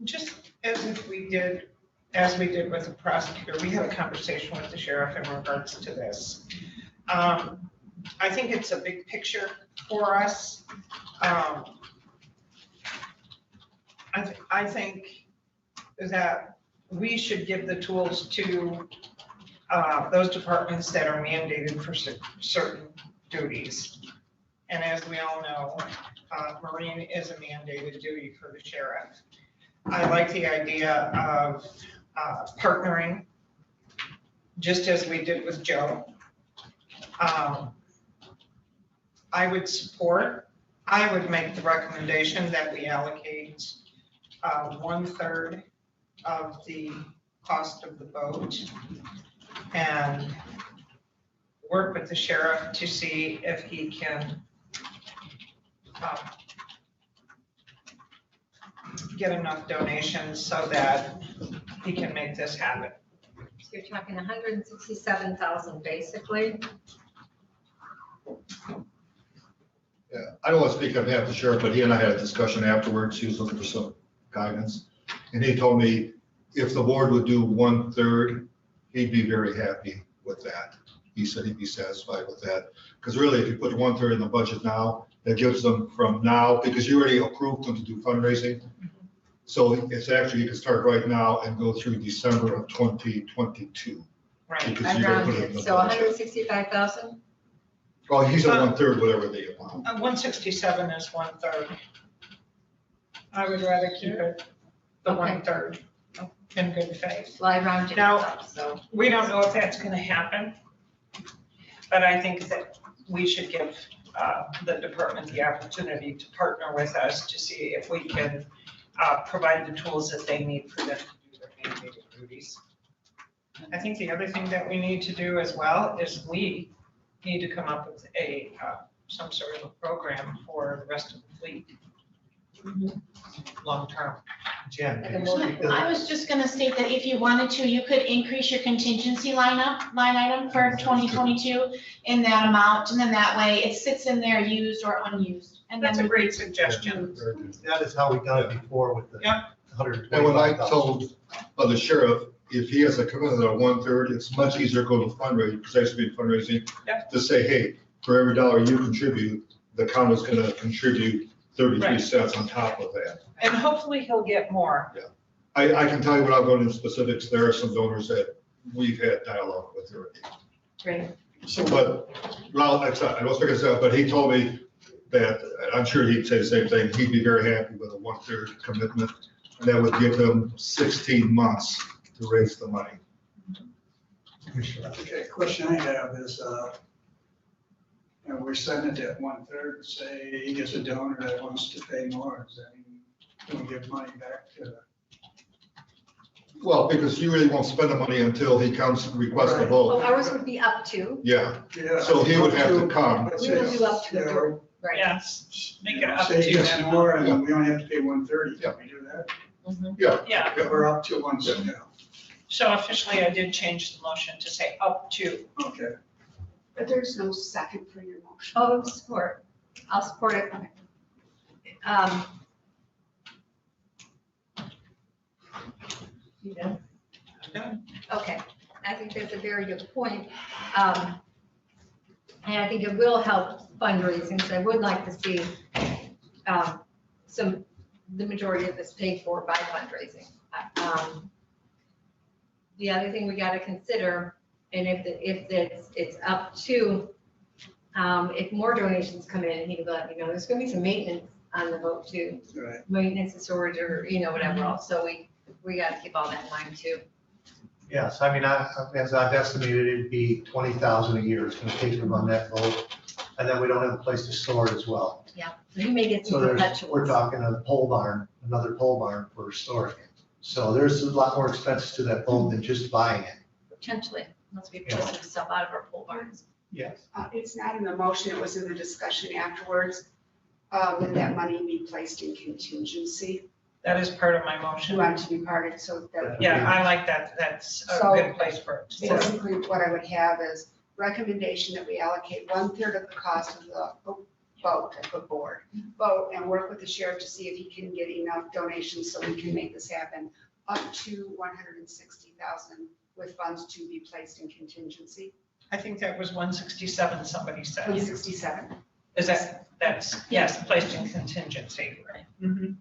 Just as if we did, as we did with the prosecutor, we had a conversation with the sheriff in regards to this. I think it's a big picture for us. I think that we should give the tools to those departments that are mandated for certain duties. And as we all know, Marine is a mandated duty for the sheriff. I like the idea of partnering, just as we did with Joe. I would make the recommendation that we allocate 1/3 of the cost of the boat and work with the sheriff to see if he can get enough donations so that he can make this happen. So you're talking 167,000 basically. Yeah, I don't want to speak on behalf of the sheriff, but he and I had a discussion afterwards. He was looking for some guidance. And he told me if the board would do 1/3, he'd be very happy with that. He said he'd be satisfied with that. Because really, if you put 1/3 in the budget now, that gives them from now, because you already approved them to do fundraising. So it's actually, you can start right now and go through December of 2022. Right. Because I you're gonna put it in rounded, the so budget. 165,000? Well, he said 1/3, whatever they amount. 167 is 1/3. I would rather keep it the 1/3 in good faith. Well, I rounded it Now, up, so. we don't know if that's gonna happen, but I think that we should give the department the opportunity to partner with us to see if we can provide the tools that they need for them to do their mandated duties. I think the other thing that we need to do as well is we need to come up with a some sort of a program for the rest of the fleet. Long term. Jen, can you speak to I was just gonna state that if you wanted to, you could increase your contingency line item for 2022 in that amount, and then that way it sits in there used or unused. And That's a then great suggestion. That is how we done it before with the Yep. 125,000. And when I told the sheriff, if he has a commitment of 1/3, it's much easier to go to fundraising, because I used to be in fundraising, Yeah. to say, hey, for every dollar you contribute, the county's gonna contribute 33 Right. cents on top of that. And hopefully he'll get more. I can tell you without going into specifics, there are some donors that we've had dialogue with already. Great. So, but, well, I don't speak as that, but he told me that, I'm sure he'd say the same thing, he'd be very happy with a 1/3 commitment, and that would give him 16 months to raise the money. Okay, question I have is, we're setting it at 1/3, say he gets a donor that wants to pay more, does that mean can we give money back to? Well, because you really won't spend the money until he comes to request the Well, vote. ours would be up to, Yeah, Yeah. so he would have to come. Let's we say, will do up to the you know, third, right? Yes, make it up Say he to gets that more amount. and we only have to pay 1/30, can we do that? Yeah, Yeah, Yeah, we're up to 1/6 now. so officially I did change the motion to say up to. Okay. But there's no second for your motion. Oh, support, I'll support it. You done? Okay, I think that's a very good point. And I think it will help fundraising, so I would like to see the majority of this paid for by fundraising. The other thing we gotta consider, and if it's up to, if more donations come in, he can let me know, there's gonna be some maintenance on the boat too. Right. Maintenance and storage or, whatever else, so we gotta keep all that in mind too. Yes, I mean, as I've estimated, it'd be 20,000 a year it's gonna take to run that boat. And then we don't have a place to store it as well. Yeah, so you may get So some we're perpetuals. talking a pole barn, another pole barn for storing it. So there's a lot more expenses to that boat than just buying it. Potentially, unless we pull some stuff out of our pole barns. Yes. It's not in the motion, it was in the discussion afterwards, that that money be placed in contingency. That is part of my You motion. want it to be part of, so that. Yeah, I like that. That's a So- good place for it. So, Basically, what I would have is recommendation that we allocate 1/3 of the cost of the boat, I put board, boat, and work with the sheriff to see if he can get enough donations so we can make this happen, up to 160,000 with funds to be placed in contingency. I think that was 167, somebody said. 167. Is that's, yes, placed in contingency. Mhm.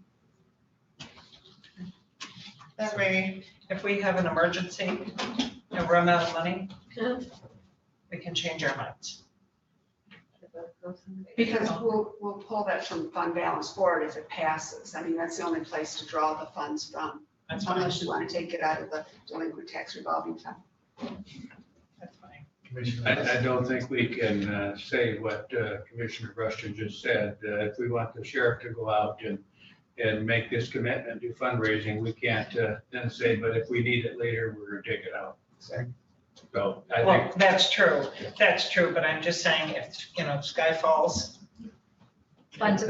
That way, If we have an emergency and run out of money, we can change our minds. Because we'll pull that from fund balance forward if it passes. I mean, that's the only place to draw the funds from. That's fine. Unless you want to take it out of the delinquent tax revolving fund. That's fine. I don't think we can say what Commissioner Rushton just said. If we want the sheriff to go out and make this commitment, do fundraising, we can't then say, but if we need it later, we're gonna take it out. So I Well, think, that's true, but I'm just saying if, sky falls, Funds, I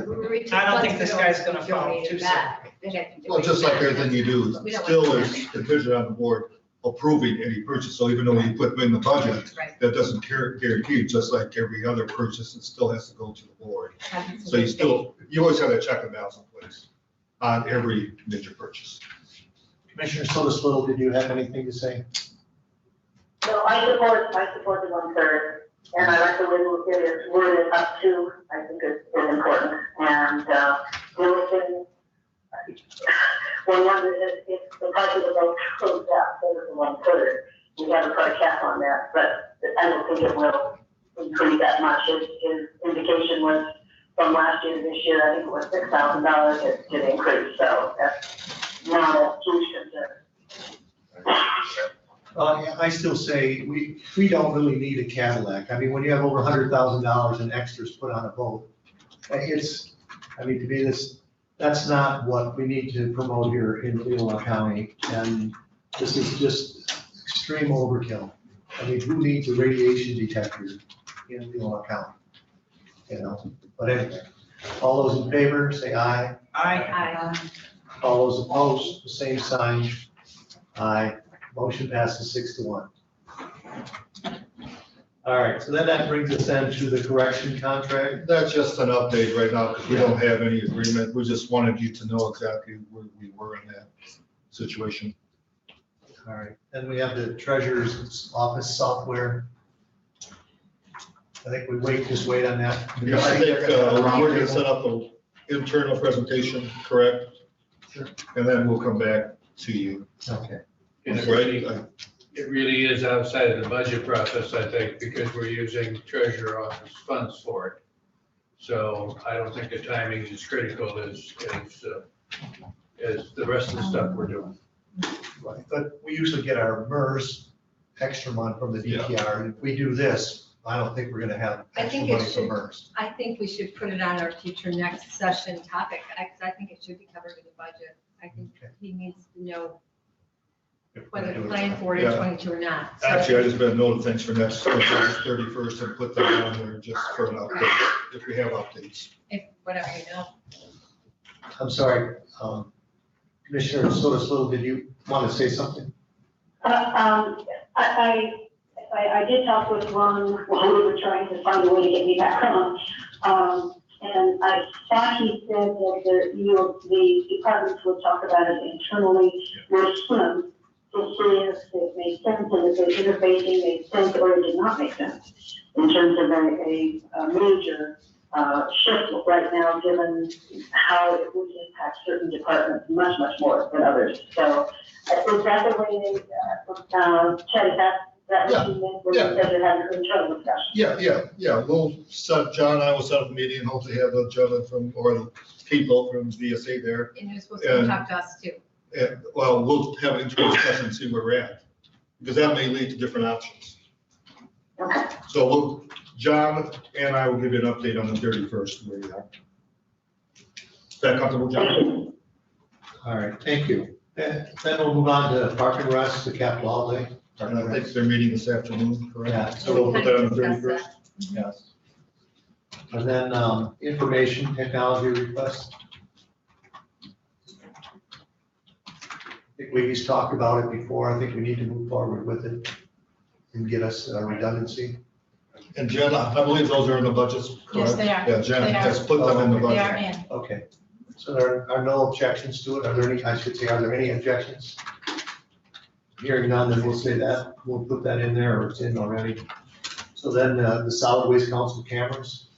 don't think the sky's gonna fall too soon. Well, just like everything you do, We don't still want is contingent on the board approving any purchase. So even though you put them in the budget, Right. that doesn't guarantee, just like every other purchase, it still has to go to the board. So you always have that check and balance in place on every major purchase. Commissioner Solis Little, did you have anything to say? So I support the 1/3, and I like the way it is worded up to, I think is important. And, the only thing, one wonders if the budget of those goes up, so the 1/3, we haven't put a cap on that, but I don't think it will increase that much. His indication was from last year to this year, I think it was $6,000 it increased, so that's not a huge concern. I still say we don't really need a Cadillac. I mean, when you have over $100,000 in extras put on a boat, to be this, that's not what we need to promote here in Leelanau County. And this is just extreme overkill. I mean, who needs a radiation detector in Leelanau County? But anyway, all those in favor, say aye. Aye. All those opposed, the same sign. Aye. Motion passes 6-1. All right, so then that brings us then to the correction contract. That's just an update right now because we don't have any agreement. We just wanted you to know exactly where we were in that situation. All right, then we have the treasurer's office software. I think we just wait on that. Yeah, I think we're gonna set up an internal presentation, correct? Sure. And then we'll come back to you. Okay. and Right? it really is outside of the budget process, I think, because we're using treasurer office funds for it. So I don't think the timing is as critical as the rest of the stuff we're doing. Right, but we usually get our MERS extra money from the DTR. And if we do this, I don't think we're gonna have I extra think it money from should, MERS. I think we should put it on our future next session topic, because I think it should be covered in the budget. I think he needs to know whether to plan for it in Yeah. 22 or not. So- Actually, I just made a note of things for next, 31st and put that on there just for an update, if we have updates. If, whatever you know. I'm sorry, Commissioner Solis Little, did you want to say something? I did talk with Ron while we were trying to find a way to get me back on. And I thought he said that the departments would talk about it internally with him to see if it made sense and if the interfacing made sense or it did not make sense in terms of a major shift right now, given how it would impact certain departments much, much more than others. So is that the way they, Chad, that what you meant when you said you're having an internal discussion? Yeah, John and I will set up a meeting and hopefully have the gentleman or the people from VSA there. And you're supposed to talk to us too. And, well, we'll have an internal discussion and see where we're at, because that may lead to different options. So John and I will give you an update on the 31st, where you are. Is that comfortable, John? All right, thank you. Then we'll move on to Park and Rest, the capital outlay. And I think they're meeting this afternoon, correct? Yeah, So we'll put that on the 31st. Yes. And then information technology request. I think we just talked about it before. I think we need to move forward with it and get us redundancy. And Jen, I believe those are in the budgets, correct? Yes, they are. Yeah, Jen They are. has put them in the budget. They are in. Okay, so there are no objections to it. Are there any, I should say, are there any objections? Hearing none, then we'll say that. We'll put that in there, or it's in already. So then the solid waste council cameras.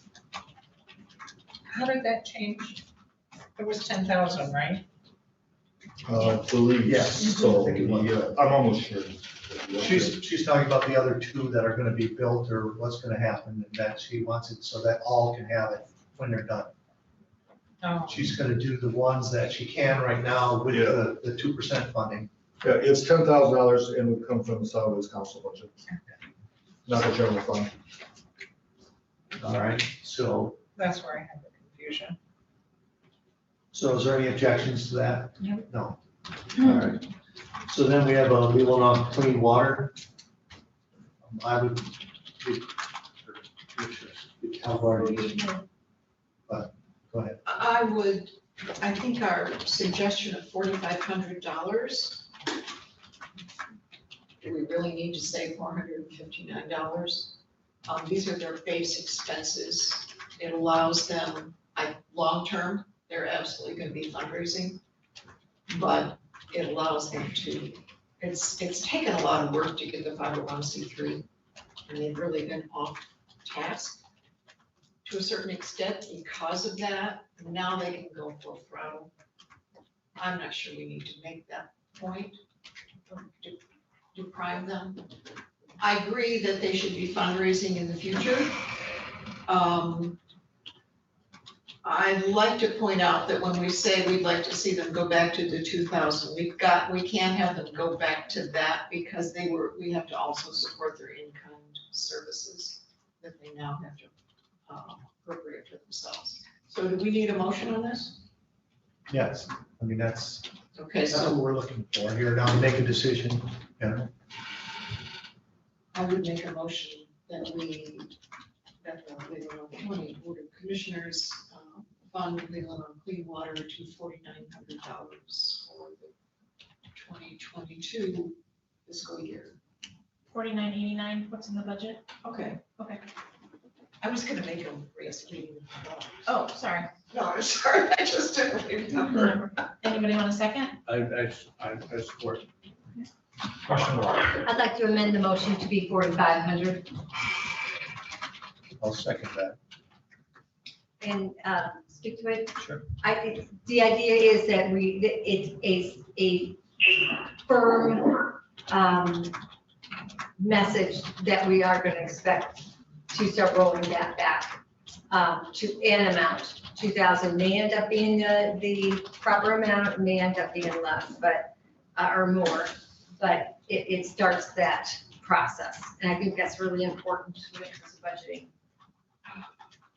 How did that change? It was 10,000, right? Believe, Yes. so, yeah, I'm almost sure. She's talking about the other two that are gonna be built or what's gonna happen, and that she wants it so that all can have it when they're done. Oh. She's gonna do the ones that she can right now with the 2% funding. Yeah, it's $10,000 and would come from the solid waste council budget, not the general fund. All right, so, That's where I have the confusion. so is there any objections to that? No. No. All right. So then we have a Leelanau clean water. I would. How already, but go ahead. I think our suggestion of $4,500, do we really need to say $459? These are their base expenses. It allows them, long-term, they're absolutely gonna be fundraising, but it allows them to, it's taken a lot of work to get the 501c3, and they've really been off task to a certain extent because of that. Now they can go full throttle. I'm not sure we need to make that point, or deprive them. I agree that they should be fundraising in the future. I'd like to point out that when we say we'd like to see them go back to the 2000, we can't have them go back to that because we have to also support their in-kind services that they now have to appropriate for themselves. So do we need a motion on this? Yes, I mean, that's Okay, what we're looking for here, now to make a decision, you know. I would make a motion that that the Leelanau County Board of Commissioners fund Leelanau Clean Water to $4,900 for the 2022 fiscal year. 4989, what's in the budget? Okay. Okay. I was gonna make them raise reading. Oh, sorry. No, I'm sorry, I just didn't remember. Anybody want a second? I support. Question one. I'd like to amend the motion to be 4,500 I'll second that. and stick to it. Sure. The idea is that it's a firm message that we are going to expect to start rolling that back to an amount. 2,000 may end up being the proper amount, it may end up being less, but or more, but it starts that process. And I think that's really important when it comes to budgeting.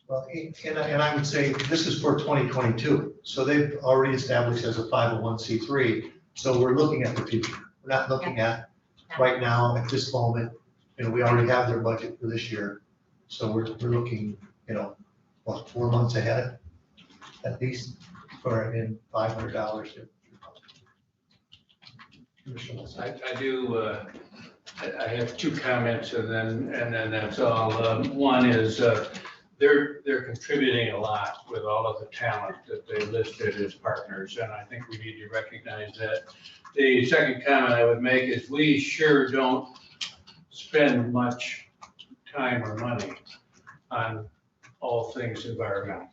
Well, and I would say this is for 2022, so they've already established as a 501c3, so we're looking at the future. We're not looking at right now, at this moment, we already have their budget for this year, so we're looking, what, 4 months ahead, at least, for $500. I do, I have two comments and then that's all. One is, they're contributing a lot with all of the talent that they listed as partners, and I think we need to recognize that. The second comment I would make is we sure don't spend much time or money on all things environmental.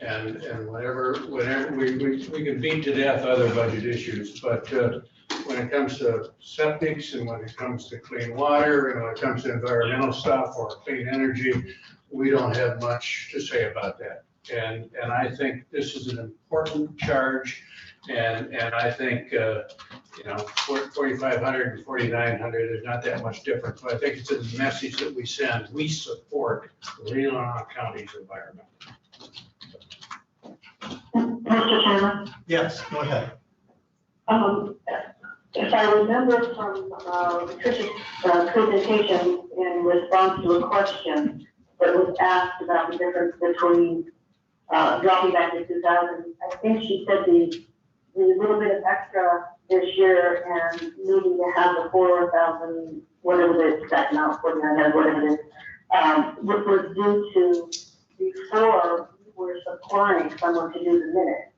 And whenever we can beat to death other budget issues, but when it comes to septics and when it comes to clean water and when it comes to environmental stuff or clean energy, we don't have much to say about that. And I think this is an important charge. And I think, 4,500 and 4,900 is not that much difference, but I think it's a message that we send. We support Leelanau County's environment. Mr. Chairman? Yes, go ahead. If I remember from Trish's presentation in response to a question that was asked about the difference between dropping back to 2,000, I think she said the little bit of extra this year and needing to have the 4,000, whatever the exact amount, 4,900, whatever it is, which was due to before we were supplying someone to do the minute,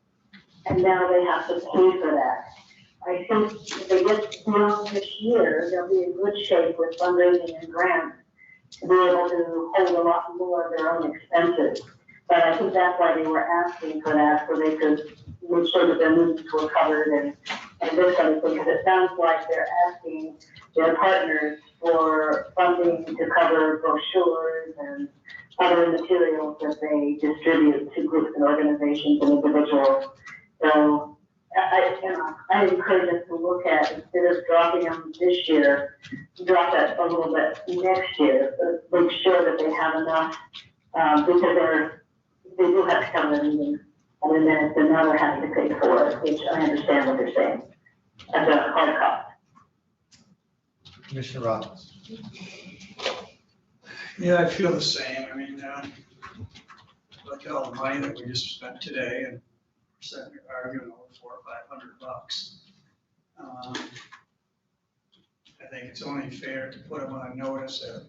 and now they have to pay for that. I think if they get beyond this year, they'll be in good shape with fundraising and grants to be able to hold a lot more of their own expenses. But I think that's why they were asking for that, so they could make sure that their needs were covered and this kind of thing, because it sounds like they're asking their partners for funding to cover brochures and other materials that they distribute to groups and organizations and individuals. So I encourage us to look at, instead of dropping them this year, drop it a little bit next year, make sure that they have enough, because they do have to cover their meetings. And then now they're having to pay for it, which I understand what they're saying. That's a hard cost. Commissioner Robbins. Yeah, I feel the same. I mean, look at all the money that we just spent today and we're sitting here arguing over $400 or $500. I think it's only fair to put them on notice that,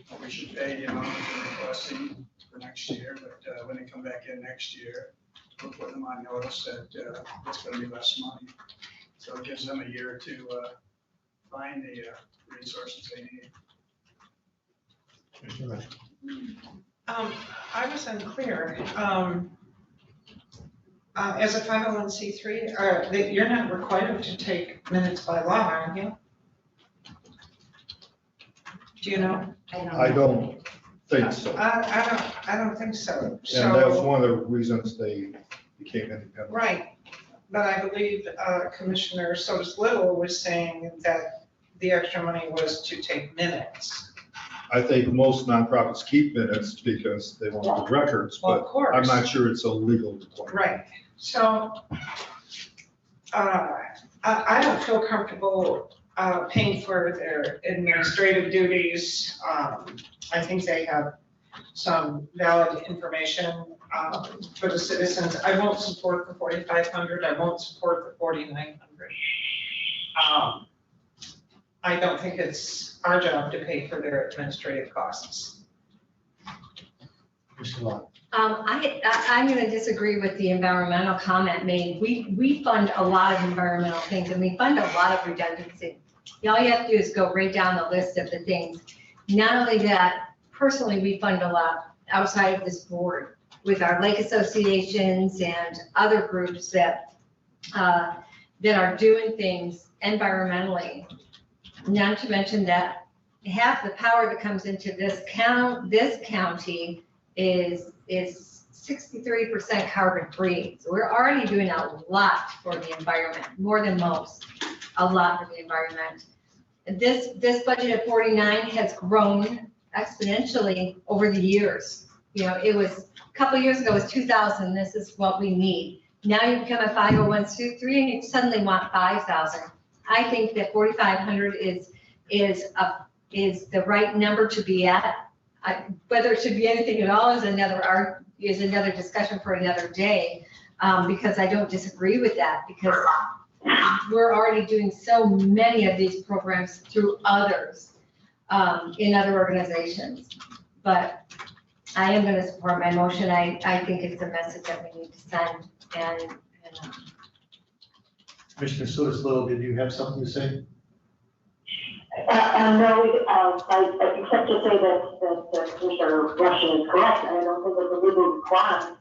what we should pay, for requesting for next year, but when they come back in next year, we'll put them on notice that it's gonna be less money. So it gives them a year to find the resources they need. I was unclear. As a 501c3, you're not required to take minutes by law, are you? Do you know? I don't think so. I don't think so. And that was one of the reasons they became independent. Right, but I believe Commissioner Sotis Little was saying that the extra money was to take minutes. I think most nonprofits keep minutes because they want the records, Well, of but course. I'm not sure it's a legal requirement. Right, so I don't feel comfortable paying for their administrative duties. I think they have some valid information for the citizens. I won't support the 4,500. I won't support the 4,900. I don't think it's our job to pay for their administrative costs. I'm going to disagree with the environmental comment made. We fund a lot of environmental things and we fund a lot of redundancy. All you have to do is go right down the list of the things. Not only that, personally, we fund a lot outside of this board with our lake associations and other groups that are doing things environmentally. Not to mention that half the power that comes into this county is 63% carbon free. So we're already doing a lot for the environment, more than most, a lot for the environment. This budget of 49 has grown exponentially over the years. It was a couple of years ago, it was 2,000. This is what we need. Now you become a 501c3 and you suddenly want 5,000. I think that 4,500 is the right number to be at. Whether it should be anything at all is another discussion for another day, because I don't disagree with that, because we're already doing so many of these programs through others in other organizations. But I am going to support my motion. I think it's a message that we need to send. And Commissioner Sotis Little, did you have something to say? No, except to say that Commissioner Russian is correct. I don't think it's a legal requirement.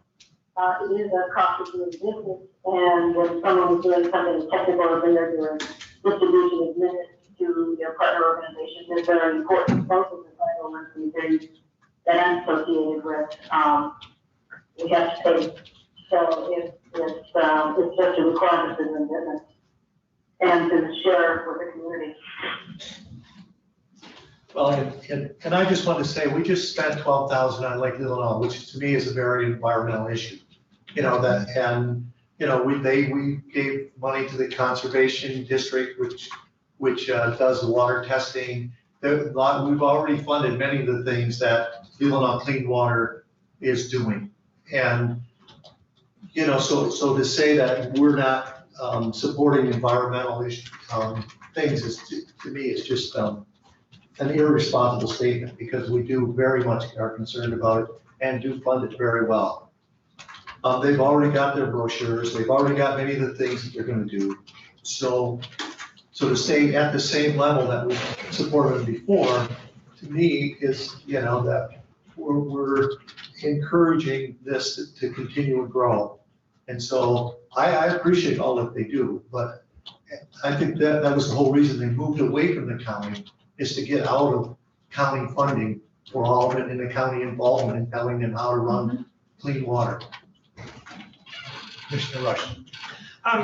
It is a cost of doing business, and when someone is doing something technical, when they're doing distribution of minutes to their partner organizations, it's very important. Both of the 501c3s that I'm associated with, we have to pay. So it's just a requirement to do business and to share with the community. Well, and I just want to say, we just spent 12,000 on Lake Leelanau, which to me is a very environmental issue. We gave money to the conservation district, which does the water testing. We've already funded many of the things that Leelanau Clean Water is doing. And, so to say that we're not supporting environmental things is, to me, is just an irresponsible statement, because we do very much are concerned about it and do fund it very well. They've already got their brochures. They've already got many of the things that they're going to do. So to stay at the same level that we supported them before, to me, is, that we're encouraging this to continue and grow. And so I appreciate all that they do, but I think that was the whole reason they moved away from the county, is to get out of county funding for all of it and the county involvement in telling them how to run clean water. Commissioner Rush.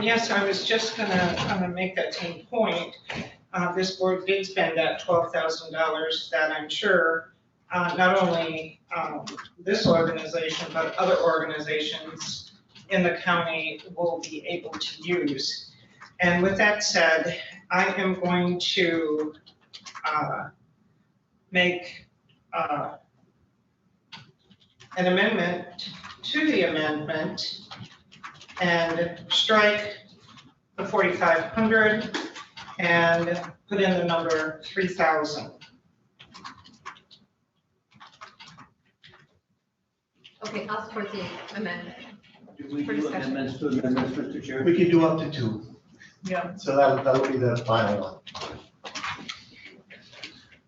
Yes, I was just gonna make that same point. This board did spend that $12,000 that I'm sure, not only this organization, but other organizations in the county will be able to use. And with that said, I am going to make an amendment to the amendment and strike the 4,500 and put in the number 3,000. Okay, I'll support the amendment. Do we do amendments to amendments, Mr. Chair? We can do up to 2. Yeah. So that would be the final one.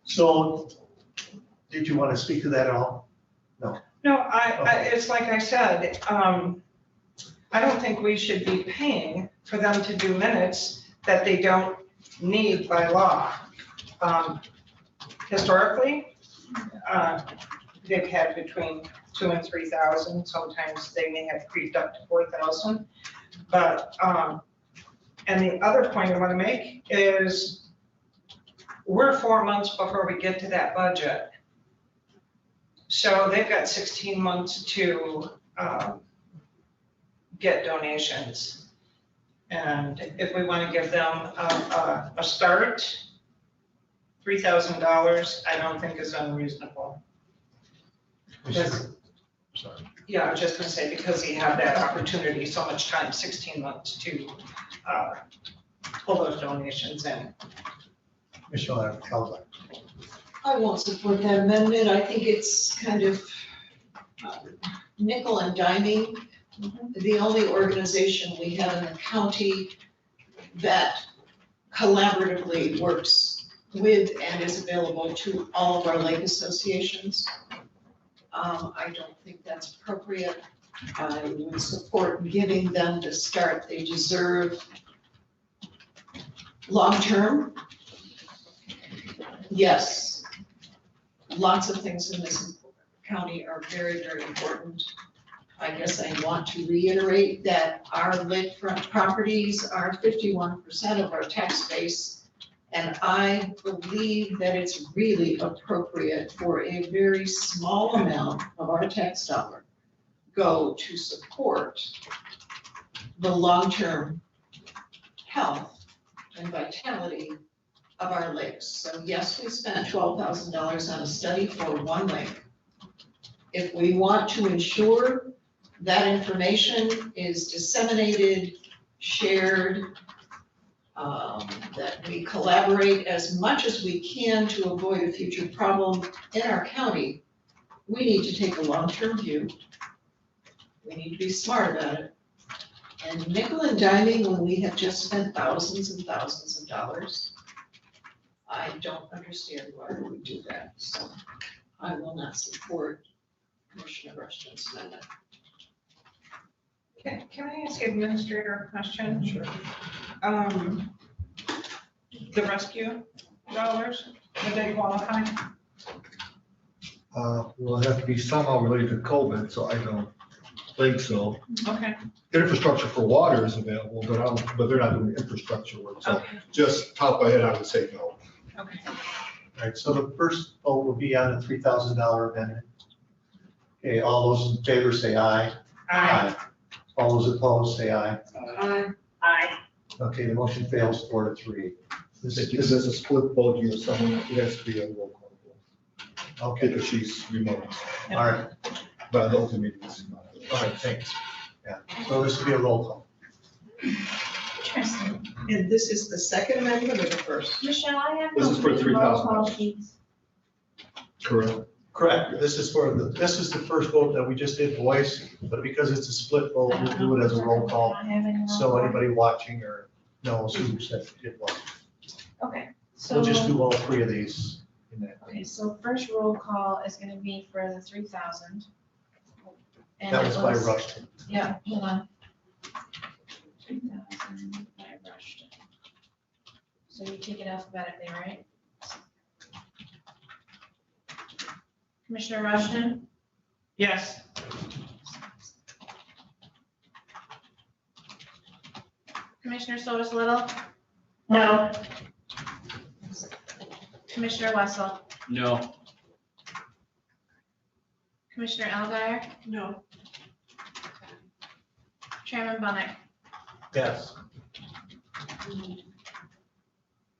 So, did you want to speak to that at all? No. No, it's like I said, I don't think we should be paying for them to do minutes that they don't need by law. Historically, they've had between 2,000 and 3,000. Sometimes they may have creeped up to 4,000. But, and the other point I want to make is we're 4 months before we get to that budget. So they've got 16 months to get donations. And if we want to give them a start, $3,000, I don't think is unreasonable. Sorry. Yeah, I was just gonna say, because you have that opportunity, so much time, 16 months to pull those donations in. Michelle Calvin. I won't support that amendment. I think it's kind of nickel and diming. The only organization we have in the county that collaboratively works with and is available to all of our lake associations. I don't think that's appropriate. I would support giving them the start they deserve. Long-term, yes, lots of things in this county are very, very important. I guess I want to reiterate that our lakefront properties are 51% of our tax base. And I believe that it's really appropriate for a very small amount of our tax dollar go to support the long-term health and vitality of our lakes. So yes, we spent $12,000 on a study for one lake. If we want to ensure that information is disseminated, shared, that we collaborate as much as we can to avoid a future problem in our county, we need to take a long-term view. We need to be smart about it. And nickel and diming when we have just spent thousands and thousands of dollars, I don't understand why we do that. So I will not support Commissioner Rushton's amendment. Can I ask the administrator a question? Sure. The rescue dollars, would they qualify? Will have to be somehow related to COVID, so I don't think so. Okay. Infrastructure for water is available, but they're not doing infrastructure work. So Okay. just top of my head, I would say no. Okay. All right, so the first vote will be on the $3,000 amendment. Okay, all those in favor say aye. Aye. All those opposed say aye. Aye. Okay, the motion fails 4-3. This is a split vote here, someone, it has to be a roll call vote. Okay, Because she's remote, all right, but the open meeting is not. all right, thanks. Yeah, so this will be a roll call. Interesting. And this is the second amendment or the first? Michelle, I have This no is for roll call $3,000. sheets. Correct. Correct, this is the first vote that we just did voice, but because it's a split vote, we'll do it as a roll call. I don't have any roll So call. anybody watching or knows who said did what. Okay, so. We'll just do all 3 of these in that. Okay, so first roll call is gonna be for the 3,000. And That it was by Rushton. Yeah, hold on. 2,000 by Rushton. So you take it alphabetically, right? Commissioner Rushton? Yes. Commissioner Sotis Little? No. Commissioner Wessel? No. Commissioner Alguier? No. Chairman Bunnick? Yes.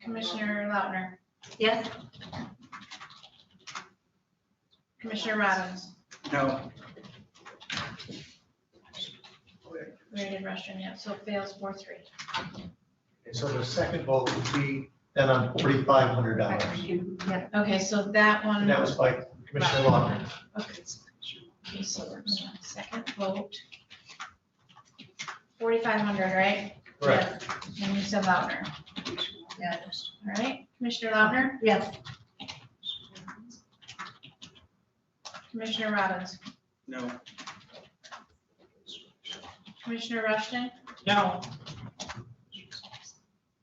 Commissioner Lautner? Yes? Commissioner Robbins? No. Rated Rushton, yeah, so it fails 4-3. So the second vote would be then on $4,500. Yeah. Okay, so that one. And that was by Commissioner Lochner. Okay, so second vote. 4,500, right? Correct. And you said Lautner. Yes. All right, Commissioner Lautner? Yes. Commissioner Robbins? No. Commissioner Rushton? No.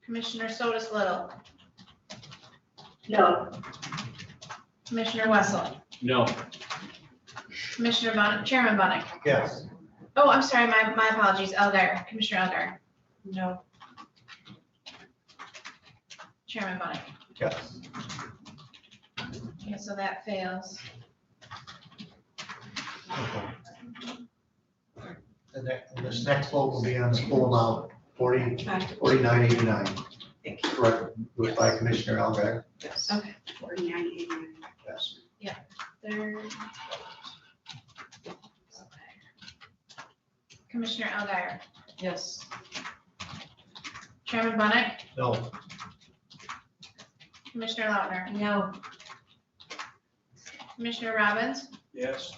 Commissioner Sotis Little? No. Commissioner Wessel? No. Commissioner Bunnick, Chairman Bunnick? Yes. Oh, I'm sorry, my apologies, Elgar, Commissioner Elgar? No. Chairman Bunnick? Yes. Okay, so that fails. And this next vote will be on the full amount, 4989. Correct, moved by Commissioner Algar. Yes. Okay. 4989. Yes. Third. Commissioner Elgar? Yes. Chairman Bunnick? No. Commissioner Lautner? No. Commissioner Robbins? Yes.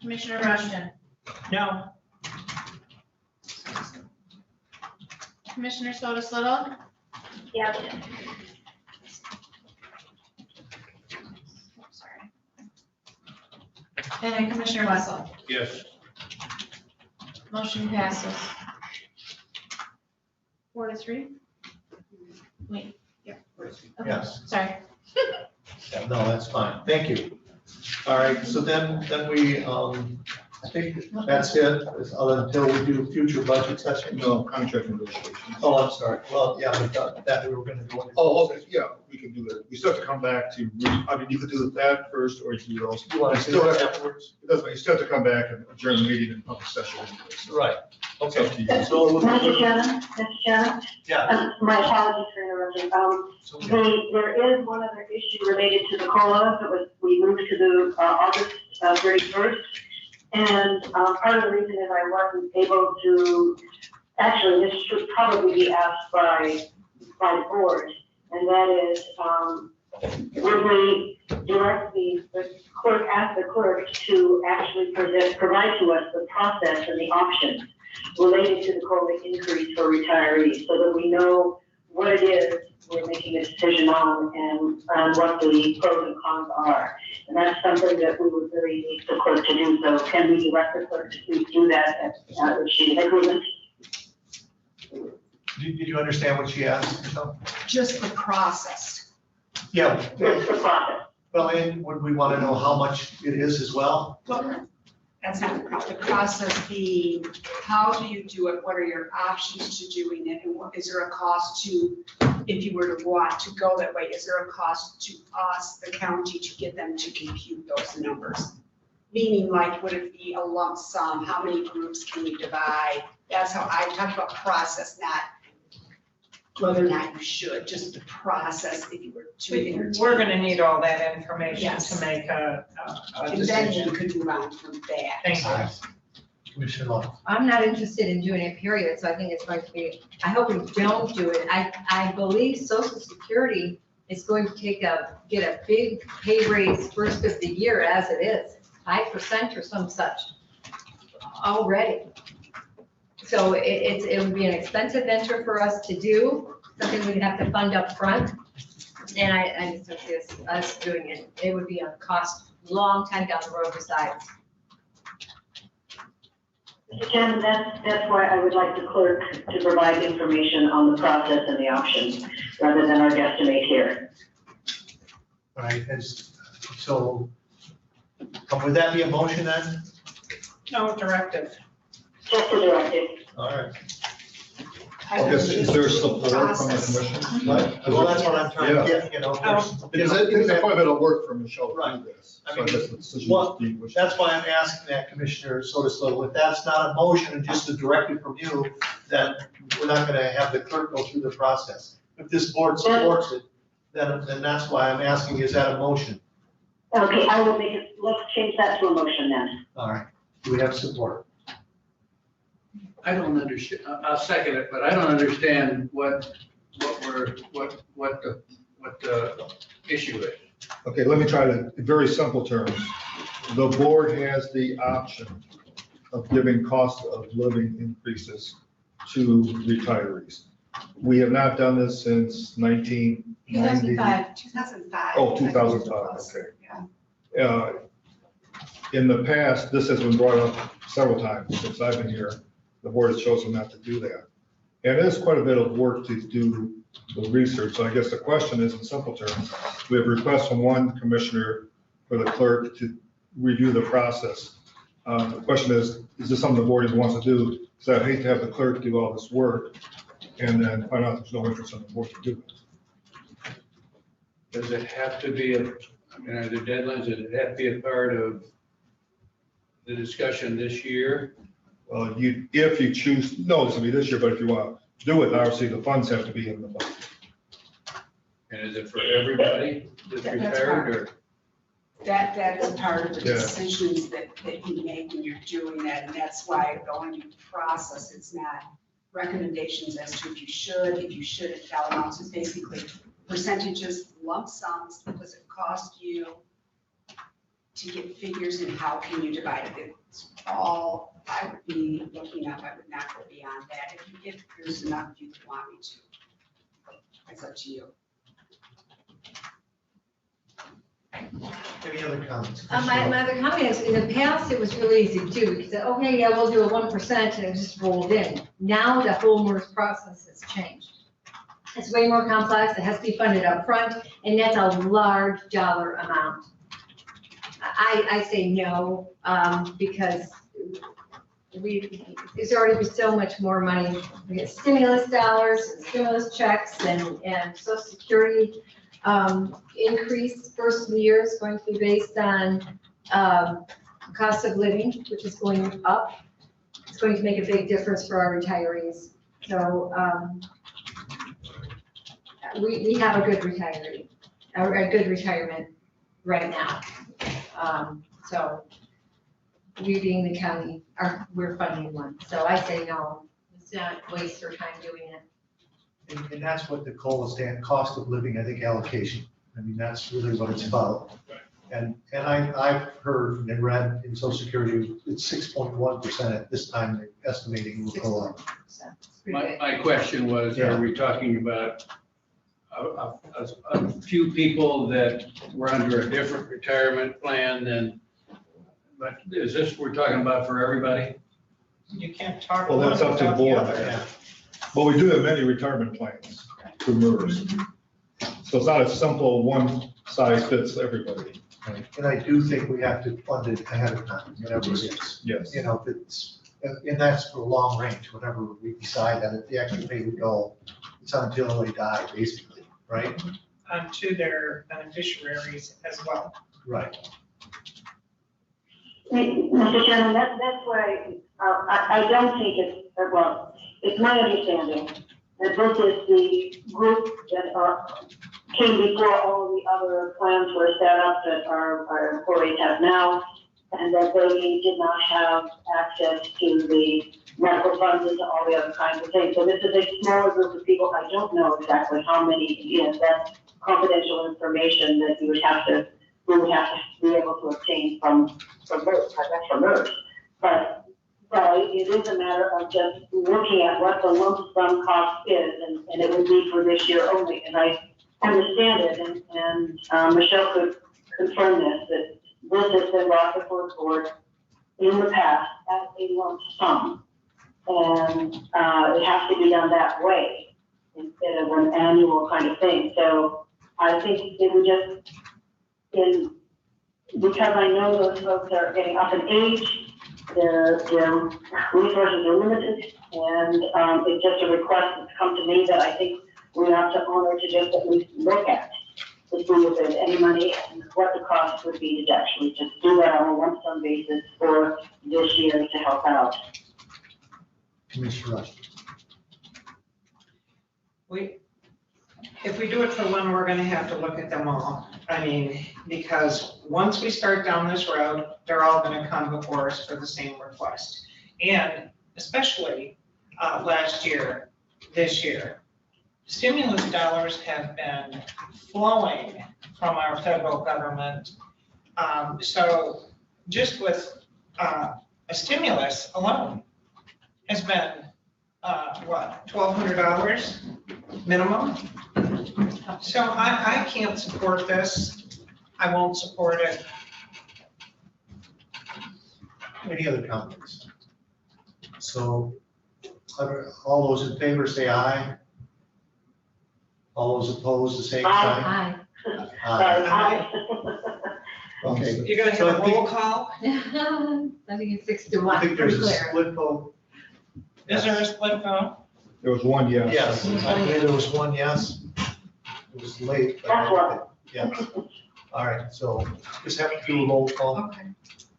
Commissioner Rushton? No. Commissioner Sotis Little? Yes. Sorry. And then Commissioner Wessel? Yes. Motion passes. 4-3? Wait, yeah. Okay, Yes. sorry. Yeah, no, that's fine. Thank you. All right, so then we, I think that's it, until we do future budget session. No, contract negotiations. Oh, I'm sorry. Well, yeah, but that we were gonna go into. Oh, okay, yeah, we can do that. We still have to come back to, I mean, you could do that first, or you can do those. You want to Still do have that to- afterwards? It doesn't, you still have to come back and adjourn the meeting in public session. Right. It's up to you. So, Mr. Chairman, Mr. Chairman, yeah. my apologies for interrupting. So, There is one other issue related to the COLA that we moved to the August 31st. And part of the reason is I wasn't able to, actually, this should probably be asked by the board. And that is, would we direct the clerk, ask the clerk to actually provide to us the process and the options related to the COLA increase for retirees, so that we know what it is we're making a decision on and what the pros and cons are. And that's something that we would really need the clerk to do. So can we direct the clerk to please do that if she agrees? Did you understand what she asked? Michelle? Just the process. Yeah. It's the process. Well, and would we want to know how much it is as well? Well, that's not the process. The process being, how do you do it? What are your options to doing it? And what, is there a cost to, if you were to want to go that way, is there a cost to us, the county, to get them to compute those numbers? Meaning, like, would it be a lump sum? How many groups can you divide? That's how I talked about process, not whether or not you should, just the process if you were to entertain. We're gonna need all that information Yes. to make a And then decision. you could move on from that. Thank you. Commissioner Locke. I'm not interested in doing it, period, so I think it's going to be, I hope we don't do it. I believe Social Security is going to get a big pay raise first of the year as it is, 5% or some such already. So it would be an expensive venture for us to do, something we'd have to fund up front. And I just don't see us doing it. It would be a cost long time down the road besides. Mr. Chairman, that's why I would like the clerk to provide information on the process and the options, rather than our guesstimate here. All right, so, would that be a motion then? No, directive. Just a directive. All right. I guess, is there support from the commission? Right. Well, that's what I'm trying to get, you know. Because it is quite a bit of work for Michelle to do this. I So I mean, guess the decision well, is deep, which- that's why I'm asking that, Commissioner Soto. If that's not a motion and just a directive from you, then we're not gonna have the clerk go through the process. If this board supports it, then that's why I'm asking, is that a motion? Okay, I will make it, let's change that to a motion then. All right, do we have support? I don't understand, I'll second it, but I don't understand what the issue is. Okay, let me try to, in very simple terms. The board has the option of giving cost of living increases to retirees. We have not done this since 1990. 2005. Oh, 2005, okay. In the past, this has been brought up several times since I've been here. The board has chosen not to do that. And it is quite a bit of work to do the research. So I guess the question is, in simple terms, we have requests from one commissioner for the clerk to review the process. The question is this something the board even wants to do? Because I hate to have the clerk do all this work and then find out there's no interest on the board to do it. Does it have to be, are there deadlines, does it have to be a part of the discussion this year? Well, if you choose, no, this will be this year, but if you want to do it, obviously the funds have to be in the budget. And is it for everybody that's retired or? That is part of the Yeah. decisions that you make when you're doing that, and that's why going through the process, it's not recommendations as to if you shouldn't, dollar amounts, it's basically percentages, lump sums, what does it cost you to get figures, and how can you divide it? It's all I would be looking up, I would not go beyond that. If there's enough you would want me to, it's up to you. Any other comments? My other comment is, in the past, it was really easy to do, because, okay, yeah, we'll do a 1% and it just rolled in. Now the whole MERS process has changed. It's way more complex, it has to be funded up front, and that's a large dollar amount. I say no, because there's already so much more money. We get stimulus dollars, and stimulus checks, and Social Security increase first of the year is going to be based on cost of living, which is going up. It's going to make a big difference for our retirees. So we have a good retiree, a good retirement right now. So we being the county, we're funding one. So I say no, let's not waste our time doing it. And that's what the COLA stand, cost of living, I think, allocation. I mean, that's really what it's about. And I've heard and read in Social Security, it's 6.1% at this time, they're estimating will go up. My question was, are we talking about a few people that were under a different retirement plan than, but is this we're talking about for everybody? You can't talk. Well, that's up to the board. But we do have many retirement plans through MERS. So it's not a simple one size fits everybody. And I do think we have to fund it ahead of time, whatever it is. Yes. You know, if it's, and that's for long range, whenever we decide that if the extra pay would go, it's until they die, basically, right? To their beneficiaries as well. Right. Mr. Chairman, that's why I don't think it's, well, it's my understanding that this is the group that came before all of the other plans were set up that our employees have now, and that they did not have access to the medical funds and all the other kinds of things. So this is a smaller group of people. I don't know exactly how many it is. That's confidential information that we would have to be able to obtain from MERS. But it is a matter of just looking at what the lump sum cost is, and it would be for this year only. And I understand it, and Michelle could confirm this, that this has been brought before the board in the past as a lump sum. And it has to be done that way instead of an annual kind of thing. So I think it would just, because I know those folks are getting up in age, their resources are limited, and it's just a request that's come to me that I think we have to honor to just at least look at to see if there's any money and what the cost would be to actually just do that on a lump sum basis for this year to help out. Commissioner Rush. If we do it for one, we're gonna have to look at them all. I mean, because once we start down this road, they're all gonna come before us for the same request. And especially last year, this year, stimulus dollars have been flowing from our federal government. So just with a stimulus alone has been, what, $1,200 minimum? So I can't support this. I won't support it. Any other comments? So, all those in favor say aye. All those opposed, the same sign. Aye. Aye. Okay. You're gonna So have a I think- roll call? I think it's 6-1. I think there's a pretty clear. split vote. Is there a split vote? There was one yes. Yes, I believe there was one yes. It was late. but I think that- Yeah. All right, so just have to do a roll call. Okay,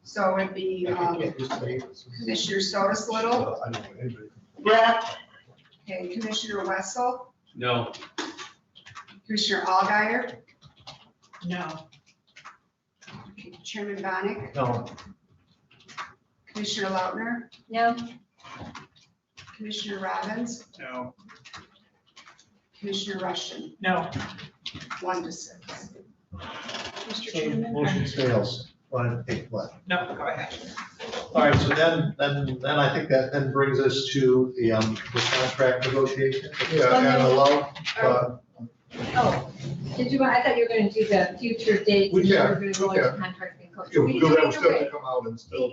so it'd be I can't just say. Commissioner Sotis Little, I don't know anybody. Yes. okay, Commissioner Wessel, No. Commissioner Allgaier, No. okay, Chairman Bonick, No, Commissioner Lautner, No, Commissioner Robbins, No. Commissioner Rushton, No. 1-6. Mr. so Chairman? motion fails. Want to take what? No, go ahead. All right, so then I think that then brings us to the contract negotiation. Yeah, and allow, oh, I thought you were gonna do the future dates. We and can, we're gonna go we into can. contract and coach. if We we can do do that, it still either to way. come out and still.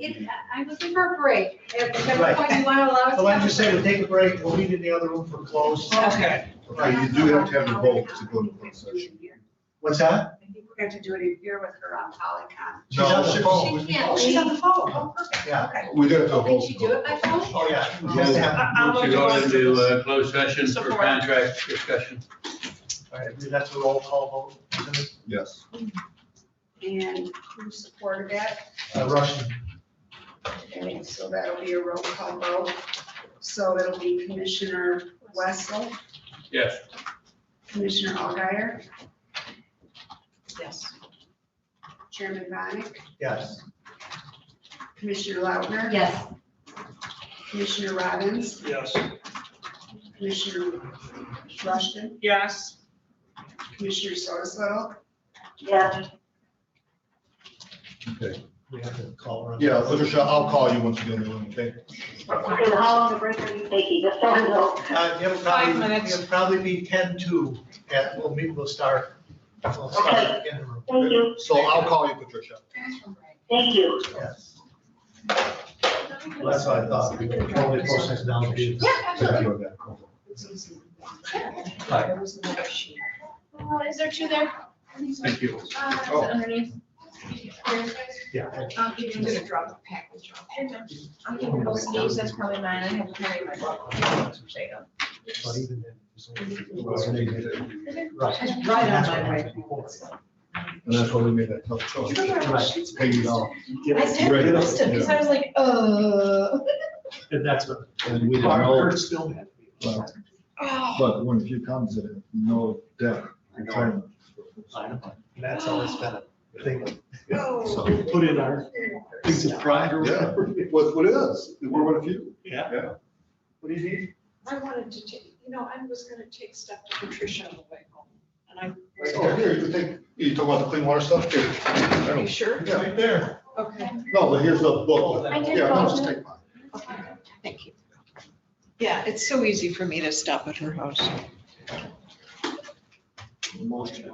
I'm looking for a break. At whichever point you wanna allow us. So to I have a just say we'll break. take a break, we'll meet in the other room for close. Okay. Okay, you do have to have your vote to go to closed session. What's that? I think we're going to do it in here with her on Polycon. She's on the phone. She can't She's on leave. the phone, oh, perfect, Yeah. okay. We do have to Oh, vote. can she do it by phone? Oh, yeah. You have to have- I'm To going go to into closed session for Support. contract discussion. All right, that's a roll call vote, isn't it? Yes. And who supported that? Russian. Okay, so that'll be a roll call vote. So it'll be Commissioner Wessel, Yes. Commissioner Allgaier, Yes. Chairman Bonick, Yes. Commissioner Lautner. Yes. Commissioner Robbins, Yes. Commissioner Rushton, Yes. Commissioner Sotis Little, Yes. Okay. We have to call her. Yeah, Patricia, I'll call you once you get in the room, okay? Okay, how long the break are you taking? Just so I know. It'll 5 minutes. It'll probably be 10-2. Yeah, we'll start. We'll start Okay. in the room. Thank you. So I'll call you, Patricia. Thank you. Yes. Well, that's what I thought. We could probably process down to you. Yeah, absolutely. Right. Is there two there? Thank you. Is it underneath? Yeah. I'll give you, I'm gonna drop the package off. I'll give you those sleeves, that's probably mine, I have to carry my book. There you go. But even then, it's only- Right. It's right on my way. And that's why we made that tough choice. Right. Pay you off. I did Right. post it, because I was like, And that's what. And we didn't know. Hurt still had. Well, oh. But when a few comes in, no debt retirement. And that's always been a thing. Oh. So put in our things of pride or Yeah, whatever. what it is, we're one of few. Yeah. Yeah. What do you need? I wanted to take, I was gonna take stuff to Patricia on the way home, and I. Oh, here, you can take, you talk about the clean water stuff? Here. Are you sure? Yeah, right there. Okay. No, but here's the book. I did Yeah, both. I'll just take mine. Okay, thank you. Yeah, it's so easy for me to stop at her house. Motion.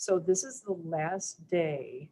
So this is the last day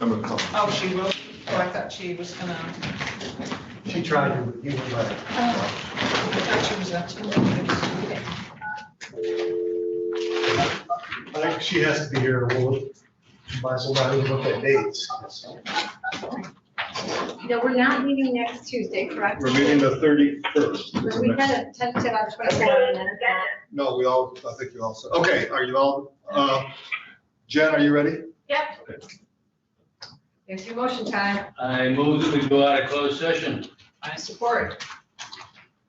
I'm gonna come. Oh, she will? Oh, I thought she was gonna, She tried to, you were right. I thought she was up I think she has to be here, we'll, might as well not even look at dates. No, we're not meeting next Tuesday, correct? We're meeting the 31st. We had a tentative on 24 and then. No, I think you all said, okay, are you all, Jen, are you ready? Yep. There's your motion time. I move that we go out of closed session. I support.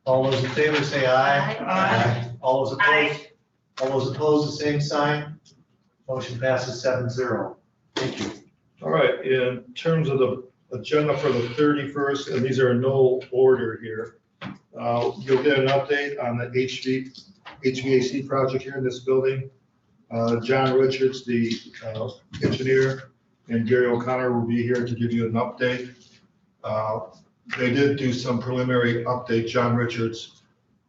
All those in favor say aye. Aye. All those opposed? All those opposed, the same sign. Motion passes 7-0. Thank you. All right, in terms of the agenda for the 31st, and these are in no order here, you'll get an update on the HVAC project here in this building. John Richards, the engineer, and Gary O'Connor will be here to give you an update. They did do some preliminary update, John Richards,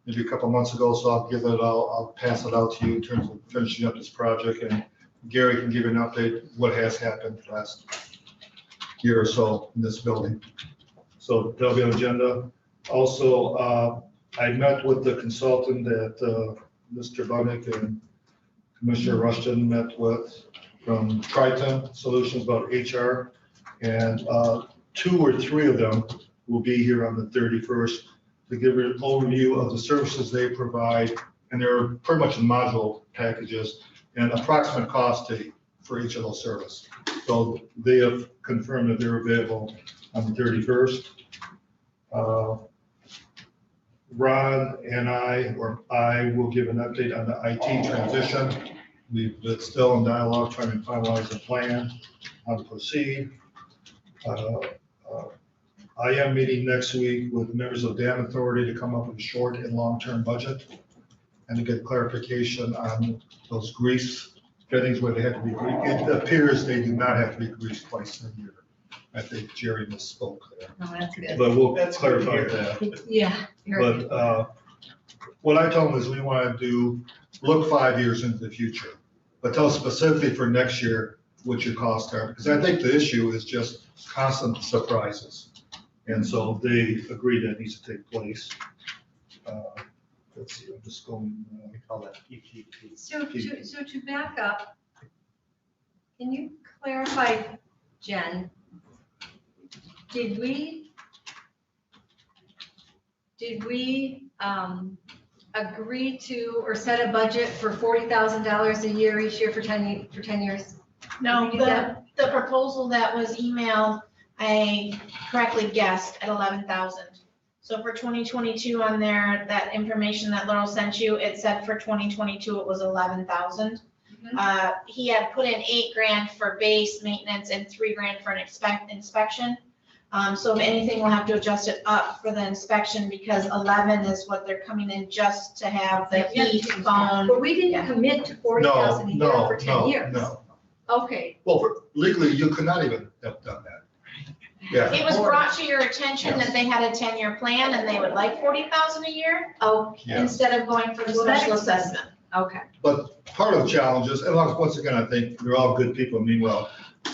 maybe a couple months ago, so I'll pass it out to you in terms of finishing up this project, and Gary can give you an update what has happened last year or so in this building. So that'll be on the agenda. Also, I met with the consultant that Mr. Bunnick and Commissioner Rushton met with from Triton Solutions about HR, and 2 or 3 of them will be here on the 31st to give an overview of the services they provide, and they're pretty much in module packages and approximate cost for each of those services. So they have confirmed that they're available on the 31st. Ron and I will give an update on the IT transition. We've been still in dialogue trying to finalize a plan, how to proceed. I am meeting next week with members of Dam Authority to come up with a short and long-term budget and to get clarification on those grease fittings where they have to be, it appears they do not have to be greased twice a year. I think Jerry misspoke there. Oh, that's good. But we'll That's good clarify to hear. that. Yeah. But what I told them is we want to look 5 years into the future, but tell us specifically for next year what your costs are, because I think the issue is just constant surprises. And so they agree that needs to take place. Let's see, I'm just going, we call that PPP. So to back up, can you clarify, Jen, did we agree to or set a budget for $40,000 a year each year for 10 years? No, Did we do that? the proposal that was emailed, I correctly guessed at 11,000. So for 2022 on there, that information that Laurel sent you, it said for 2022, it was 11,000. He had put in $8,000 for base maintenance and $3,000 for an inspection. So if anything, we'll have to adjust it up for the inspection because 11 is what they're coming in just to have the heat, phone. But we didn't commit to 40,000 a year for 10 years. No. Okay. Well, legally, you could not even have done that. Yeah. It was brought to your attention that they had a 10-year plan and they would like 40,000 a year. Oh, Yeah. Instead of going for the Well, that special makes sense. assessment. Okay. But part of the challenge is, and once again, I think they're all good people, meanwhile,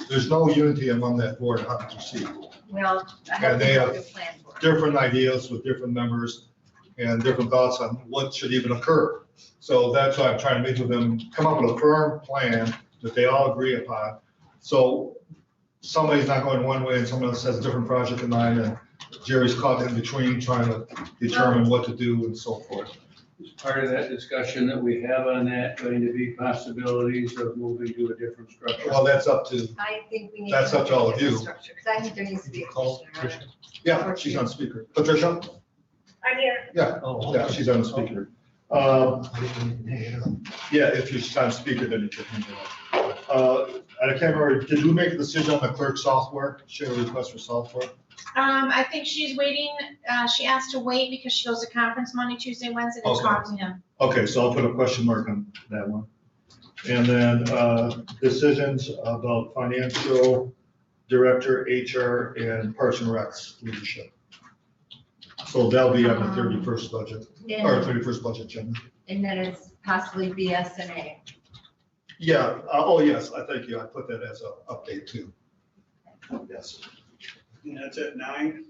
there's no unity among that board how to proceed. Well, I And have they a have good plan for it. different ideas with different members and different thoughts on what should even occur. So that's why I'm trying to meet with them, come up with a firm plan that they all agree upon. So somebody's not going one way and someone else has a different project in mind, and Jerry's caught in between trying to determine what to do and so forth. Is part of that discussion that we have on that going to be possibilities of moving to a different structure? Well, that's up to, I think we need. that's up to all of you. Because I think there needs to be a commissioner. Yeah, she's on speaker. Patricia? I'm here. Yeah, she's on the speaker. Yeah, if she's on speaker, then you can handle it. I can't remember, did we make a decision on the clerk software? She had a request for software? I think she's waiting. She asked to wait because she goes to conference Monday, Tuesday, Wednesday to Okay. talk to him. Okay, so I'll put a question mark on that one. And then decisions about financial director, HR, and Parks and Recs leadership. So that'll be on the 31st budget, or 31st budget agenda. And then it's possibly BSNA. Yeah, oh yes, I thank you. I put that as an update too. Yes. And that's at 9?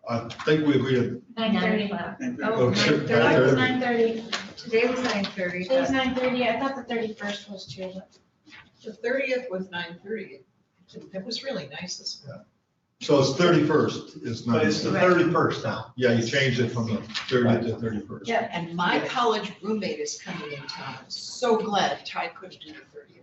I think we agreed. 9:30. Oh, sure. Today was 9:30. Today was 9:30. Today was 9:30. I thought the 31st was too, but. The 30th was 9:30. It was really nice this morning. So it's 31st is not. But it's the 31st now. Yeah, you changed it from the 30th to 31st. Yeah, and my college roommate is coming in town. I'm so glad Ty couldn't do the 30th.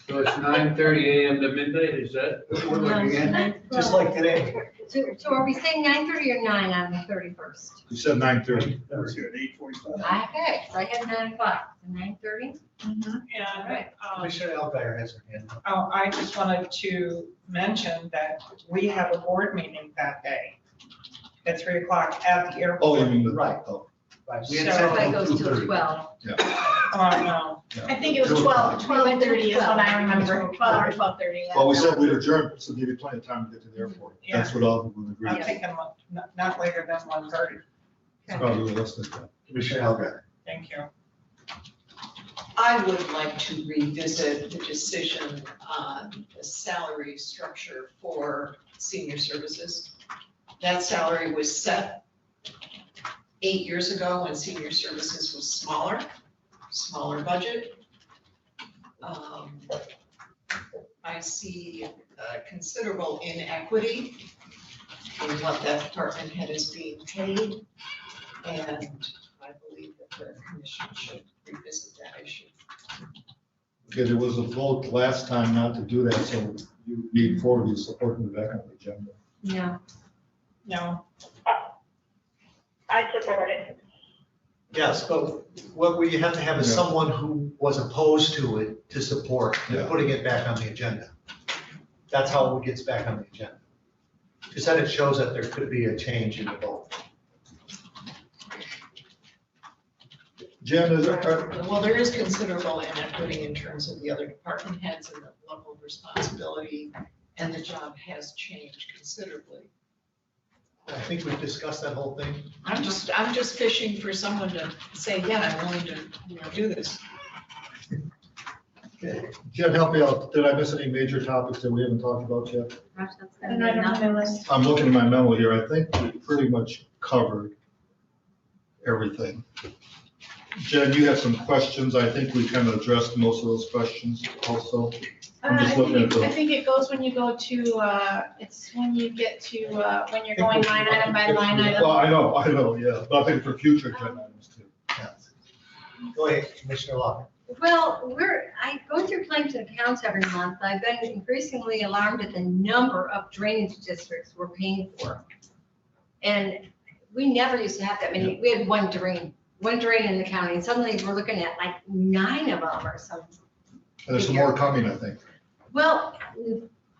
So it's 9:30 a.m. to midnight, is that what we're looking at? Just like today. So are we saying 9:30 or 9 on the 31st? You said 9:30. That was at 8:45. Okay, so I had 9 o'clock, 9:30? And, Commissioner Alguier has her hand up. oh, I just wanted to mention that we have a board meeting that day at 3 o'clock at the airport. Oh, you mean the, Right. oh, Right, we had So said That goes till 2:30. 12. Oh, no. I think it was 12:30 is what I remember, 12 or 12:30. yeah. well, we said we'd adjourn, so give you plenty of time to get to the airport. That's what all of them agreed. I'm thinking not later than 1:30. It's probably realistic. Commissioner Alguier. Thank you. I would like to revisit the decision on the salary structure for senior services. That salary was set 8 years ago when senior services was smaller budget. I see considerable inequity in what that department head is being paid. And I believe that the commission should revisit that issue. Okay, there was a vote last time not to do that, so you need 4 of you supporting the back on the agenda. No. No. I support it. Yes, but what we have to have is Yeah. someone who was opposed to it to support Yeah. and putting it back on the agenda. That's how it gets back on the agenda. Because then it shows that there could be a change in the vote. Jen, is there, Well, there is considerable inequity in terms of the other department heads and the level of responsibility, and the job has changed considerably. I think we've discussed that whole thing. I'm just fishing for someone to say, yeah, I'm willing to, do this. Okay. Jen, help me out. Did I miss any major topics that we haven't talked about yet? Gosh, that's gonna And be I don't have enough. my list. I'm looking at my memo here. I think we pretty much covered everything. Jen, you have some questions. I think we kind of addressed most of those questions also. I'm just looking at I think it goes when you go to, it's when you get to, when you're going line item by line item. Well, I know, yeah. But I think for future agenda items too. Go ahead, Commissioner Locke. Well, I go through claims and accounts every month. I've been increasingly alarmed at the number of drainage districts we're paying for. And we never used to have that many. We had one drain in the county, and suddenly we're looking at like 9 of them or something. And there's some more coming, I think. Well,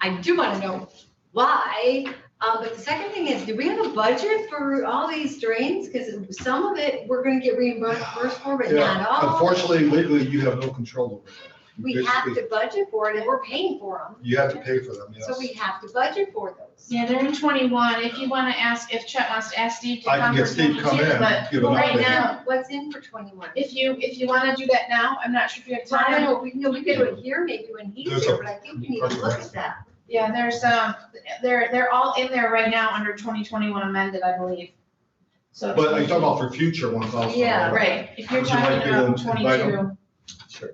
I do want to know why, but the second thing is, do we have a budget for all these drains? Because some of it, we're going to get reimbursed for, but not Yeah, all. unfortunately, legally, you have no control over that. We You have basically- to budget for it, and we're paying for them. You have to pay for them, yes. So we have to budget for those. Yeah, they're in 21. If you want to ask, if Chet wants to ask Steve to I can come get for Steve to come 22, in, but give an right update. now, What's in for 21? if you want to do that now, I'm not sure if you have Well, I don't time. know, we could do it here maybe when he's There's here, a- but I think we need to look at that. Yeah, there's, they're all in there right now under 2021 amended, I believe. So. But are you talking about for future ones also? Yeah. Right, if you're Would you like talking me to about invite 'em? 22. Sure.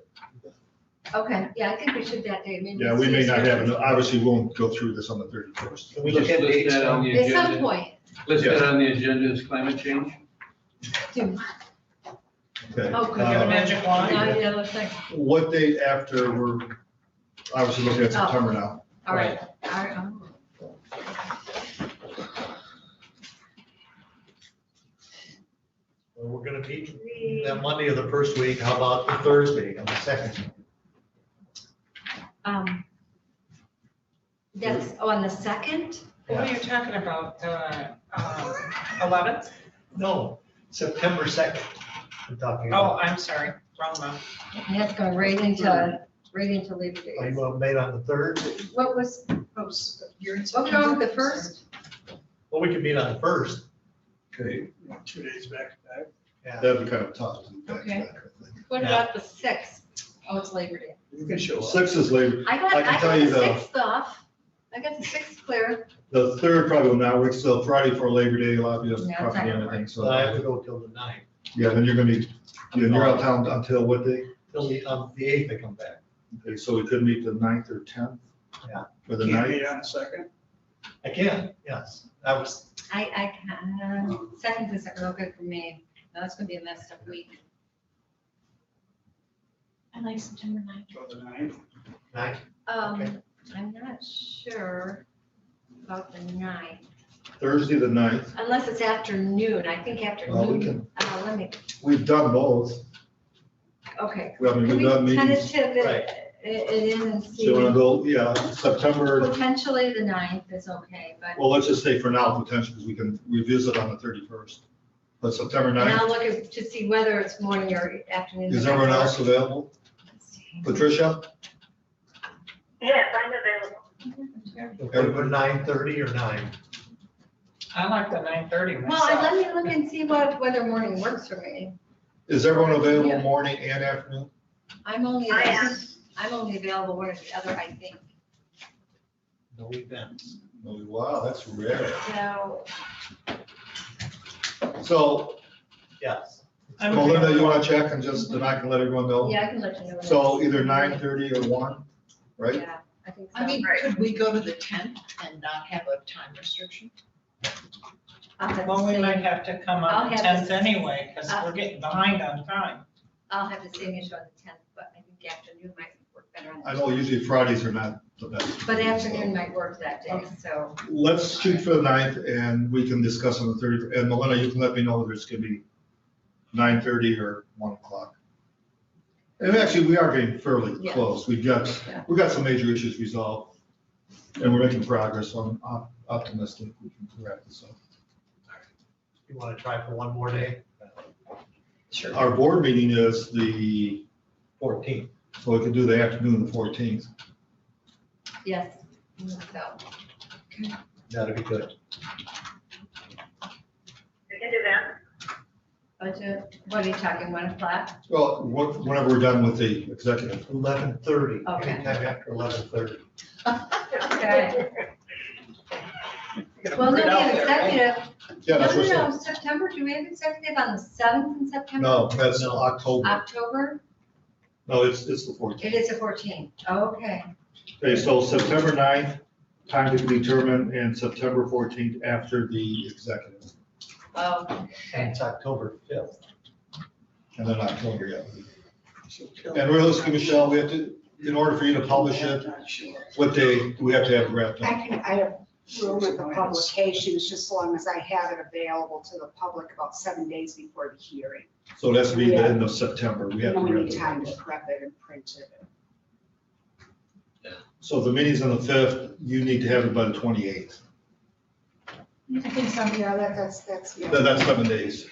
Okay, yeah, I think we should that day. Maybe Yeah, we may see not if- have, obviously, we won't go through this on the 31st. Can we look at Just list dates? that on the At some agenda. point. List that on the agenda as climate change. Okay. Oh, Could you have a magic wand? Yeah, looks like, What date after we're obviously looking at September now? all right, all right. Well, we're gonna meet that Monday of the first week. How about the Thursday of the second? That's on the 2nd? What are you talking about, 11th? No, September 2nd. I'm talking Oh, about. I'm sorry, wrong month. And that's going right into Labor Day. Are you made on the 3rd? What was, You're in what's wrong with the 1st? Well, we can meet on the 1st. Okay, 2 days back to back. Yeah. that'd be kind of tough. to do back to Okay. back, I think. What about the 6th? Oh, it's Labor Day. You can show up. 6th is Labor. I I can got tell the you the- 6th off. I got the 6th clear. The 3rd probably will not work, so Friday for Labor Day, a lot of you have Yeah, it's probably not gonna anything, So I have to so. go till the 9th. Yeah, then you're gonna be, you're out of town until what day? Till the 8th I come back. Okay, so we could meet the 9th or 10th? Yeah. For the Can't 9th? meet on the second. I can, yes. That was, I can, 2nd isn't real good for me. That's gonna be a messed up week. I like September 9th. So the 9th. 9th. I'm not sure about the 9th, Thursday, the 9th. unless it's afternoon. I think Well, we afternoon. can, Let me, we've done both. okay. Well, I mean, Can we've done we meetings. tentative Right. it in and So see? you wanna go, yeah, September, Potentially the 9th is okay, but, well, let's just say for now, potentially, because we can revisit on the 31st. But September and 9th, I'll look to see whether it's morning or afternoon. is everyone else available? Patricia? Yes, I'm available. Okay, put 9:30 or 9? I like the 9:30 Well, myself. let me look and see whether morning works for me. Is everyone available Yeah. morning and afternoon? I'm only, I am. I'm only available one or the other, I think. No events. Oh, wow, that's rare. So, So, Yes. Melinda, you wanna check and just, then I can let everyone know? yeah, I can let you know. So either 9:30 or 1, right? Yeah, I think so. I mean, could we go to the 10th and not have a time restriction? I'll have Well, the we same- might have to come I'll on the have 10th this- anyway, because we're getting behind on time. I'll have the same issue on the 10th, but I think afternoon might work better on I that. know usually Fridays are not the best. But afternoon might work that day, so. Let's shoot for the 9th and we can discuss on the 30th. And Melinda, you can let me know whether it's gonna be 9:30 or 1 o'clock. And actually, we are getting fairly Yeah. close. We've got some major issues resolved. And we're making progress, so I'm optimistic we can wrap this up. You want to try for one more day? Sure. Our board meeting is the 14th. So we could do the afternoon, the 14th. Yes, so. That'd be good. We can do that. Budget, what are you talking, 1 o'clock? Well, whenever we're done with the executive. 11:30. Okay. Anytime after 11:30. Okay. Well, no, we have executive. Yeah, that's what No, September, do we have executive on the 7th in September? No, that's October. October? No, it's the 14th. It is the 14th, okay. Okay, so September 9th, time to be determined, and September 14th after the executive. Oh, And it's October 5th. And then October, yeah. And realistically, Michelle, we have to, in order for you to publish it, what day do we have to have it wrapped up? I have room at the publications, just so long as I have it available to the public about 7 days before the hearing. So it has to be the end of September. We We have to only wrap need it time up. to prep it and print it. So the meeting's on the 5th, you need to have it by the 28th. I think so, yeah, that's, yeah. That's 7 days.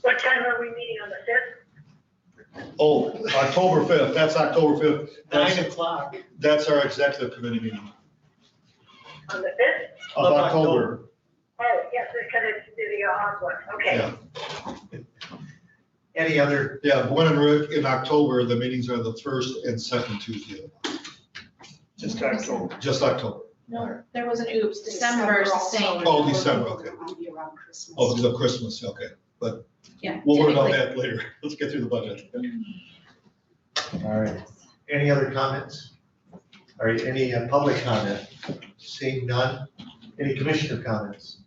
What time are we meeting on the 5th? Oh, October 5th, that's October 5th. 9 o'clock. That's our executive committee meeting On the 5th? of October. Oh, yes, because it's the onward, okay. Yeah. Any other? Yeah, Gwen and Rick, in October, the meetings are the 1st and 2nd Tuesday. Just October. Just October. No, there was an oops, December is the same. Oh, December, okay. I'll be around Christmas. Oh, it's a Christmas, okay. But Yeah. we'll worry about typically. that later. Let's get through the budget. All right. Any other comments? All right, any public comment? Seeing none? Any commissioner comments?